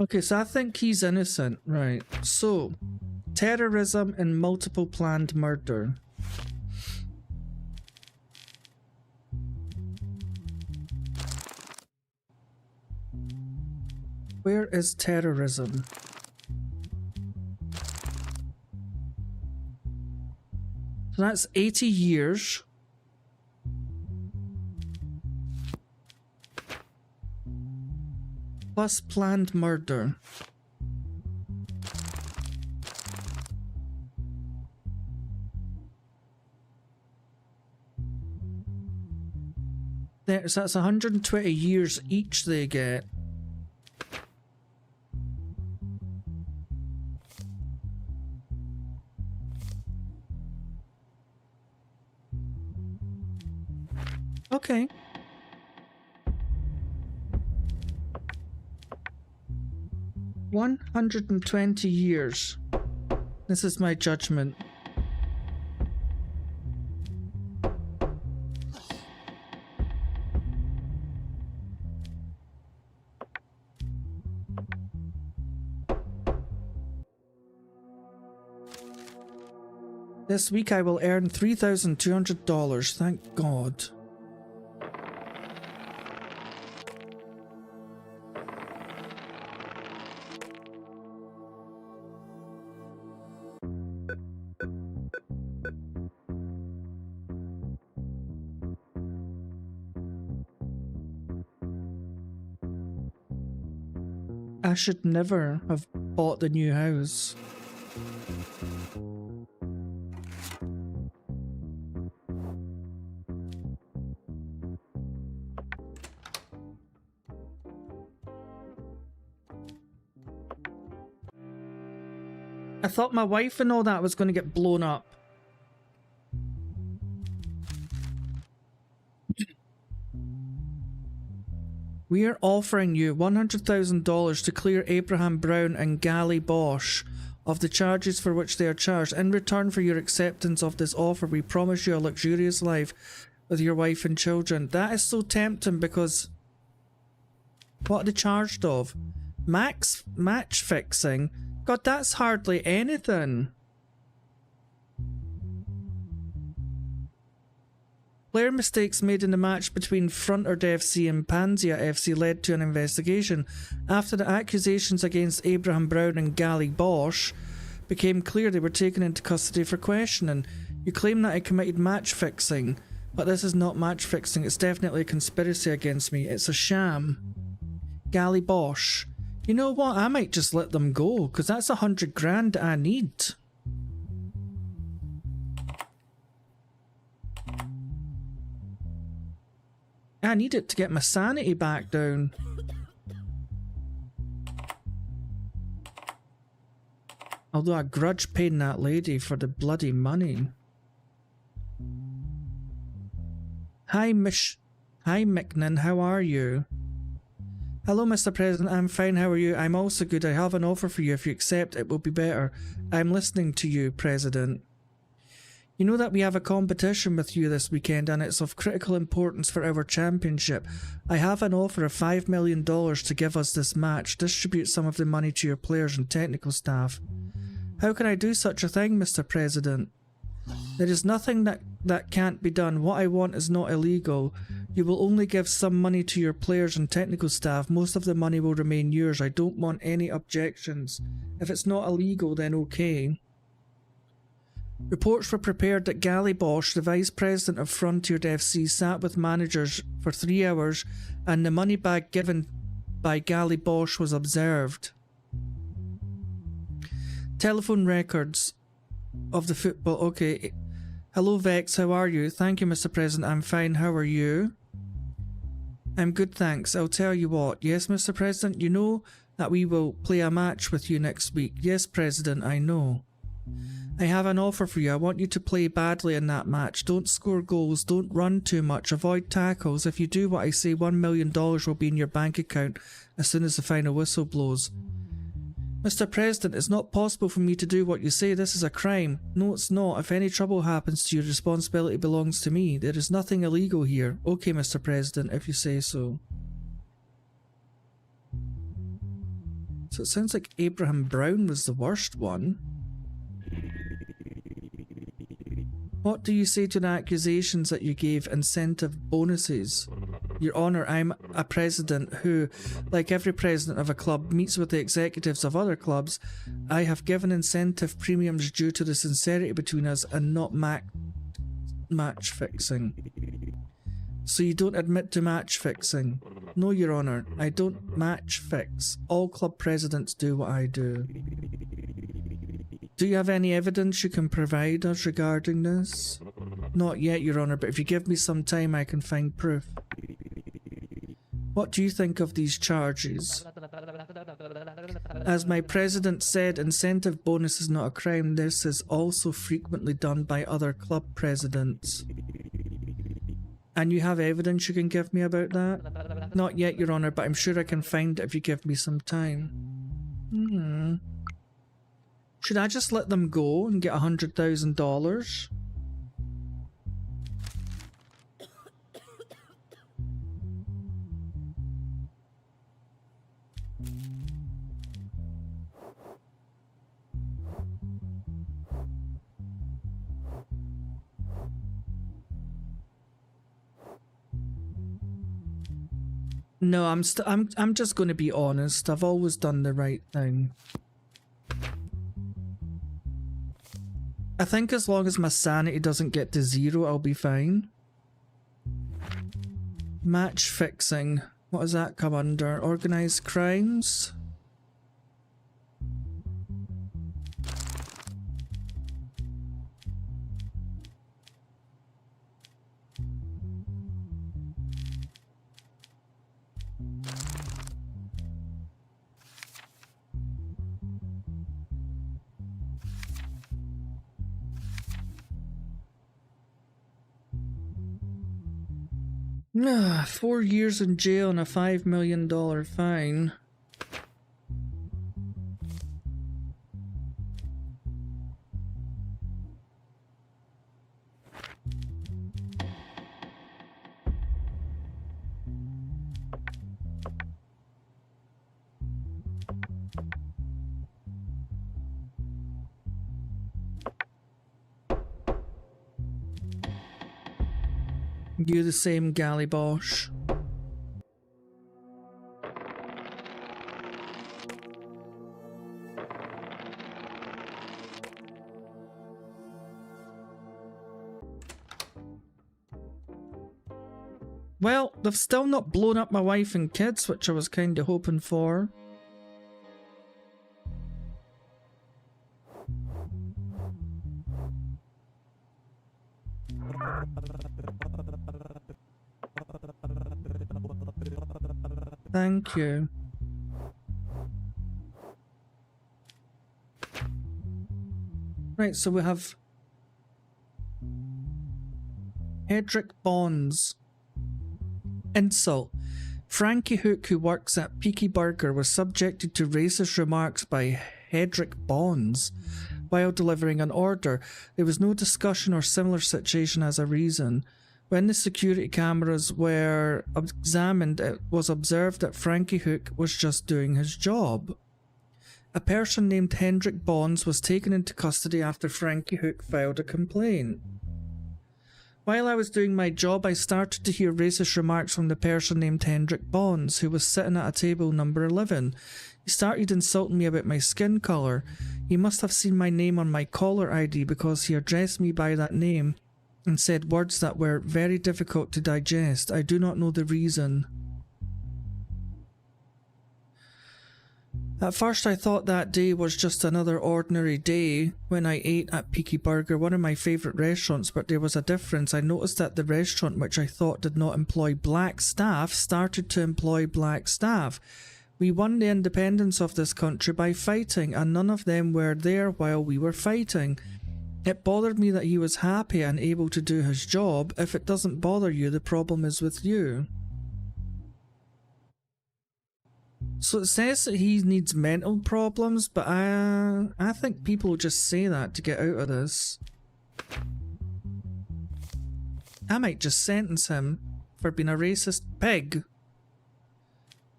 Okay, so I think he's innocent, right? So, terrorism and multiple planned murder. Where is terrorism? So that's 80 years. Plus planned murder. So that's 120 years each they get. Okay. $120 years. This is my judgment. This week I will earn $3,200. Thank God. I should never have bought the new house. I thought my wife and all that was going to get blown up. We are offering you $100,000 to clear Abraham Brown and Gally Bosch of the charges for which they are charged. In return for your acceptance of this offer, we promise you a luxurious life with your wife and children. That is so tempting because... what are they charged of? Match fixing? God, that's hardly anything. Player mistakes made in the match between Frontard FC and Panzia FC led to an investigation. After the accusations against Abraham Brown and Gally Bosch became clear, they were taken into custody for questioning. You claim that I committed match fixing, but this is not match fixing. It's definitely a conspiracy against me. It's a sham. Gally Bosch. You know what? I might just let them go, because that's 100 grand I need. I need it to get my sanity back down. Although I grudge paying that lady for the bloody money. Hi Micknan, how are you? Hello Mr. President, I'm fine, how are you? I'm also good, I have an offer for you. If you accept, it will be better. I'm listening to you, President. You know that we have a competition with you this weekend and it's of critical importance for our championship. I have an offer of $5 million to give us this match. Distribute some of the money to your players and technical staff. How can I do such a thing, Mr. President? There is nothing that can't be done. What I want is not illegal. You will only give some money to your players and technical staff. Most of the money will remain yours. I don't want any objections. If it's not illegal, then okay. Reports were prepared that Gally Bosch, the vice president of Frontier FC, sat with managers for 3 hours and the money bag given by Gally Bosch was observed. Telephone records of the football. Okay. Hello Vex, how are you? Thank you, Mr. President. I'm fine. How are you? I'm good, thanks. I'll tell you what. Yes, Mr. President, you know that we will play a match with you next week. Yes, President, I know. I have an offer for you. I want you to play badly in that match. Don't score goals. Don't run too much. Avoid tackles. If you do what I say, $1 million will be in your bank account as soon as the final whistle blows. Mr. President, it's not possible for me to do what you say. This is a crime. No, it's not. If any trouble happens to you, responsibility belongs to me. There is nothing illegal here. Okay, Mr. President, if you say so. So it sounds like Abraham Brown was the worst one. What do you say to the accusations that you gave incentive bonuses? Your Honour, I'm a president who, like every president of a club, meets with the executives of other clubs. I have given incentive premiums due to the sincerity between us and not match fixing. So you don't admit to match fixing? No, Your Honour, I don't match fix. All club presidents do what I do. Do you have any evidence you can provide us regarding this? Not yet, Your Honour, but if you give me some time I can find proof. What do you think of these charges? As my president said, incentive bonus is not a crime. This is also frequently done by other club presidents. And you have evidence you can give me about that? Not yet, Your Honor, but I'm sure I can find it if you give me some time. Should I just let them go and get $100,000? No, I'm just going to be honest. I've always done the right thing. I think as long as my sanity doesn't get to 0, I'll be fine. Match fixing. What does that come under? Organized crimes? Ah, 4 years in jail and a $5 million fine. You the same, Gally Bosch. Well, they've still not blown up my wife and kids, which I was kind of hoping for. Thank you. Right, so we have Hedrick Bonds. Insult. Frankie Hook, who works at Peaky Burger, was subjected to racist remarks by Hedrick Bonds while delivering an order. There was no discussion or similar situation as a reason. When the security cameras were examined, it was observed that Frankie Hook was just doing his job. A person named Hendrick Bonds was taken into custody after Frankie Hook filed a complaint. While I was doing my job, I started to hear racist remarks from the person named Hendrick Bonds, who was sitting at a table number 11. He started insulting me about my skin colour. He must have seen my name on my caller ID because he addressed me by that name and said words that were very difficult to digest. I do not know the reason. At first I thought that day was just another ordinary day when I ate at Peaky Burger, one of my favourite restaurants, but there was a difference. I noticed that the restaurant, which I thought did not employ black staff, started to employ black staff. We won the independence of this country by fighting, and none of them were there while we were fighting. It bothered me that he was happy and able to do his job. If it doesn't bother you, the problem is with you. So it says that he needs mental problems, but I think people just say that to get out of this. I might just sentence him for being a racist pig.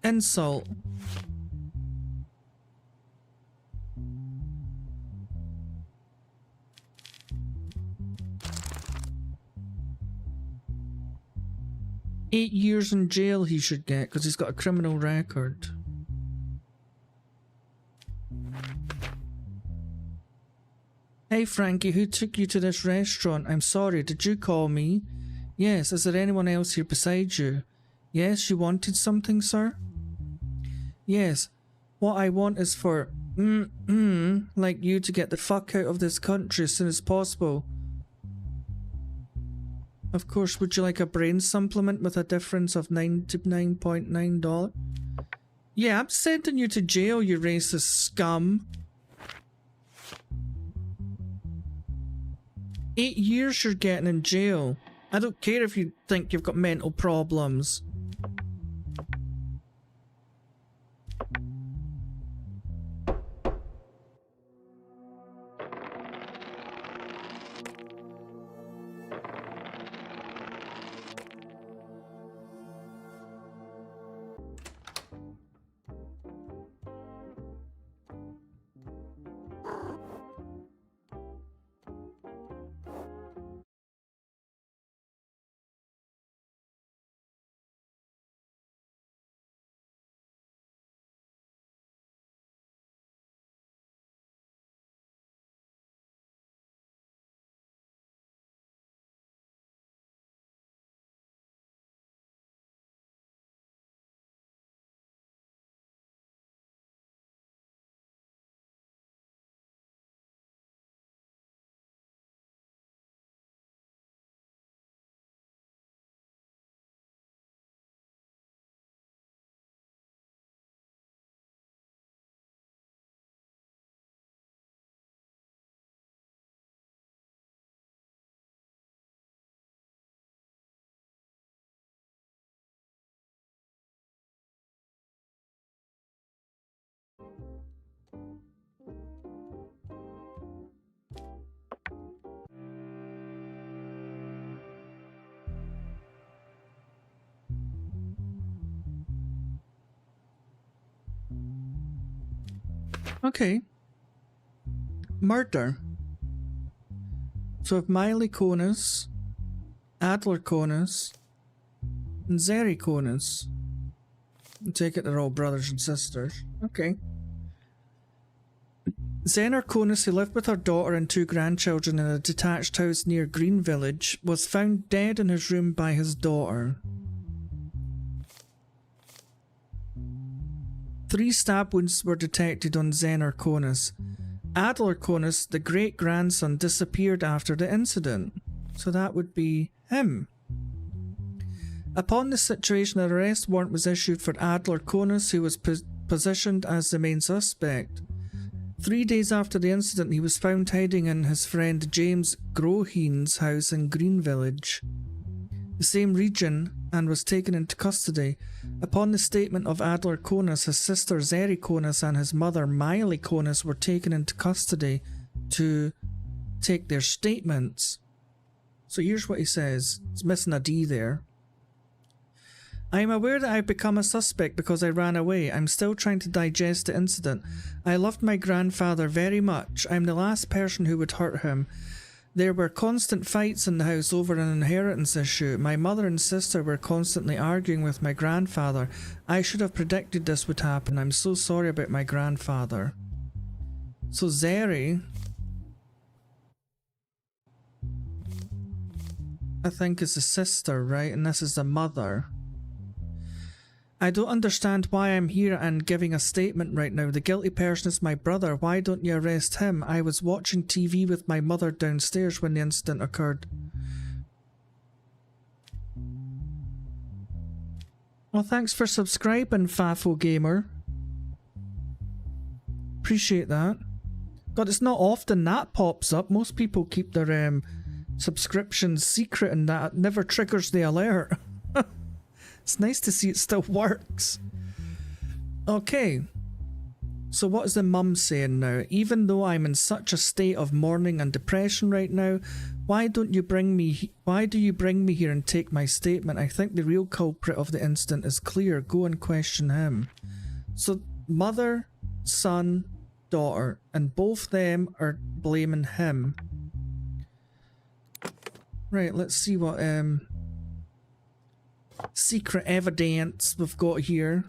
Insult. $8 years in jail he should get because he's got a criminal record. Hey Frankie, who took you to this restaurant? I'm sorry, did you call me? Yes, is there anyone else here besides you? Yes, you wanted something, sir? Yes, what I want is for like you to get the fuck out of this country as soon as possible. Of course, would you like a brain supplement with a difference of $99.9? Yeah, I'm sending you to jail, you racist scum. 8 years you're getting in jail. I don't care if you think you've got mental problems. Okay. Murder. So if Miley Konis, Adler Konis, and Zeri Konis, I take it they're all brothers and sisters. Okay. Zener Konis, who lived with her daughter and 2 grandchildren in a detached house near Green Village, was found dead in his room by his daughter. 3 stab wounds were detected on Zener Konis. Adler Konis, the great-grandson, disappeared after the incident. So that would be him. Upon this situation, an arrest warrant was issued for Adler Konis, who was positioned as the main suspect. 3 days after the incident, he was found hiding in his friend James Groheen's house in Green Village, the same region, and was taken into custody. Upon the statement of Adler Konis, his sister Zeri Konis and his mother Miley Konis were taken into custody to take their statements. So here's what he says. It's missing a D there. I am aware that I've become a suspect because I ran away. I'm still trying to digest the incident. I loved my grandfather very much. I'm the last person who would hurt him. There were constant fights in the house over an inheritance issue. My mother and sister were constantly arguing with my grandfather. I should have predicted this would happen. I'm so sorry about my grandfather. So Zeri, I think, is the sister, right? And this is the mother. I don't understand why I'm here and giving a statement right now. The guilty person is my brother. Why don't you arrest him? I was watching TV with my mother downstairs when the incident occurred. Well, thanks for subscribing, Fafo Gamer. Appreciate that. God, it's not often that pops up. Most people keep their subscriptions secret and that never triggers the alert. It's nice to see it still works. Okay. So what is the mum saying now? Even though I'm in such a state of mourning and depression right now, why do you bring me here and take my statement? I think the real culprit of the incident is clear. Go and question him. So mother, son, daughter, and both them are blaming him. Right, let's see what secret evidence we've got here.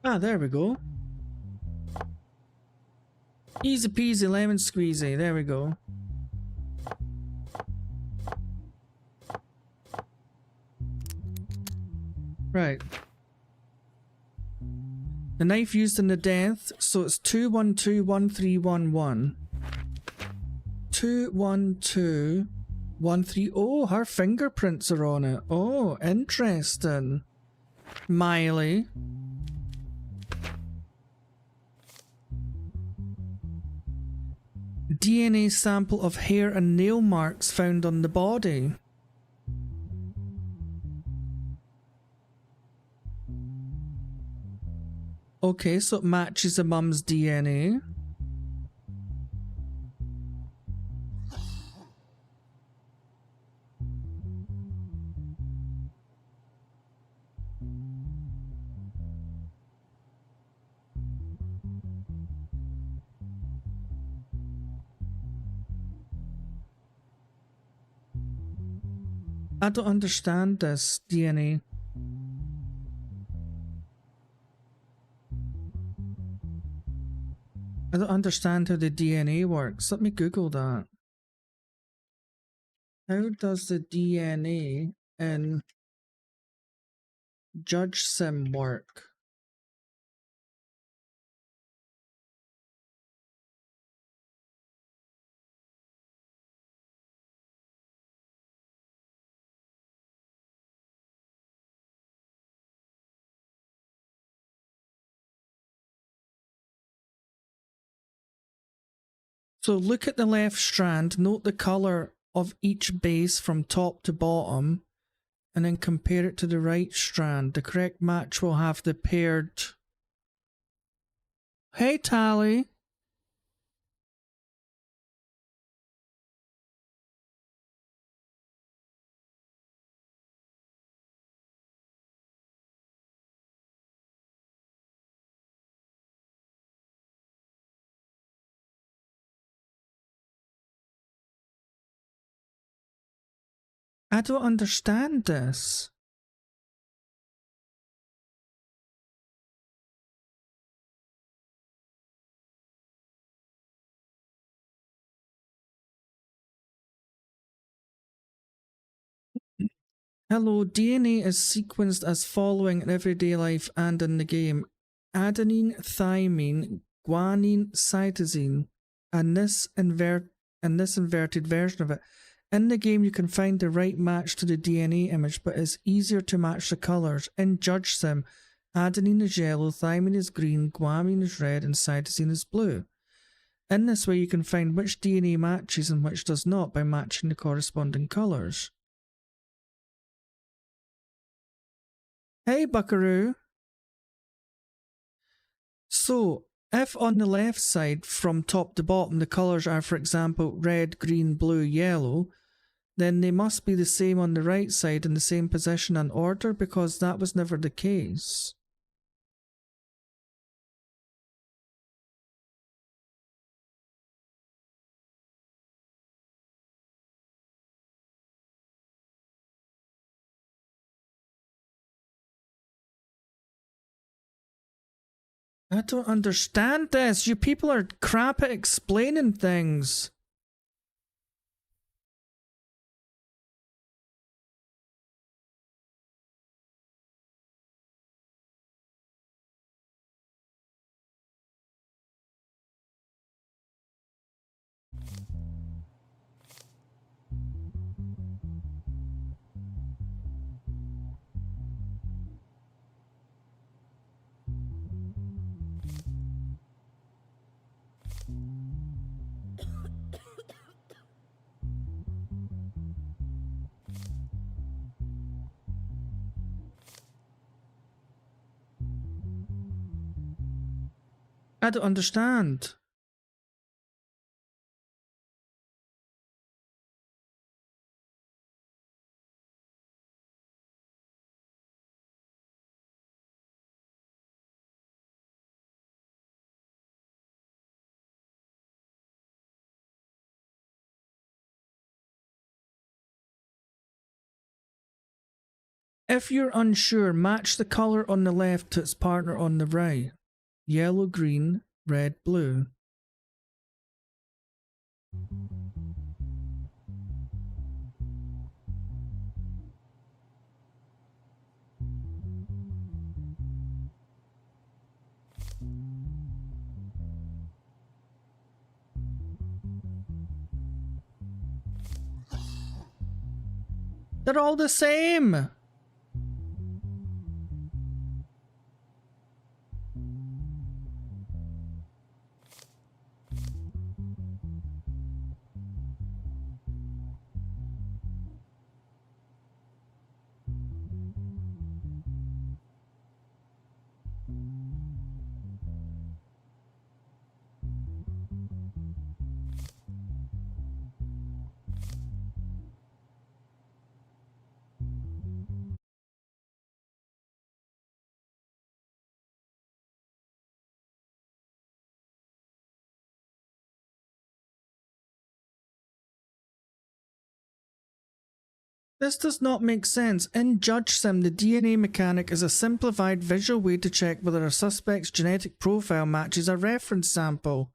Ah, there we go. Easy peasy lemon squeezy. There we go. Right. The knife used in the death, so it's 2121311. 21213. Oh, her fingerprints are on it. Oh, interesting. Miley. DNA sample of hair and nail marks found on the body. Okay, so it matches the mum's DNA. I don't understand this DNA. I don't understand how the DNA works. Let me Google that. How does the DNA in JudgeSim work? So look at the left strand, note the colour of each base from top to bottom, and then compare it to the right strand. The correct match will have the paired... Hey, Tally! I don't understand this. Hello, DNA is sequenced as following in everyday life and in the game. Adenine, thymine, guanine, cytosine, and this inverted version of it. In the game, you can find the right match to the DNA image, but it's easier to match the colours. In JudgeSim, adenine is yellow, thymine is green, guanine is red, and cytosine is blue. In this way, you can find which DNA matches and which does not by matching the corresponding colours. Hey, Buckaroo. So, if on the left side, from top to bottom, the colours are, for example, red, green, blue, yellow, then they must be the same on the right side in the same position and order, because that was never the case. I don't understand this. You people are crap at explaining things. I don't understand. If you're unsure, match the colour on the left to its partner on the right. Yellow, green, red, blue. They're all the same! This does not make sense. In JudgeSim, the DNA mechanic is a simplified visual way to check whether a suspect's genetic profile matches a reference sample.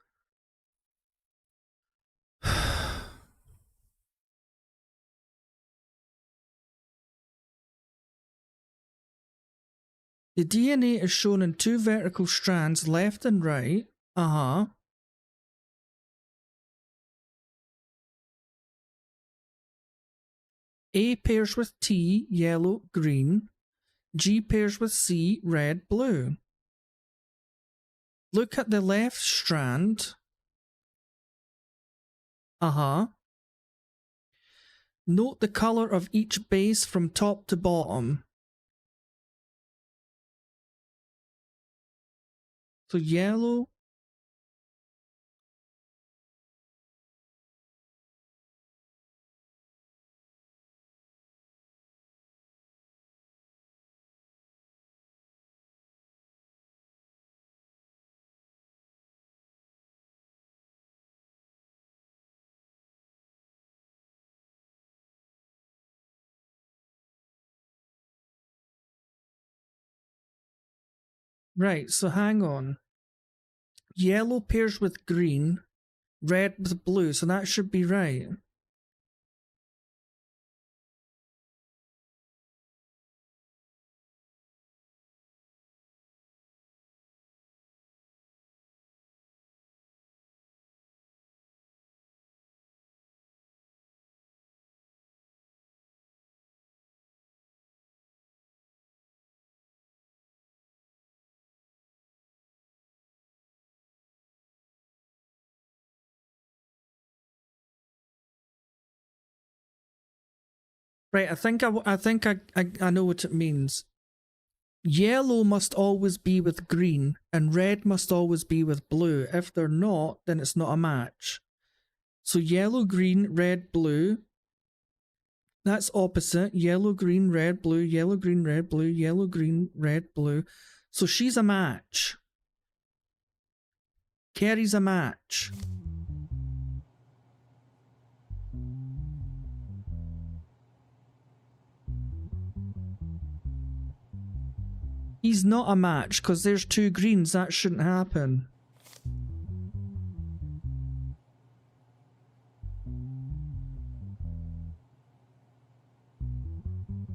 The DNA is shown in two vertical strands, left and right. A pairs with T, yellow, green. G pairs with C, red, blue. Look at the left strand. Note the colour of each base from top to bottom. So yellow. Right, so hang on. Yellow pairs with green, red with blue, so that should be right. Right, I think I know what it means. Yellow must always be with green, and red must always be with blue. If they're not, then it's not a match. So yellow, green, red, blue. That's opposite. Yellow, green, red, blue, yellow, green, red, blue, yellow, green, red, blue. So she's a match. Carrie's a match. He's not a match because there's two greens. That shouldn't happen.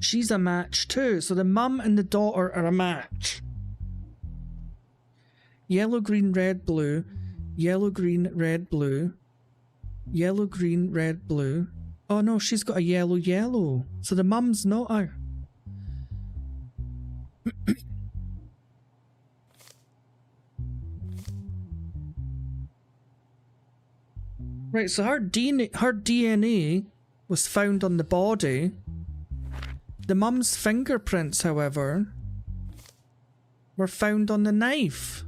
She's a match too. So the mum and the daughter are a match. Yellow, green, red, blue. Yellow, green, red, blue. Yellow, green, red, blue. Oh no, she's got a yellow, yellow. So the mum's not a... Right, so her DNA was found on the body. The mum's fingerprints, however, were found on the knife.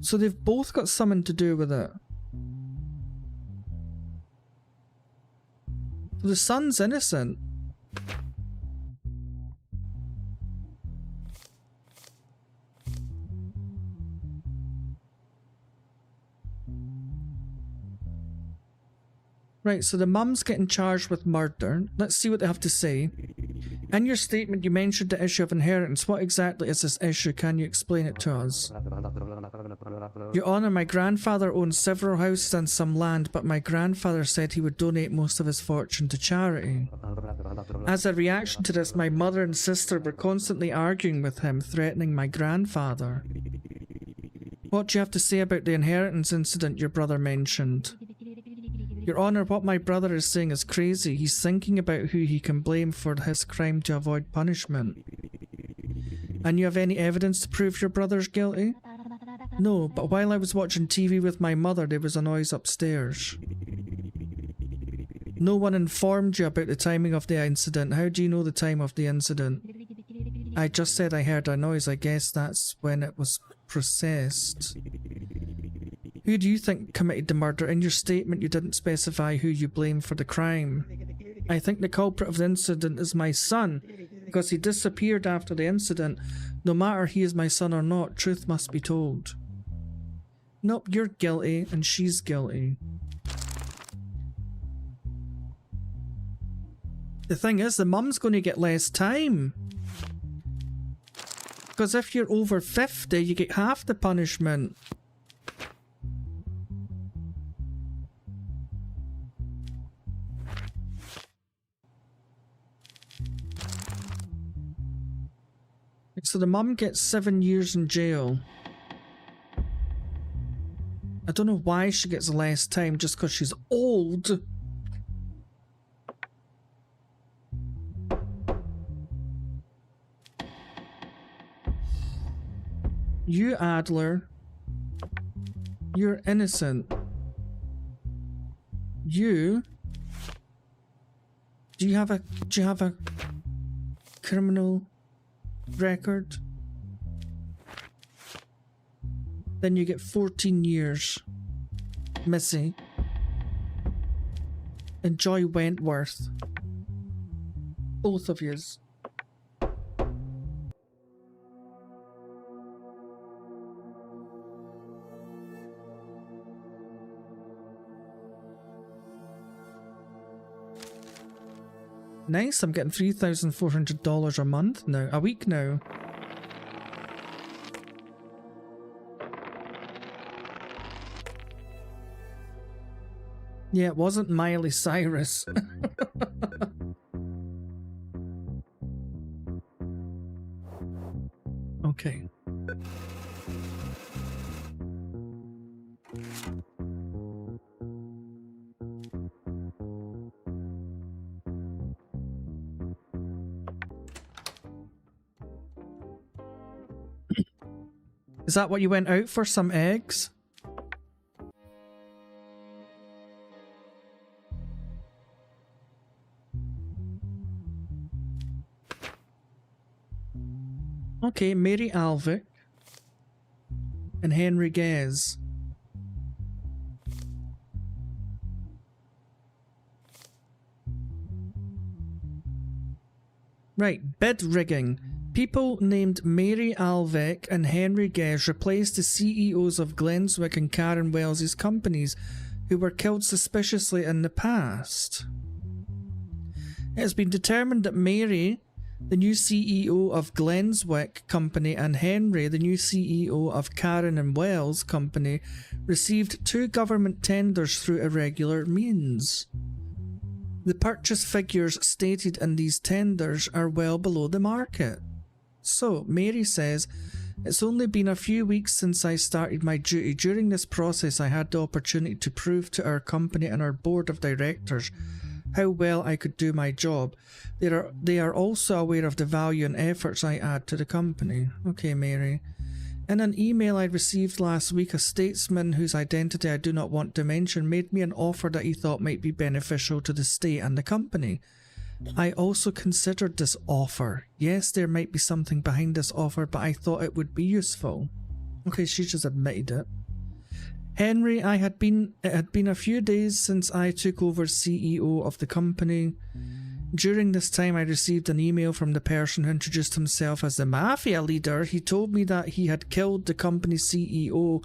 So they've both got something to do with it. So the son's innocent. Right, so the mum's getting charged with murder. Let's see what they have to say. In your statement, you mentioned the issue of inheritance. What exactly is this issue? Can you explain it to us? Your Honour, my grandfather owns several houses and some land, but my grandfather said he would donate most of his fortune to charity. As a reaction to this, my mother and sister were constantly arguing with him, threatening my grandfather. What do you have to say about the inheritance incident your brother mentioned? Your Honour, what my brother is saying is crazy. He's thinking about who he can blame for his crime to avoid punishment. And you have any evidence to prove your brother's guilty? No, but while I was watching TV with my mother, there was a noise upstairs. No one informed you about the timing of the incident. How do you know the time of the incident? I just said I heard a noise. I guess that's when it was processed. Who do you think committed the murder? In your statement, you didn't specify who you blame for the crime. I think the culprit of the incident is my son, because he disappeared after the incident. No matter he is my son or not, truth must be told. Nope, you're guilty, and she's guilty. The thing is, the mum's going to get less time. Because if you're over 50, you get half the punishment. So the mum gets 7 years in jail. I don't know why she gets less time, just because she's old. You, Adler, you're innocent. You, do you have a criminal record? Then you get 14 years. Missy. Enjoy Wentworth. Both of yous. Nice, I'm getting $3,400 a month now, a week now. Yeah, it wasn't Miley Cyrus. Okay. Is that what you went out for? Some eggs? Okay, Mary Alvick and Henry Gaz. Right, bid rigging. People named Mary Alvick and Henry Gaz replaced the CEOs of Glenswick and Karen Wells' companies who were killed suspiciously in the past. It has been determined that Mary, the new CEO of Glenswick Company, and Henry, the new CEO of Karen and Wells Company, received 2 government tenders through irregular means. The purchase figures stated in these tenders are well below the market. So, Mary says, it's only been a few weeks since I started my duty. During this process, I had the opportunity to prove to our company and our board of directors how well I could do my job. They are also aware of the value and efforts I add to the company. Okay, Mary. In an email I received last week, a statesman whose identity I do not want to mention made me an offer that he thought might be beneficial to the state and the company. I also considered this offer. Yes, there might be something behind this offer, but I thought it would be useful. Okay, she just admitted it. Henry, it had been a few days since I took over CEO of the company. During this time, I received an email from the person who introduced himself as the mafia leader. He told me that he had killed the company's CEO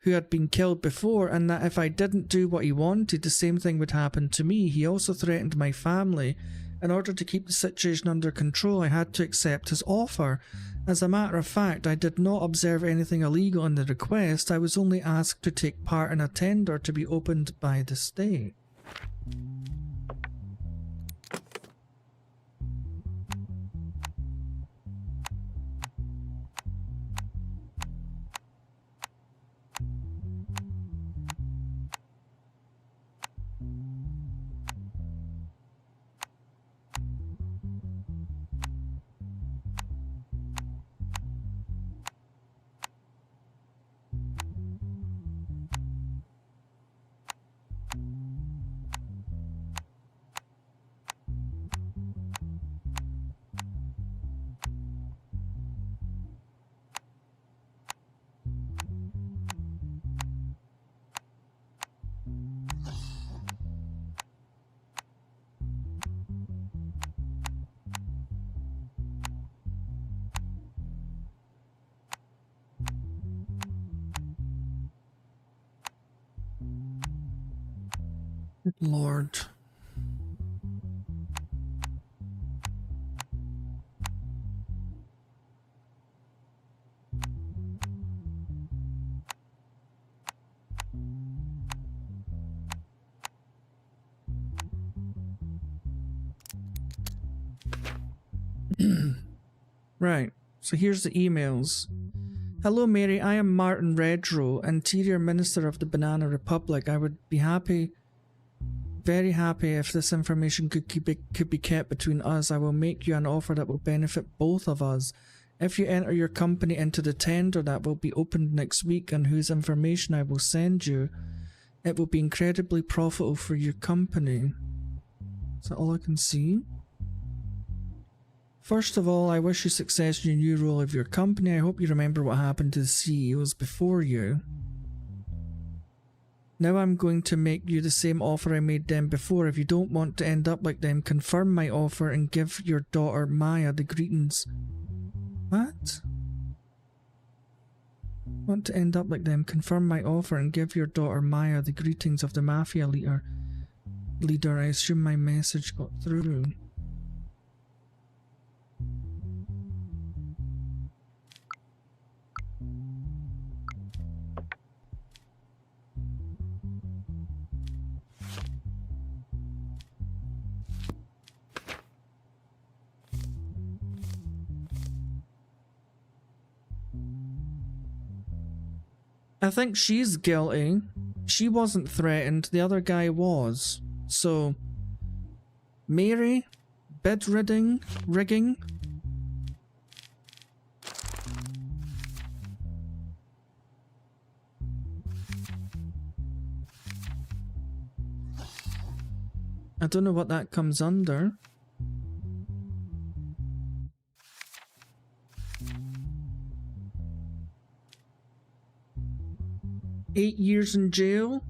who had been killed before, and that if I didn't do what he wanted, the same thing would happen to me. He also threatened my family In order to keep the situation under control, I had to accept his offer. As a matter of fact, I did not observe anything illegal in the request. I was only asked to take part in a tender to be opened by the state. Good Lord. Right, so here's the emails. Hello Mary, I am Martin Redrow, Interior Minister of the Banana Republic. I would be happy, very happy if this information could be kept between us. I will make you an offer that will benefit both of us. If you enter your company into the tender that will be opened next week and whose information I will send you, it will be incredibly profitable for your company. Is that all I can see? First of all, I wish you success in your new role of your company. I hope you remember what happened to the CEOs before you. Now I'm going to make you the same offer I made them before. If you don't want to end up like them, confirm my offer and give your daughter Maya the greetings. What? Want to end up like them, confirm my offer and give your daughter Maya the greetings of the mafia leader. I assume my message got through. I think she's guilty. She wasn't threatened, the other guy was. So, Mary, bid rigging. I don't know what that comes under. $8 years in jail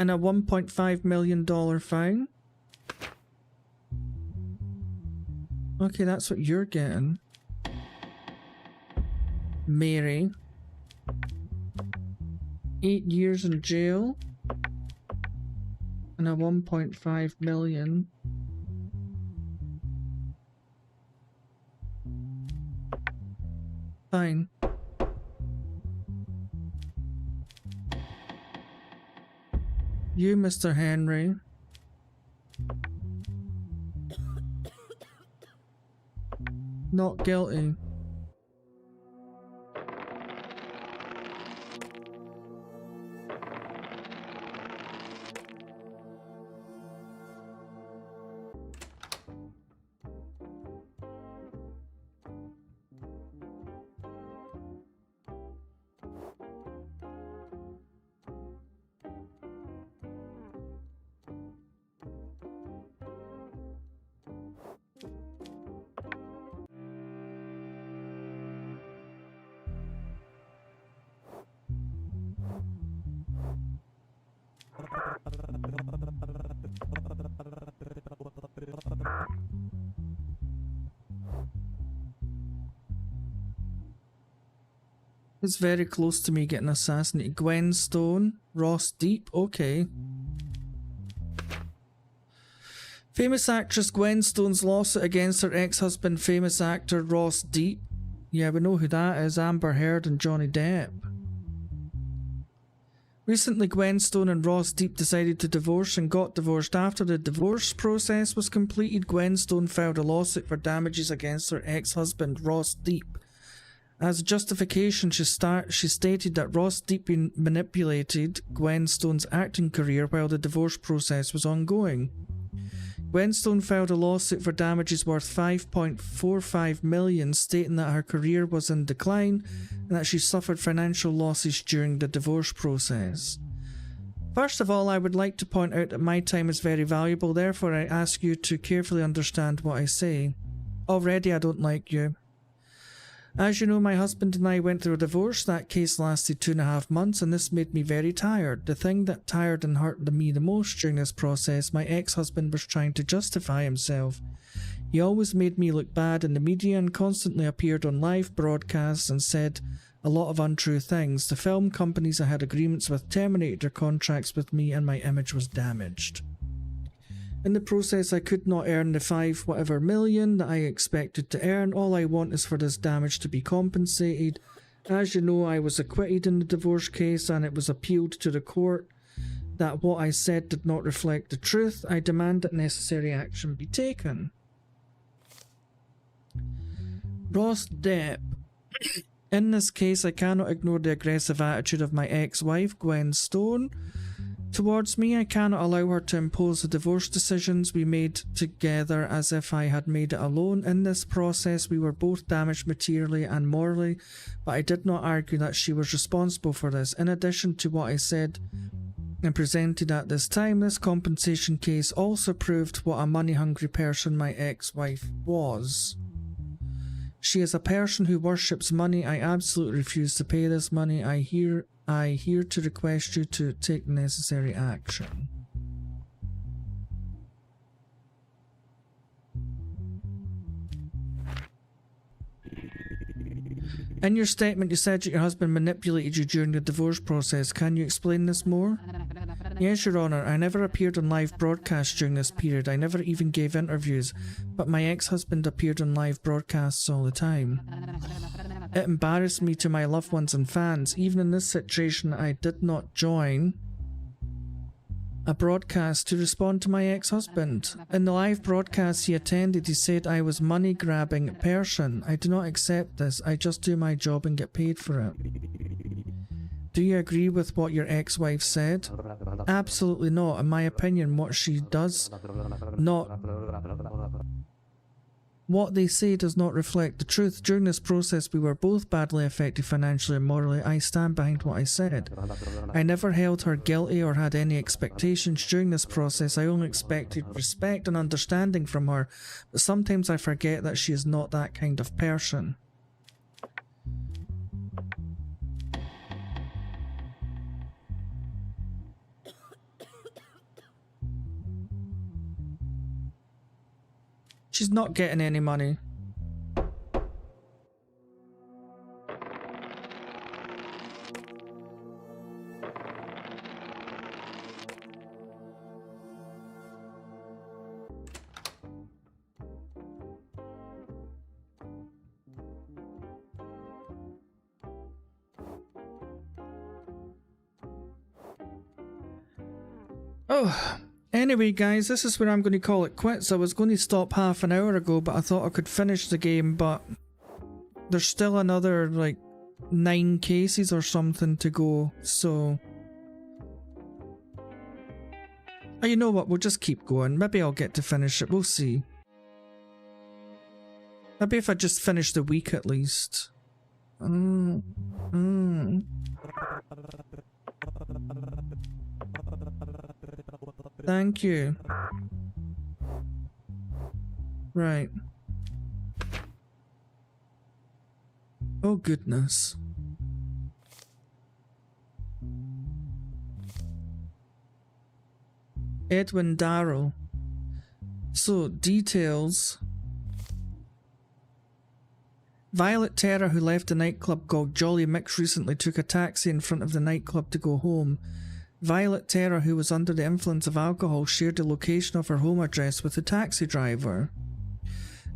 and a $1.5 million fine. Okay, that's what you're getting. Mary. 8 years in jail and a 1.5 million. Fine. You, Mr. Henry. Not guilty. It's very close to me getting assassinated. Gwen Stone, Ross Deep, okay. Famous actress Gwen Stone's lawsuit against her ex-husband, famous actor Ross Deep. Yeah, we know who that is, Amber Heard and Johnny Depp. Recently, Gwen Stone and Ross Deep decided to divorce and got divorced. After the divorce process was completed, Gwen Stone filed a lawsuit for damages against her ex-husband, Ross Deep. As justification, she stated that Ross Deep manipulated Gwen Stone's acting career while the divorce process was ongoing. Gwen Stone filed a lawsuit for damages worth $5.45 million, stating that her career was in decline and that she suffered financial losses during the divorce process. First of all, I would like to point out that my time is very valuable, therefore I ask you to carefully understand what I say. Already I don't like you. As you know, my husband and I went through a divorce. That case lasted 2.5 months, and this made me very tired. The thing that tired and hurt me the most during this process, my ex-husband was trying to justify himself. He always made me look bad in the media and constantly appeared on live broadcasts and said a lot of untrue things. The film companies I had agreements with terminated their contracts with me, and my image was damaged. In the process, I could not earn the $5 million that I expected to earn. All I want is for this damage to be compensated. As you know, I was acquitted in the divorce case and it was appealed to the court that what I said did not reflect the truth. I demand that necessary action be taken. Ross Depp. In this case, I cannot ignore the aggressive attitude of my ex-wife, Gwen Stone, towards me. I cannot allow her to impose the divorce decisions we made together as if I had made it alone. In this process, we were both damaged materially and morally, but I did not argue that she was responsible for this. In addition to what I said and presented at this time, this compensation case also proved what a money-hungry person my ex-wife was. She is a person who worships money. I absolutely refuse to pay this money. I here to request you to take necessary action. In your statement, you said that your husband manipulated you during the divorce process. Can you explain this more? Yes, Your Honour. I never appeared on live broadcasts during this period. I never even gave interviews, but my ex-husband appeared on live broadcasts all the time. It embarrassed me to my loved ones and fans. Even in this situation, I did not join a broadcast to respond to my ex-husband. In the live broadcast he attended, he said I was money-grabbing person. I do not accept this. I just do my job and get paid for it. Do you agree with what your ex-wife said? Absolutely not. In my opinion, what she does not... What they say does not reflect the truth. During this process, we were both badly affected financially and morally. I stand behind what I said. I never held her guilty or had any expectations during this process. I only expected respect and understanding from her, but sometimes I forget that she is not that kind of person. She's not getting any money. Oh. Anyway guys, this is where I'm going to call it quits. I was going to stop half an hour ago, but I thought I could finish the game, but there's still another like 9 cases or something to go, so... Oh, you know what, we'll just keep going. Maybe I'll get to finish it, we'll see. Maybe if I just finish the week at least. Thank you. Right. Oh goodness. Edwin Darrow. So, details. Violet Terra, who left a nightclub called Jolly Mix recently, took a taxi in front of the nightclub to go home. Violet Terra, who was under the influence of alcohol, shared the location of her home address with the taxi driver.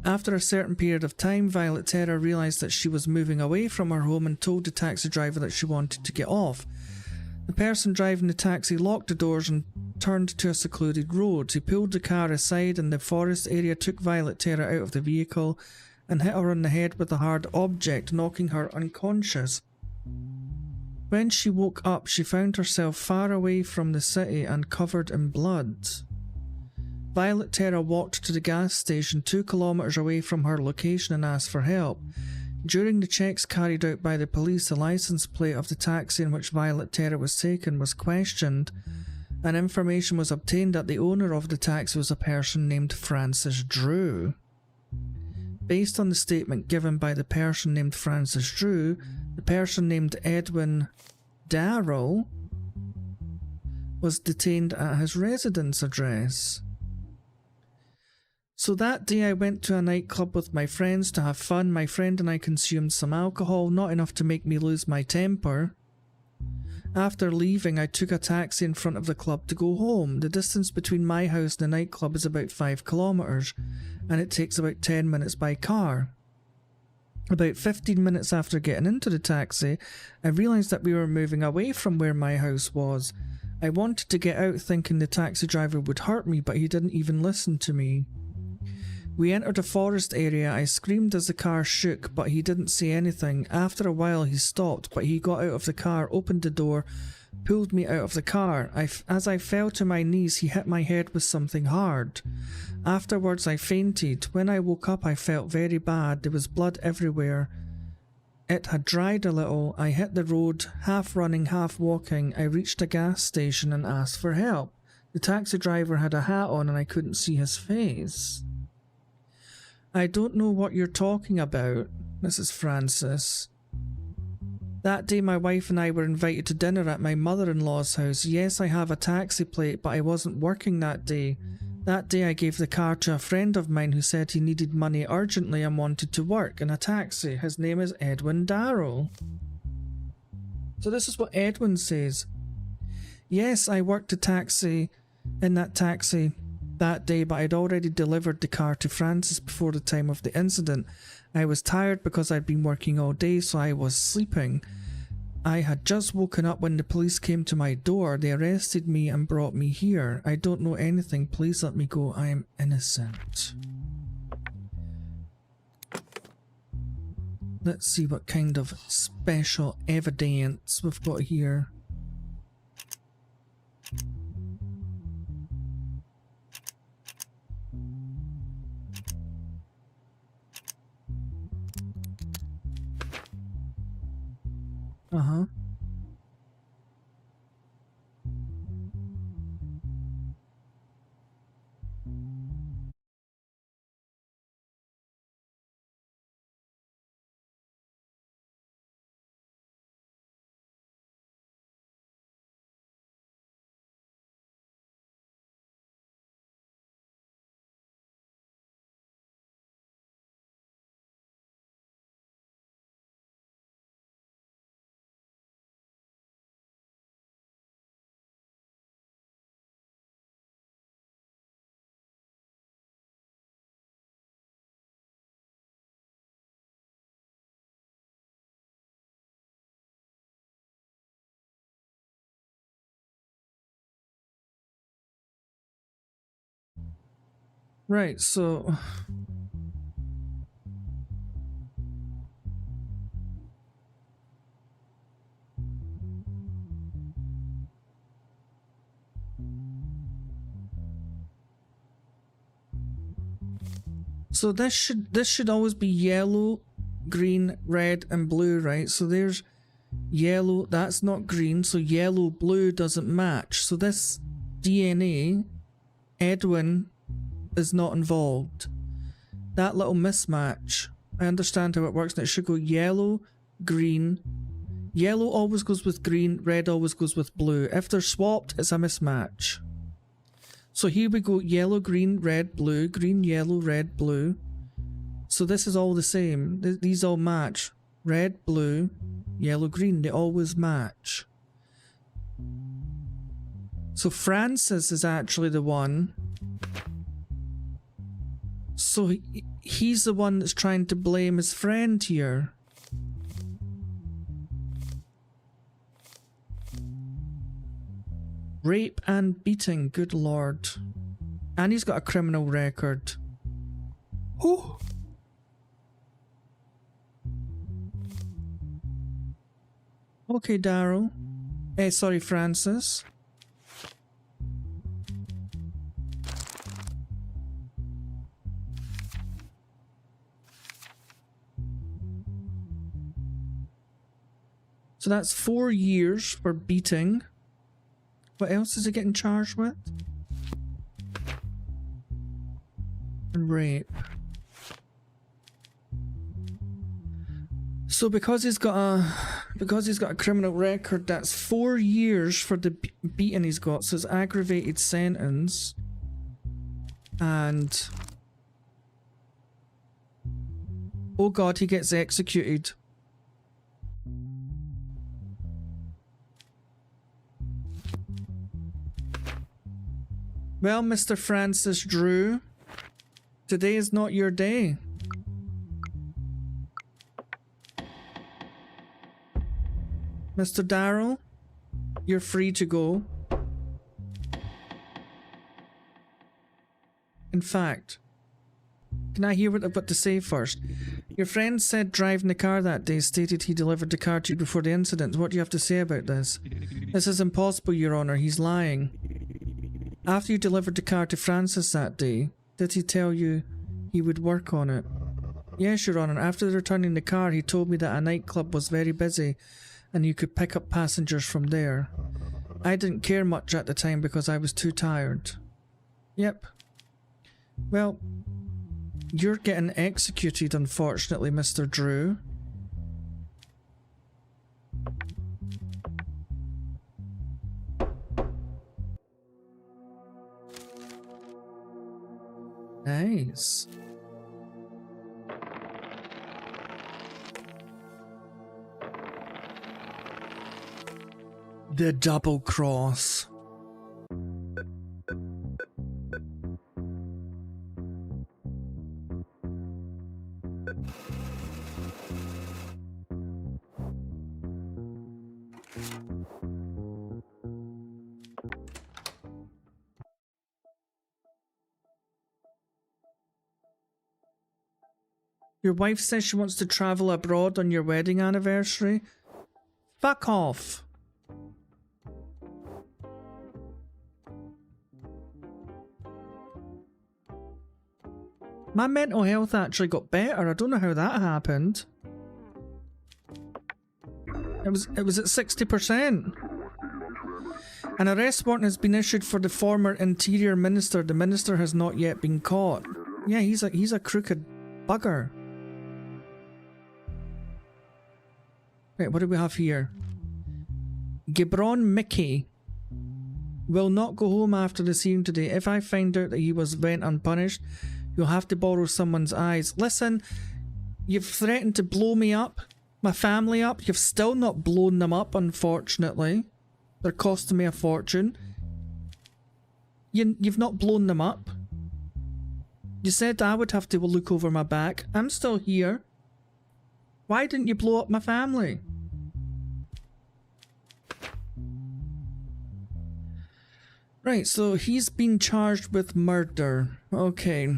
After a certain period of time, Violet Terra realised that she was moving away from her home and told the taxi driver that she wanted to get off. The person driving the taxi locked the doors and turned to a secluded road. He pulled the car aside in the forest area, took Violet Terra out of the vehicle and hit her on the head with a hard object, knocking her unconscious. When she woke up, she found herself far away from the city and covered in blood. Violet Terra walked to the gas station 2 kilometers away from her location and asked for help. During the checks carried out by the police, the license plate of the taxi in which Violet Terra was taken was questioned, and information was obtained that the owner of the taxi was a person named Francis Drew. Based on the statement given by the person named Francis Drew, the person named Edwin Darrell was detained at his residence address. So that day I went to a nightclub with my friends to have fun. My friend and I consumed some alcohol, not enough to make me lose my temper. After leaving, I took a taxi in front of the club to go home. The distance between my house and the nightclub is about 5 kilometers, and it takes about 10 minutes by car. About 15 minutes after getting into the taxi, I realised that we were moving away from where my house was. I wanted to get out thinking the taxi driver would hurt me, but he didn't even listen to me. We entered a forest area. I screamed as the car shook, but he didn't say anything. After a while he stopped, but he got out of the car, opened the door, pulled me out of the car. As I fell to my knees, he hit my head with something hard. Afterwards I fainted. When I woke up I felt very bad. There was blood everywhere. It had dried a little. I hit the road, half running, half walking. I reached a gas station and asked for help. The taxi driver had a hat on and I couldn't see his face. I don't know what you're talking about, Mrs. Francis. That day my wife and I were invited to dinner at my mother-in-law's house. Yes, I have a taxi plate, but I wasn't working that day. That day I gave the car to a friend of mine who said he needed money urgently and wanted to work in a taxi. His name is Edwin Darrell. So this is what Edwin says. Yes, I worked in that taxi that day, but I'd already delivered the car to Francis before the time of the incident. I was tired because I'd been working all day, so I was sleeping. I had just woken up when the police came to my door. They arrested me and brought me here. I don't know anything. Please let me go. I am innocent. Let's see what kind of special evidence we've got here. Uh-huh. Right, so this should always be yellow, green, red, and blue, right? So there's yellow, that's not green, so yellow, blue doesn't match. So this DNA, Edwin is not involved. That little mismatch, I understand how it works, and it should go yellow, green. Yellow always goes with green, red always goes with blue. If they're swapped, it's a mismatch. So here we go, yellow, green, red, blue, green, yellow, red, blue. So this is all the same. These all match. Red, blue, yellow, green, they always match. So Francis is actually the one. So he's the one that's trying to blame his friend here. Rape and beating, good lord. And he's got a criminal record. Oh! Okay, Daryl. Sorry, Francis. So that's 4 years for beating. What else is he getting charged with? And rape. So because he's got a criminal record, that's 4 years for the beating he's got. So it's aggravated sentence. And oh god, he gets executed. Well, Mr. Francis Drew, today is not your day. Mr. Darrell, you're free to go. In fact, can I hear what I've got to say first? Your friend said driving the car that day stated he delivered the car to you before the incident. What do you have to say about this? This is impossible, Your Honor. He's lying. After you delivered the car to Francis that day, did he tell you he would work on it? Yes, Your Honor. After returning the car, he told me that a nightclub was very busy and you could pick up passengers from there. I didn't care much at the time because I was too tired. Yep. Well, you're getting executed, unfortunately, Mr. Drew. Nice. The double cross. Your wife says she wants to travel abroad on your wedding anniversary? Fuck off. My mental health actually got better. I don't know how that happened. It was at 60%. An arrest warrant has been issued for the former Interior Minister. The minister has not yet been caught. Yeah, he's a crooked bugger. Right, what do we have here? Gibron Mickey will not go home after the scene today. If I find out that he went unpunished, you'll have to borrow someone's eyes. Listen, you've threatened to blow me up, my family up. You've still not blown them up, unfortunately. They're costing me a fortune. You've not blown them up. You said I would have to look over my back. I'm still here. Why didn't you blow up my family? Right, so he's been charged with murder. Okay.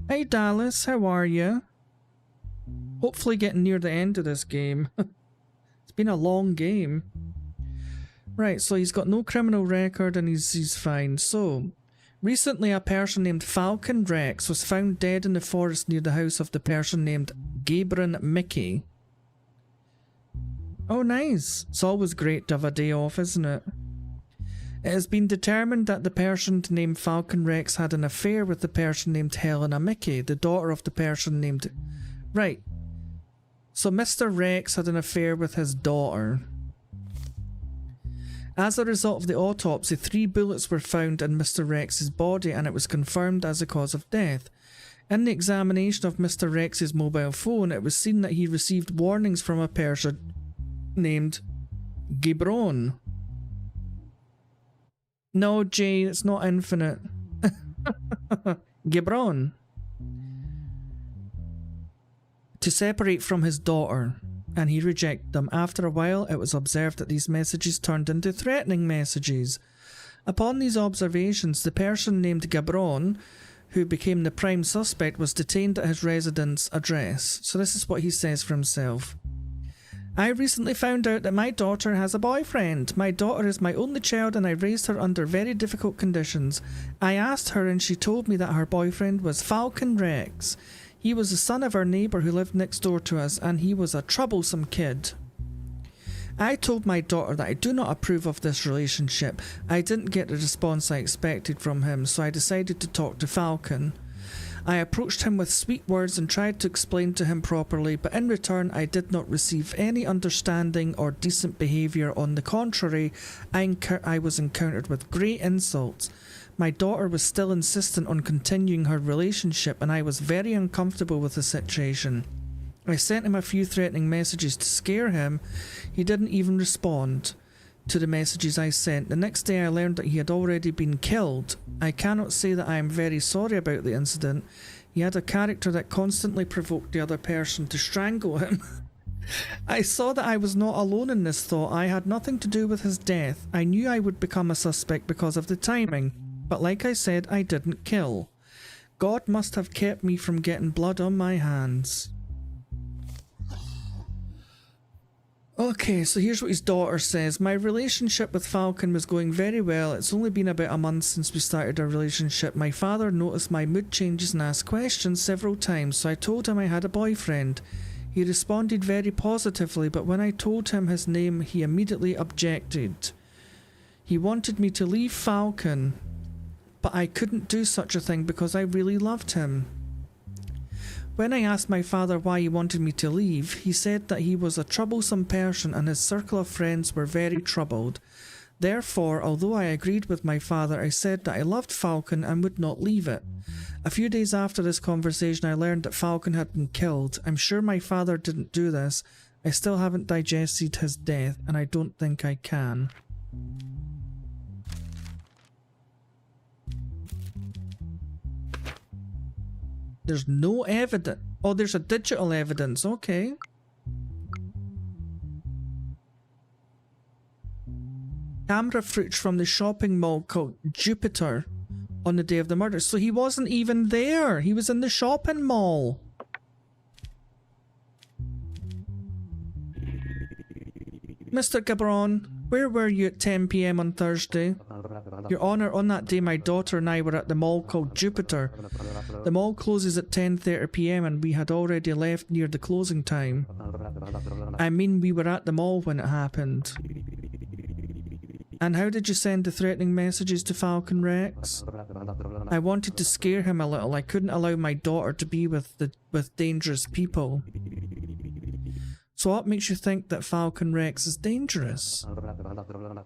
Hey Dallas, how are you? Hopefully getting near the end of this game. It's been a long game. Right, so he's got no criminal record and he's fine. So, recently a person named Falcon Rex was found dead in the forest near the house of the person named Gabron Mickey. Oh nice. It's always great to have a day off, isn't it? It has been determined that the person named Falcon Rex had an affair with the person named Helena Mickey, the daughter of the person named... Right. So Mr. Rex had an affair with his daughter. As a result of the autopsy, 3 bullets were found in Mr. Rex's body and it was confirmed as a cause of death. In the examination of Mr. Rex's mobile phone, it was seen that he received warnings from a person named Gibron. No, Jay, it's not infinite. Gibron. To separate from his daughter, and he rejected them. After a while, it was observed that these messages turned into threatening messages. Upon these observations, the person named Gabron, who became the prime suspect, was detained at his residence address. So this is what he says for himself. I recently found out that my daughter has a boyfriend. My daughter is my only child and I raised her under very difficult conditions. I asked her and she told me that her boyfriend was Falcon Rex. He was the son of our neighbour who lived next door to us and he was a troublesome kid. I told my daughter that I do not approve of this relationship. I didn't get the response I expected from him, so I decided to talk to Falcon. I approached him with sweet words and tried to explain to him properly, but in return I did not receive any understanding or decent behaviour. On the contrary, I was encountered with great insults. My daughter was still insistent on continuing her relationship and I was very uncomfortable with the situation. I sent him a few threatening messages to scare him. He didn't even respond to the messages I sent. The next day I learned that he had already been killed. I cannot say that I am very sorry about the incident. He had a character that constantly provoked the other person to strangle him. I saw that I was not alone in this thought. I had nothing to do with his death. I knew I would become a suspect because of the timing, but like I said, I didn't kill. God must have kept me from getting blood on my hands. Okay, so here's what his daughter says. My relationship with Falcon was going very well. It's only been about a month since we started our relationship. My father noticed my mood changes and asked questions several times, so I told him I had a boyfriend. He responded very positively, but when I told him his name, he immediately objected. He wanted me to leave Falcon, but I couldn't do such a thing because I really loved him. When I asked my father why he wanted me to leave, he said that he was a troublesome person and his circle of friends were very troubled. Therefore, although I agreed with my father, I said that I loved Falcon and would not leave it. A few days after this conversation, I learned that Falcon had been killed. I'm sure my father didn't do this. I still haven't digested his death, and I don't think I can. There's no evidence. Oh, there's a digital evidence. Okay. Camera footage from the shopping mall called Jupiter on the day of the murder. So he wasn't even there. He was in the shopping mall. Mr. Gabron, where were you at 10 PM on Thursday? Your Honour, on that day my daughter and I were at the mall called Jupiter. The mall closes at 10:30 PM and we had already left near the closing time. I mean, we were at the mall when it happened. And how did you send the threatening messages to Falcon Rex? I wanted to scare him a little. I couldn't allow my daughter to be with dangerous people. So what makes you think that Falcon Rex is dangerous?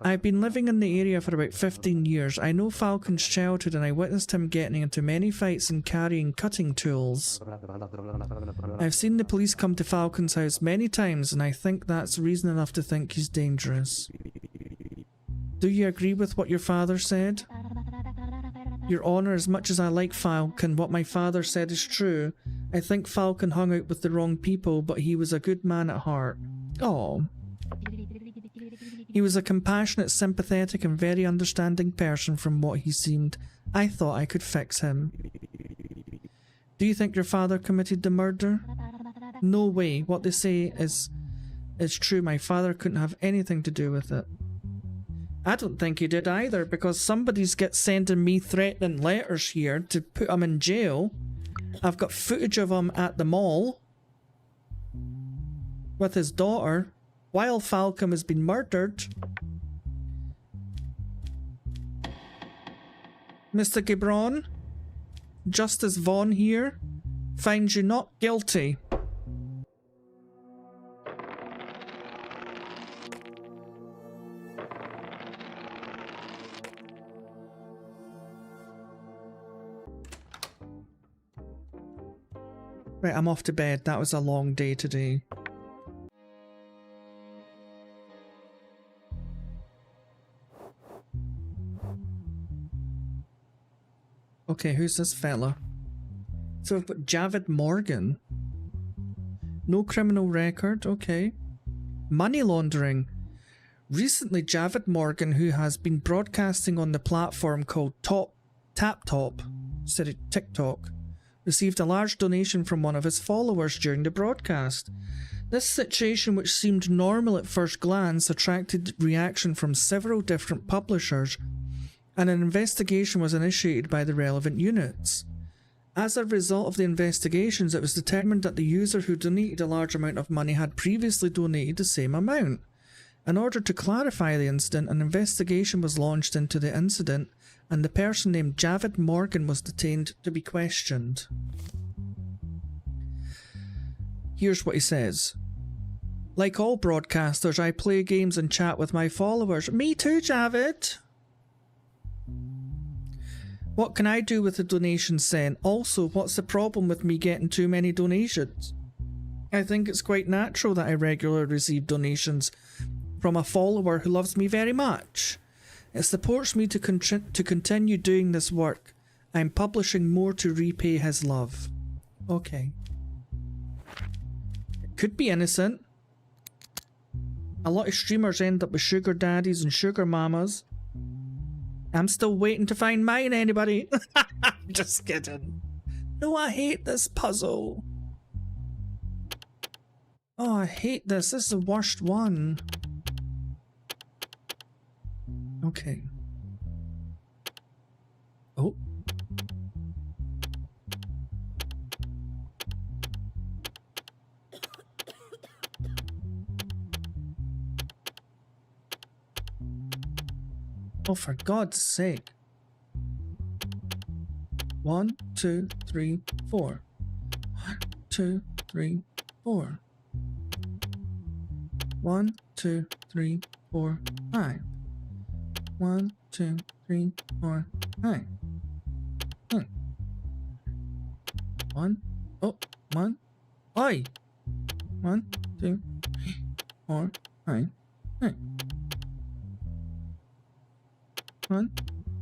I've been living in the area for about 15 years. I know Falcon's childhood and I witnessed him getting into many fights and carrying cutting tools. I've seen the police come to Falcon's house many times and I think that's reason enough to think he's dangerous. Do you agree with what your father said? Your Honour, as much as I like Falcon, what my father said is true. I think Falcon hung out with the wrong people, but he was a good man at heart. Oh. He was a compassionate, sympathetic and very understanding person from what he seemed. I thought I could fix him. Do you think your father committed the murder? No way. What they say is true. My father couldn't have anything to do with it. I don't think he did either, because somebody's sending me threatening letters here to put him in jail. I've got footage of him at the mall with his daughter while Falcon has been murdered. Mr. Gibron, Justice Vaughn here finds you not guilty. Right, I'm off to bed. That was a long day today. Okay, who's this fella? So we've got Javid Morgan. No criminal record, okay. Money laundering. Recently, Javid Morgan, who has been broadcasting on the platform called TikTok, received a large donation from one of his followers during the broadcast. This situation, which seemed normal at first glance, attracted reaction from several different publishers, and an investigation was initiated by the relevant units. As a result of the investigations, it was determined that the user who donated a large amount of money had previously donated the same amount. In order to clarify the incident, an investigation was launched into the incident, and the person named Javid Morgan was detained to be questioned. Here's what he says. Like all broadcasters, I play games and chat with my followers. Me too, Javid. What can I do with the donations sent? Also, what's the problem with me getting too many donations? I think it's quite natural that I regularly receive donations from a follower who loves me very much. It supports me to continue doing this work. I'm publishing more to repay his love. Okay. It could be innocent. A lot of streamers end up with sugar daddies and sugar mamas. I'm still waiting to find mine, anybody? Just kidding. No, I hate this puzzle. Oh, I hate this. This is the worst one. Okay. Oh. Oh, for God's sake. 1, 2, 3, 4. 1, 2, 3, 4. 1, 2, 3, 4, 5. 1, 2, 3, 4, 5. 1. Oh, 1. Oi! 1, 2, 3, 4, 5. 1,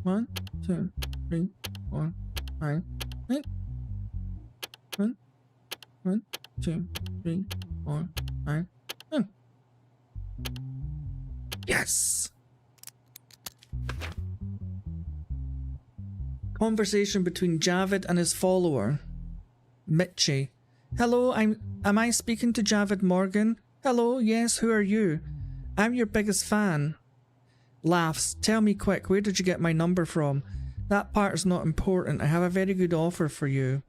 1, 2, 3, 4, 5, 6. 1, 1, 2, 3, 4, 5. Yes! Conversation between Javid and his follower, Mitchie. Hello, am I speaking to Javid Morgan? Hello, yes, who are you? I'm your biggest fan. Laughs. Tell me quick, where did you get my number from? That part is not important. I have a very good offer for you.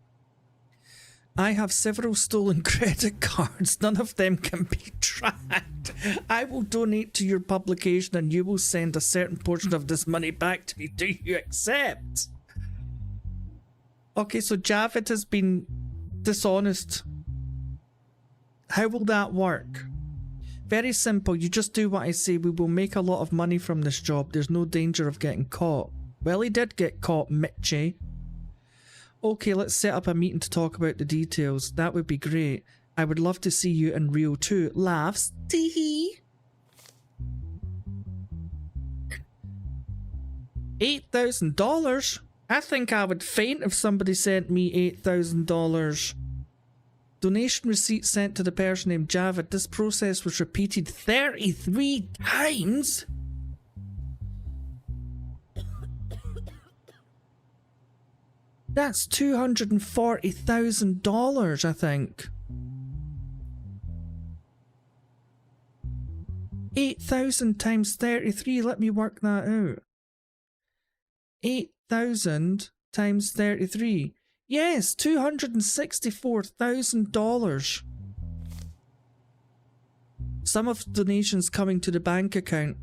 I have several stolen credit cards. None of them can be tracked. I will donate to your publication and you will send a certain portion of this money back to me. Do you accept? Okay, so Javid has been dishonest. How will that work? Very simple. You just do what I say. We will make a lot of money from this job. There's no danger of getting caught. Well, he did get caught, Mitchie. Okay, let's set up a meeting to talk about the details. That would be great. I would love to see you in Rio too. Laughs. Tee-hee. $8,000? I think I would faint if somebody sent me $8,000. Donation receipt sent to the person named Javid. This process was repeated 33 times? That's $240,000, I think. 8,000 times 33, let me work that out. 8,000 times 33. Yes, $264,000. Some of the donations coming to the bank account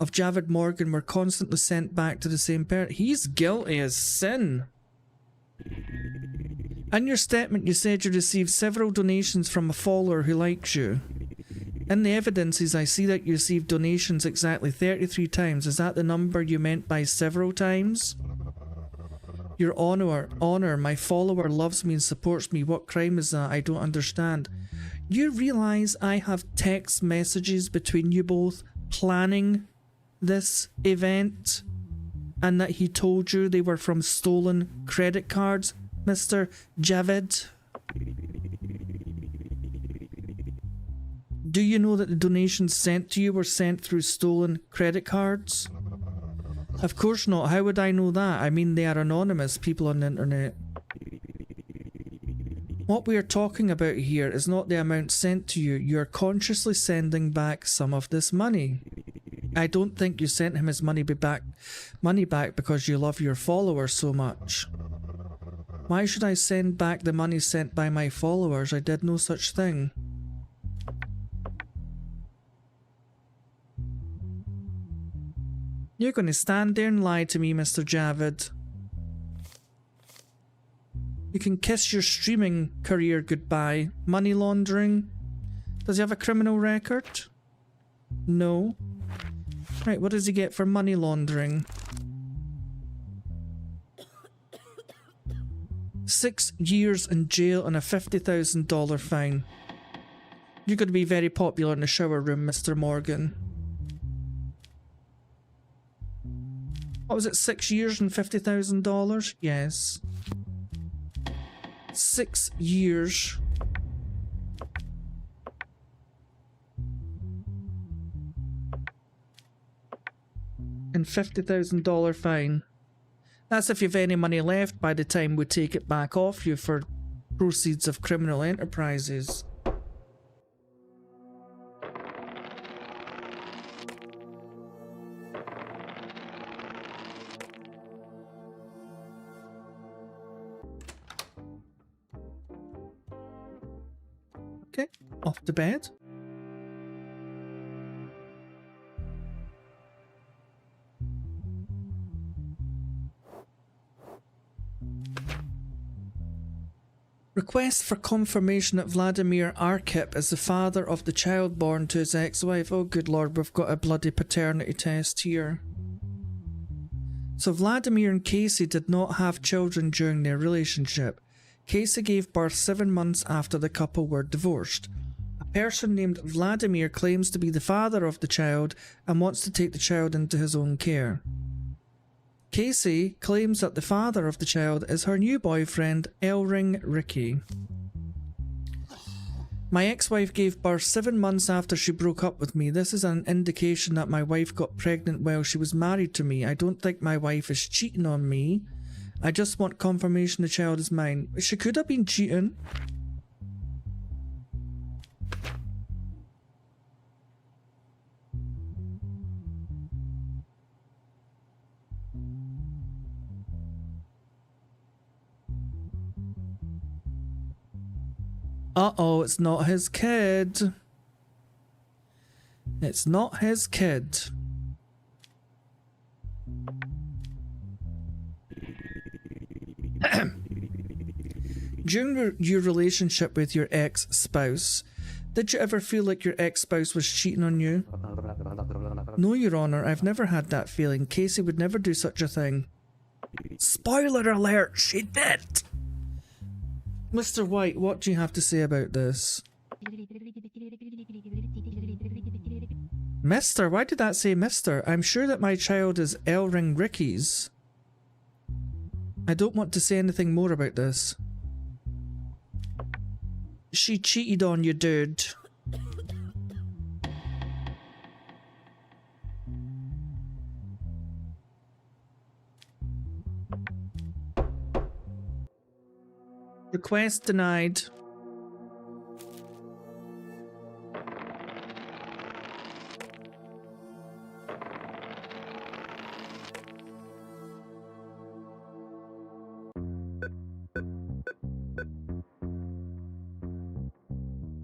of Javid Morgan were constantly sent back to the same person. He's guilty as sin. In your statement, you said you received several donations from a follower who likes you. In the evidences, I see that you received donations exactly 33 times. Is that the number you meant by several times? Your honor, my follower loves me and supports me. What crime is that? I don't understand. You realize I have text messages between you both planning this event and that he told you they were from stolen credit cards, Mr. Javed? Do you know that the donations sent to you were sent through stolen credit cards? Of course not. How would I know that? I mean, they are anonymous people on the internet. What we are talking about here is not the amount sent to you. You are consciously sending back some of this money. I don't think you sent him his money back because you love your followers so much. Why should I send back the money sent by my followers? I did no such thing. You're going to stand there and lie to me, Mr. Javed. You can kiss your streaming career goodbye. Money laundering? Does he have a criminal record? No. Right, what does he get for money laundering? 6 years in jail and a $50,000 fine. You're going to be very popular in the shower room, Mr. Morgan. What was it, 6 years and $50,000? Yes. 6 years. And $50,000 fine. That's if you've any money left by the time we take it back off you for proceeds of criminal enterprises. Okay, off to bed. Request for confirmation that Vladimir Arkip is the father of the child born to his ex-wife. Oh good lord, we've got a bloody paternity test here. So Vladimir and Casey did not have children during their relationship. Casey gave birth 7 months after the couple were divorced. A person named Vladimir claims to be the father of the child and wants to take the child into his own care. Casey claims that the father of the child is her new boyfriend, Elring Ricky. My ex-wife gave birth 7 months after she broke up with me. This is an indication that my wife got pregnant while she was married to me. I don't think my wife is cheating on me. I just want confirmation the child is mine. She could have been cheating. Uh-oh, it's not his kid. It's not his kid. During your relationship with your ex-spouse, did you ever feel like your ex-spouse was cheating on you? No, Your Honor, I've never had that feeling. Casey would never do such a thing. Spoiler alert, she did! Mr. White, what do you have to say about this? Mister? Why did that say Mister? I'm sure that my child is Elring Ricky's. I don't want to say anything more about this. She cheated on you, dude. Request denied.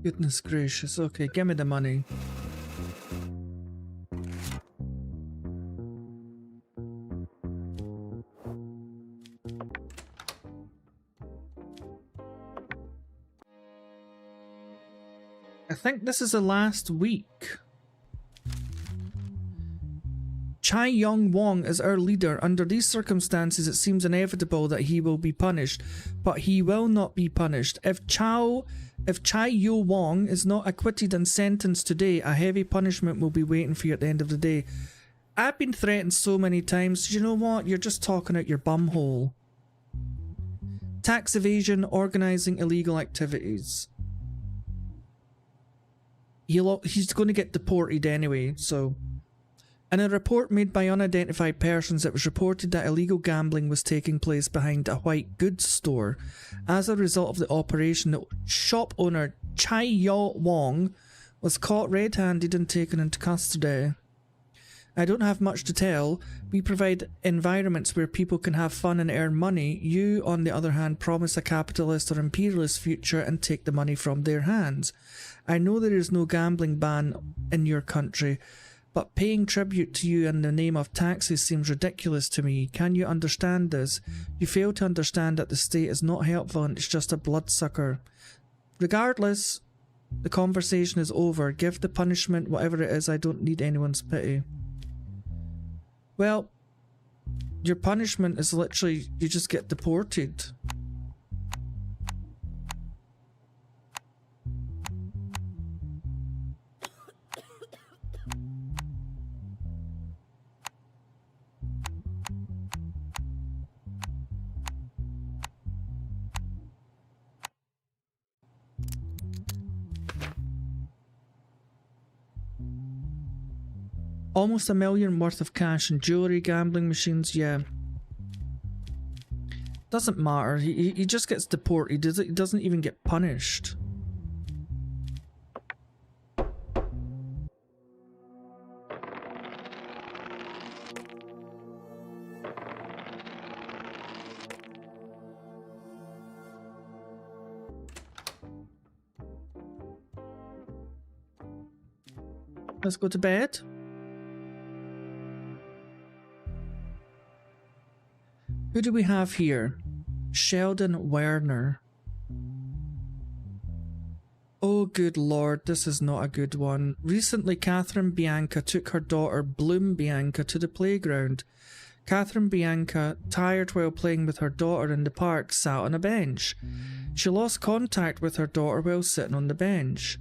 Goodness gracious. Okay, give me the money. I think this is the last week. Chai Young Wong is our leader. Under these circumstances, it seems inevitable that he will be punished, but he will not be punished. If Chai Yo Wong is not acquitted and sentenced today, a heavy punishment will be waiting for you at the end of the day. I've been threatened so many times. You know what? You're just talking out your bum hole. Tax evasion, organising illegal activities. He's going to get deported anyway, so... In a report made by unidentified persons, it was reported that illegal gambling was taking place behind a white goods store. As a result of the operation, the shop owner Chai Yo Wong was caught red-handed and taken into custody. I don't have much to tell. We provide environments where people can have fun and earn money. You, on the other hand, promise a capitalist or imperialist future and take the money from their hands. I know there is no gambling ban in your country, but paying tribute to you in the name of taxes seems ridiculous to me. Can you understand this? You fail to understand that the state is not helpful and it's just a bloodsucker. Regardless, the conversation is over. Give the punishment, whatever it is. I don't need anyone's pity. Well, your punishment is literally you just get deported. Almost $1 million worth of cash and jewelry, gambling machines, yeah. Doesn't matter, he just gets deported, he doesn't even get punished. Let's go to bed. Who do we have here? Sheldon Werner. Oh good lord, this is not a good one. Recently, Catherine Bianca took her daughter Bloom Bianca to the playground. Catherine Bianca, tired while playing with her daughter in the park, sat on a bench. She lost contact with her daughter while sitting on the bench.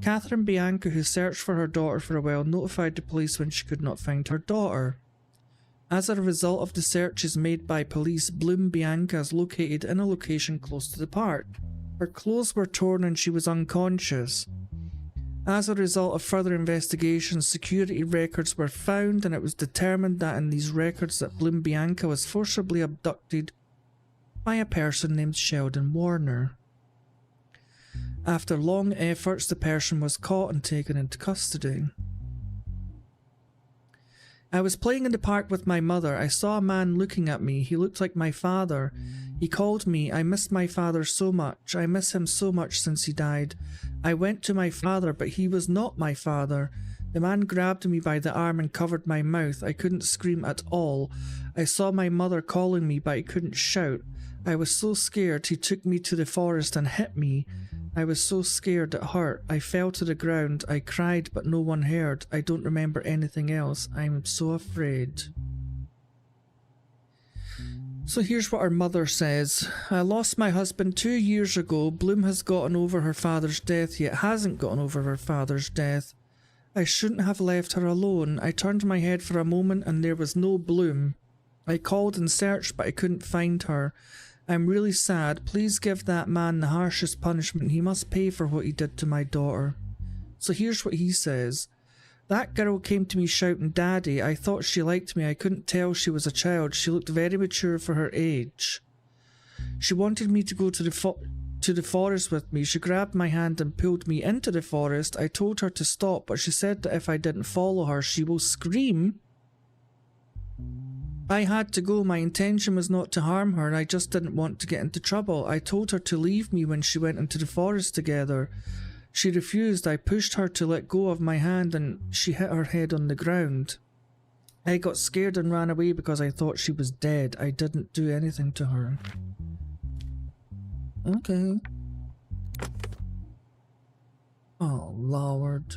Catherine Bianca, who searched for her daughter for a while, notified the police when she could not find her daughter. As a result of the searches made by police, Bloom Bianca is located in a location close to the park. Her clothes were torn and she was unconscious. As a result of further investigations, security records were found and it was determined that in these records that Bloom Bianca was forcibly abducted by a person named Sheldon Warner. After long efforts, the person was caught and taken into custody. I was playing in the park with my mother. I saw a man looking at me. He looked like my father. He called me. I missed my father so much. I miss him so much since he died. I went to my father, but he was not my father. The man grabbed me by the arm and covered my mouth. I couldn't scream at all. I saw my mother calling me, but I couldn't shout. I was so scared. He took me to the forest and hit me. I was so scared it hurt. I fell to the ground. I cried, but no one heard. I don't remember anything else. I'm so afraid. So here's what her mother says. I lost my husband 2 years ago. Bloom has gotten over her father's death, yet hasn't gotten over her father's death. I shouldn't have left her alone. I turned my head for a moment and there was no Bloom. I called and searched, but I couldn't find her. I'm really sad. Please give that man the harshest punishment. He must pay for what he did to my daughter. So here's what he says. That girl came to me shouting, Daddy. I thought she liked me. I couldn't tell she was a child. She looked very mature for her age. She wanted me to go to the forest with me. She grabbed my hand and pulled me into the forest. I told her to stop, but she said that if I didn't follow her, she will scream. I had to go. My intention was not to harm her. I just didn't want to get into trouble. I told her to leave me when she went into the forest together. She refused. I pushed her to let go of my hand and she hit her head on the ground. I got scared and ran away because I thought she was dead. I didn't do anything to her. Okay. Oh, Lord.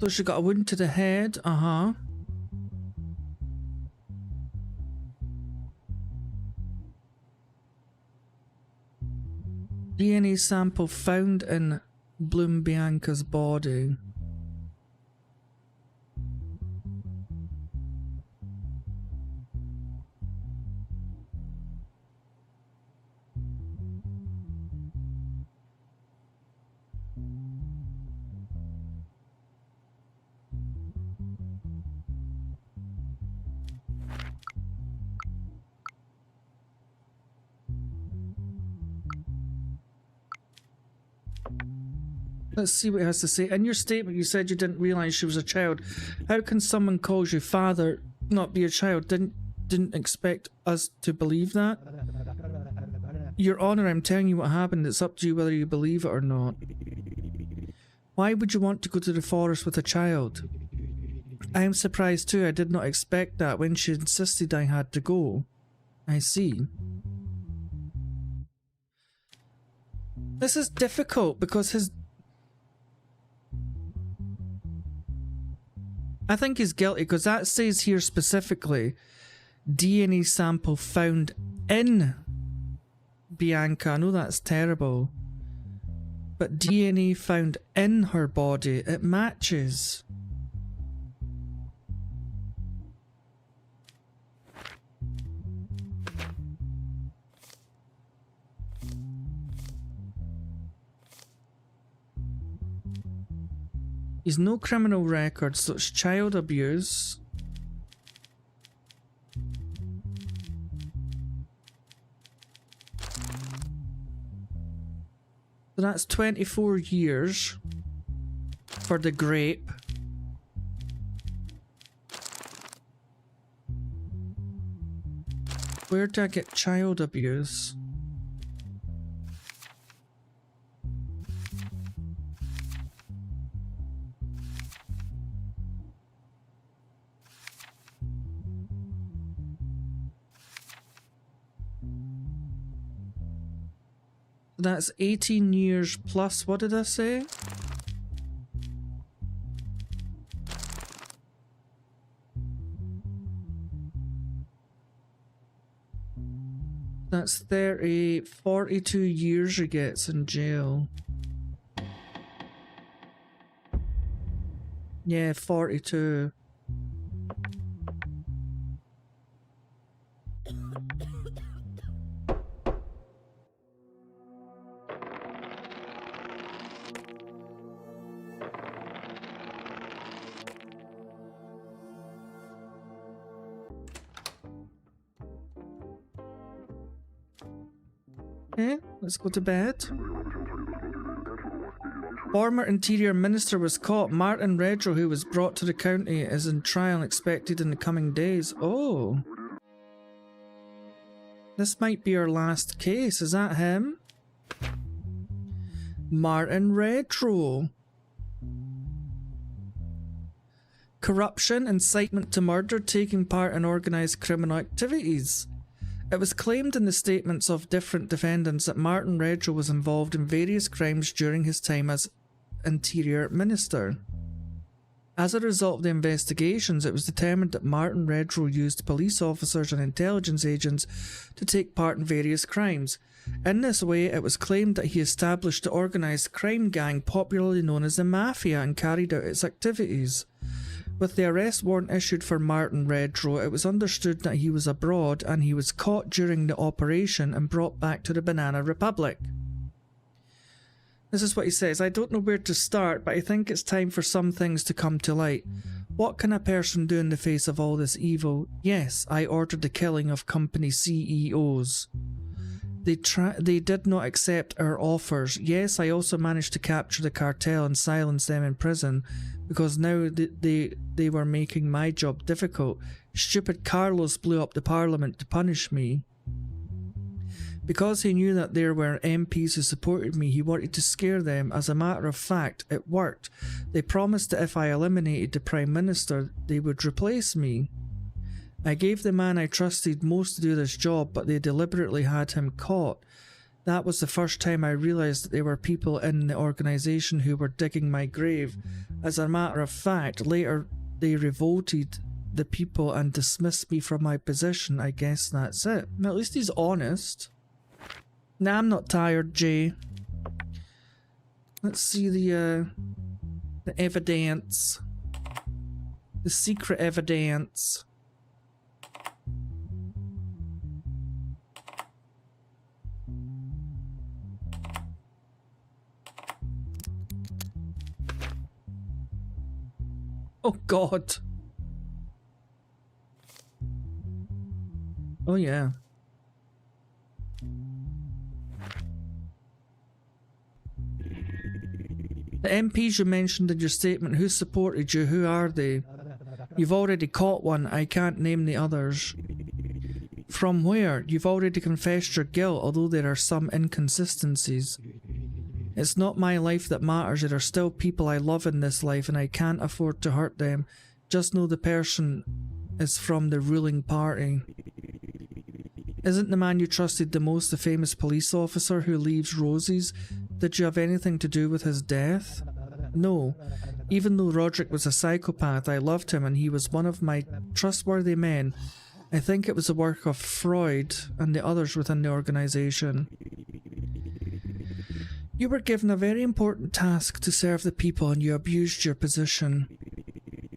So she got a wound to the head, DNA sample found in Bloom Bianca's body. Let's see what it has to say. In your statement, you said you didn't realize she was a child. How can someone calls you father not be a child? Didn't expect us to believe that? Your Honor, I'm telling you what happened. It's up to you whether you believe it or not. Why would you want to go to the forest with a child? I am surprised too. I did not expect that when she insisted I had to go. I see. This is difficult because I think he's guilty because that says here specifically DNA sample found in Bianca. I know that's terrible, but DNA found in her body, it matches. He's no criminal record, so it's child abuse. So that's 24 years for the grape. Where do I get child abuse? That's 18 years plus, what did I say? That's 42 years he gets in jail. Yeah, 42. Okay, let's go to bed. Former Interior Minister was caught. Martin Redrow, who was brought to the county, is in trial and expected in the coming days. Oh. This might be our last case. Is that him? Martin Redrow. Corruption, incitement to murder, taking part in organised criminal activities. It was claimed in the statements of different defendants that Martin Redrow was involved in various crimes during his time as Interior Minister. As a result of the investigations, it was determined that Martin Redrow used police officers and intelligence agents to take part in various crimes. In this way, it was claimed that he established the organised crime gang popularly known as the Mafia and carried out its activities. With the arrest warrant issued for Martin Redrow, it was understood that he was abroad and he was caught during the operation and brought back to the Banana Republic. This is what he says. I don't know where to start, but I think it's time for some things to come to light. What can a person do in the face of all this evil? Yes, I ordered the killing of company CEOs. They did not accept our offers. Yes, I also managed to capture the cartel and silence them in prison because now they were making my job difficult. Stupid Carlos blew up the parliament to punish me. Because he knew that there were MPs who supported me, he wanted to scare them. As a matter of fact, it worked. They promised that if I eliminated the Prime Minister, they would replace me. I gave the man I trusted most to do this job, but they deliberately had him caught. That was the first time I realised that there were people in the organisation who were digging my grave. As a matter of fact, later they revolted the people and dismissed me from my position. I guess that's it. At least he's honest. Nah, I'm not tired, Jay. Let's see the evidence. The secret evidence. Oh God. Oh yeah. The MPs you mentioned in your statement, who supported you? Who are they? You've already caught one. I can't name the others. From where? You've already confessed your guilt, although there are some inconsistencies. It's not my life that matters. There are still people I love in this life and I can't afford to hurt them. Just know the person is from the ruling party. Isn't the man you trusted the most the famous police officer who leaves roses? Did you have anything to do with his death? No. Even though Roderick was a psychopath, I loved him and he was one of my trustworthy men. I think it was the work of Freud and the others within the organisation. You were given a very important task to serve the people and you abused your position.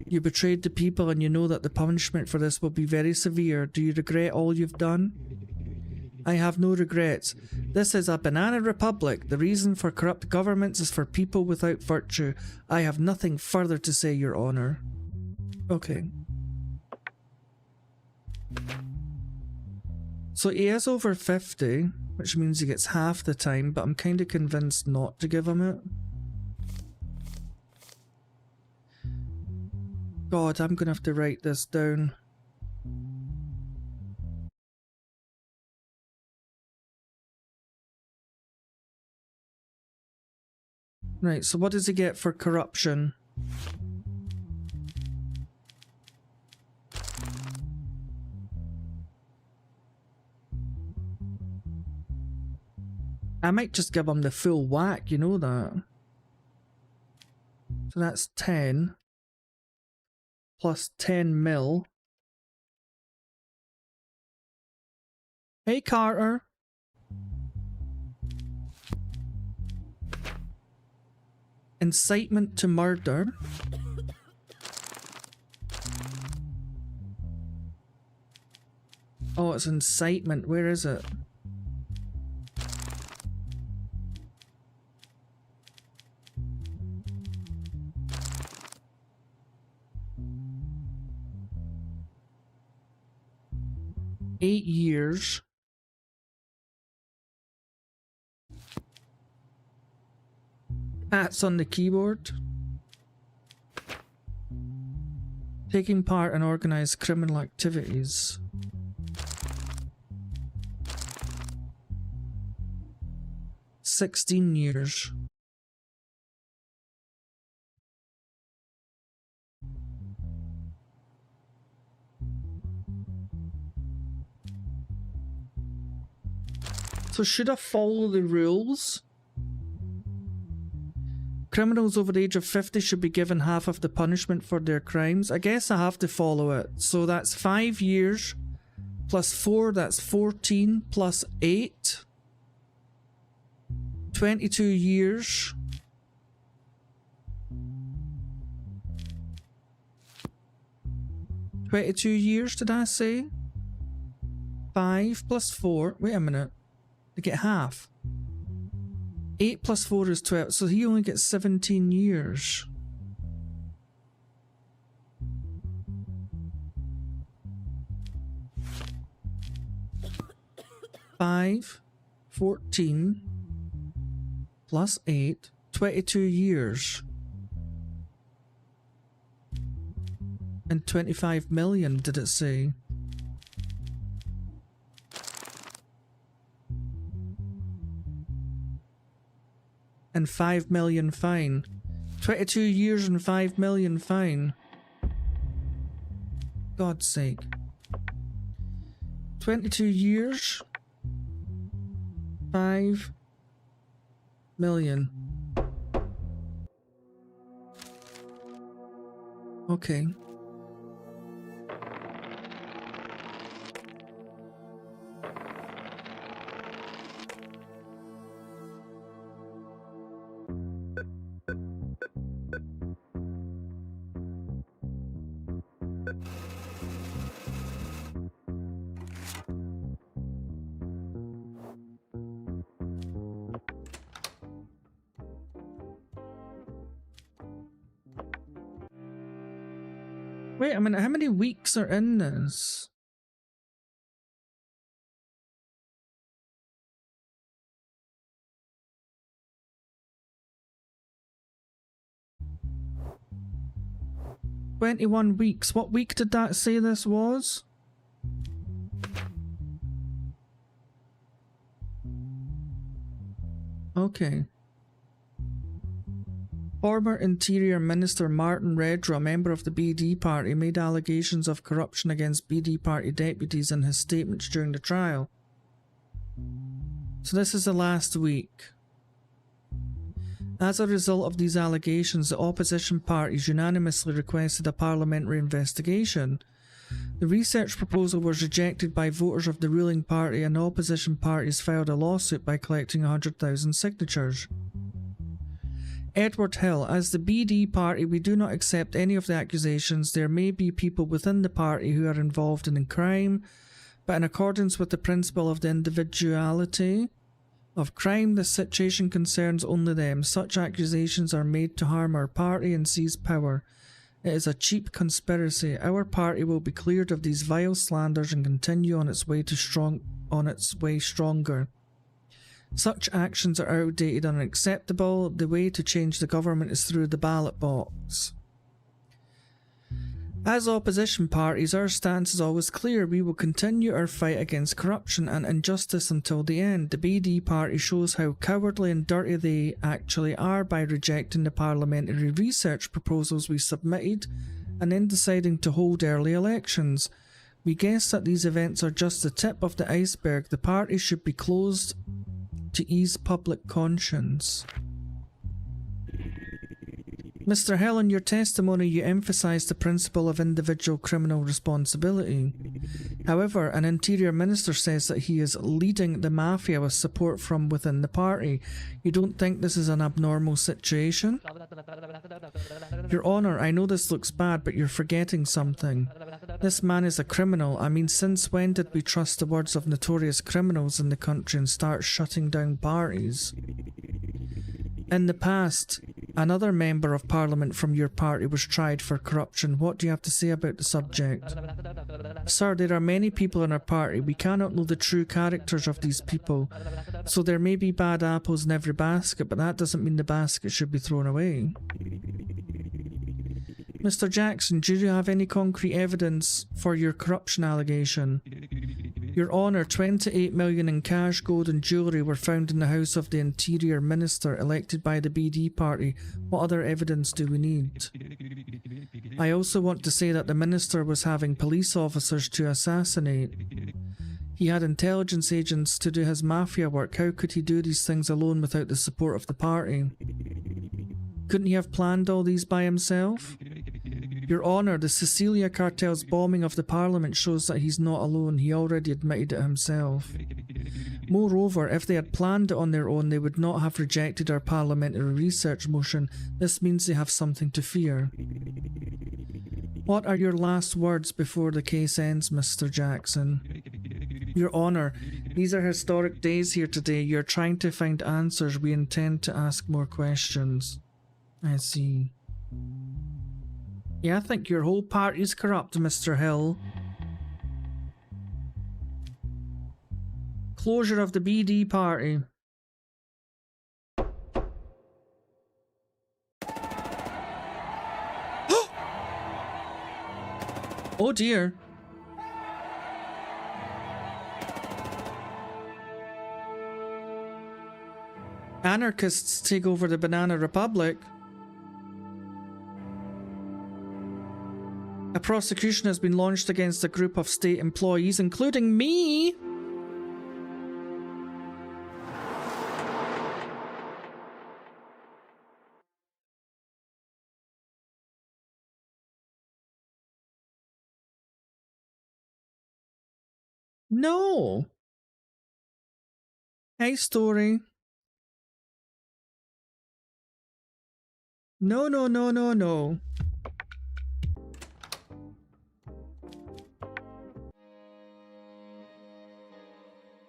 You betrayed the people and you know that the punishment for this will be very severe. Do you regret all you've done? I have no regrets. This is a banana republic. The reason for corrupt governments is for people without virtue. I have nothing further to say, Your Honour. Okay. So he is over 50, which means he gets half the time, but I'm kind of convinced not to give him it. God, I'm gonna have to write this down. Right, so what does he get for corruption? I might just give him the full whack, you know that. So that's 10. Plus 10 mil. Hey Carter. Incitement to murder. Oh, it's incitement. Where is it? Eight years. Pats on the keyboard. Taking part in organized criminal activities. $16 years. So should I follow the rules? Criminals over the age of 50 should be given half of the punishment for their crimes. I guess I have to follow it. So that's 5 years plus 4, that's 14 plus 8. 22 years. $22 did I say? 5 plus 4. Wait a minute. I get half. 8 plus 4 is 12, so he only gets 17 years. Five, 14 plus 8, 22 years. And 25 million, did it say? And 5 million fine. 22 years and 5 million fine. God's sake. 22 years. 5 million. Okay. Wait a minute, how many weeks are in this? "21 weeks. What week did that say this was? Okay. Former Interior Minister Martin Redrow, a member of the BD party, made allegations of corruption against BD party deputies in his statements during the trial. So this is the last week. As a result of these allegations, the opposition parties unanimously requested a parliamentary investigation. The research proposal was rejected by voters of the ruling party, and opposition parties filed a lawsuit by collecting 100,000 signatures. Edward Hill, as the BD party, we do not accept any of the accusations. There may be people within the party who are involved in crime, but in accordance with the principle of the individuality of crime, this situation concerns only them. Such accusations are made to harm our party and seize power. It is a cheap conspiracy. Our party will be cleared of these vile slanders and continue on its way stronger. Such actions are outdated and unacceptable. The way to change the government is through the ballot box. As opposition parties, our stance is always clear. We will continue our fight against corruption and injustice until the end. The BD party shows how cowardly and dirty they actually are by rejecting the parliamentary research proposals we submitted and then deciding to hold early elections. We guess that these events are just the tip of the iceberg. The party should be closed to ease public conscience. Mr. Hill, in your testimony you emphasised the principle of individual criminal responsibility. However, an interior minister says that he is leading the mafia with support from within the party. You don't think this is an abnormal situation? Your Honour, I know this looks bad, but you're forgetting something. This man is a criminal. I mean, since when did we trust the words of notorious criminals in the country and start shutting down parties? In the past, another member of parliament from your party was tried for corruption. What do you have to say about the subject? Sir, there are many people in our party. We cannot know the true characters of these people. So there may be bad apples in every basket, but that doesn't mean the basket should be thrown away. Mr. Jackson, do you have any concrete evidence for your corruption allegation? Your Honour, 28 million in cash, gold and jewellery were found in the house of the Interior Minister elected by the BD party. What other evidence do we need? I also want to say that the Minister was having police officers to assassinate. He had intelligence agents to do his mafia work. How could he do these things alone without the support of the party? Couldn't he have planned all these by himself? Your Honour, the Sicilia cartel's bombing of the parliament shows that he's not alone. He already admitted it himself. Moreover, if they had planned it on their own, they would not have rejected our parliamentary research motion. This means they have something to fear. What are your last words before the case ends, Mr. Jackson? Your Honour, these are historic days here today. You're trying to find answers. We intend to ask more questions. I see. Yeah, I think your whole party's corrupt, Mr. Hill. Closure of the BD party. Oh dear. Anarchists take over the Banana Republic. A prosecution has been launched against a group of state employees, including me. No. Hey, story. No, no, no, no, no.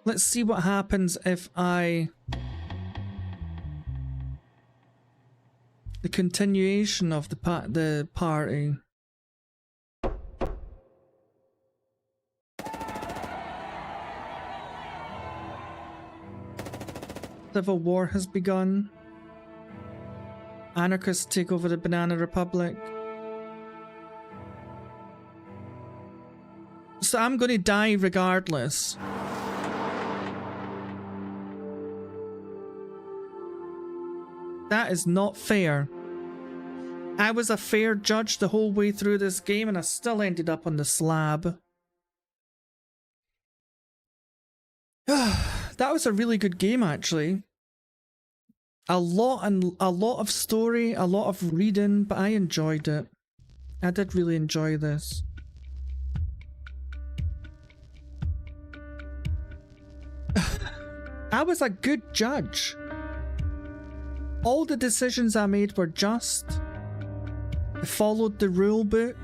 Let's see what happens if I... The continuation of the party. Civil war has begun. Anarchists take over the Banana Republic. So I'm going to die regardless. That is not fair. I was a fair judge the whole way through this game and I still ended up on the slab. That was a really good game, actually. A lot of story, a lot of reading, but I enjoyed it. I did really enjoy this. I was a good judge. All the decisions I made were just. I followed the rule book.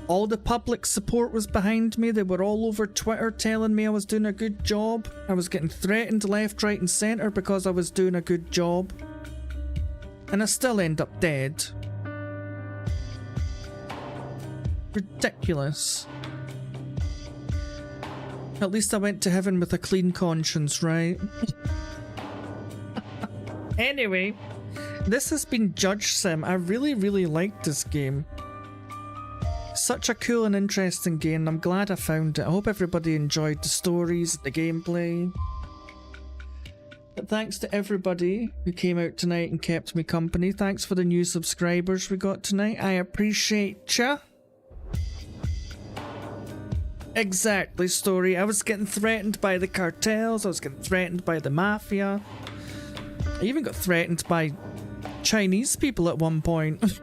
All the public support was behind me. They were all over Twitter telling me I was doing a good job. I was getting threatened left, right and centre because I was doing a good job. And I still end up dead. Ridiculous. At least I went to heaven with a clean conscience, right? Anyway, this has been JudgeSim. I really, really liked this game. Such a cool and interesting game. I'm glad I found it. I hope everybody enjoyed the stories, the gameplay. But thanks to everybody who came out tonight and kept me company. Thanks for the new subscribers we got tonight. I appreciate ya. Exactly, story. I was getting threatened by the cartels. I was getting threatened by the mafia. I even got threatened by Chinese people at one point.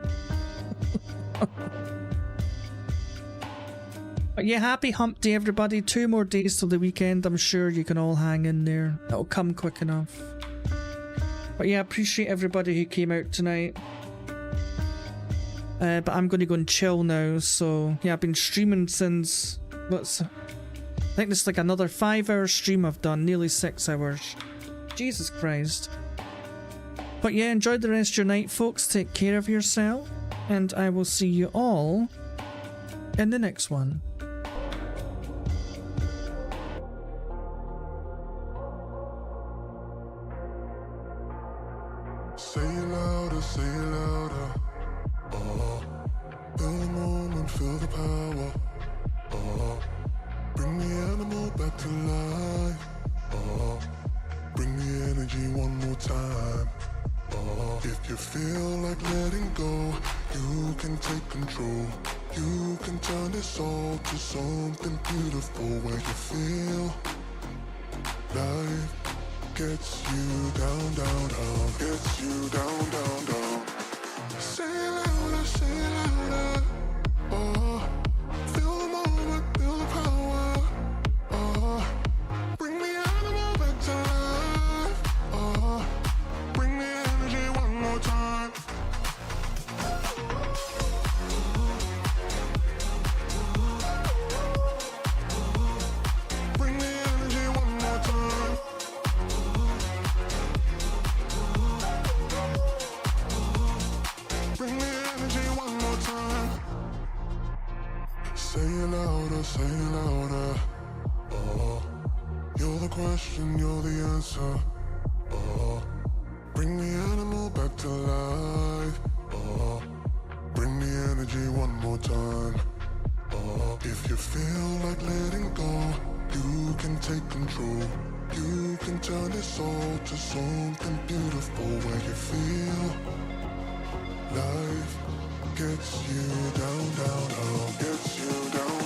But yeah, happy hump day everybody. 2 more days till the weekend. I'm sure you can all hang in there. It'll come quick enough. But yeah, appreciate everybody who came out tonight. But I'm going to go and chill now. So yeah, I've been streaming since... I think this is like another 5-hour stream I've done. Nearly 6 hours. Jesus Christ. But yeah, enjoy the rest of your night, folks. Take care of yourself. And I will see you all in the next one. Say it louder, say it louder. Feel the moment, feel the power. Bring the animal back to life. Bring the energy one more time. If you feel like letting go, you can take control. You can turn this all to something beautiful where you feel life gets you down, down, down, gets you down, down, down. Say it louder, say it louder. Feel the moment, feel the power. Bring the animal back to life. Bring the energy one more time. Bring the energy one more time. Bring the energy one more time. Say it louder, say it louder. You're the question, you're the answer. Bring the animal back to life. Bring the energy one more time. If you feel like letting go, you can take control. You can turn this all to something beautiful where you feel life gets you down, down, down, gets you down.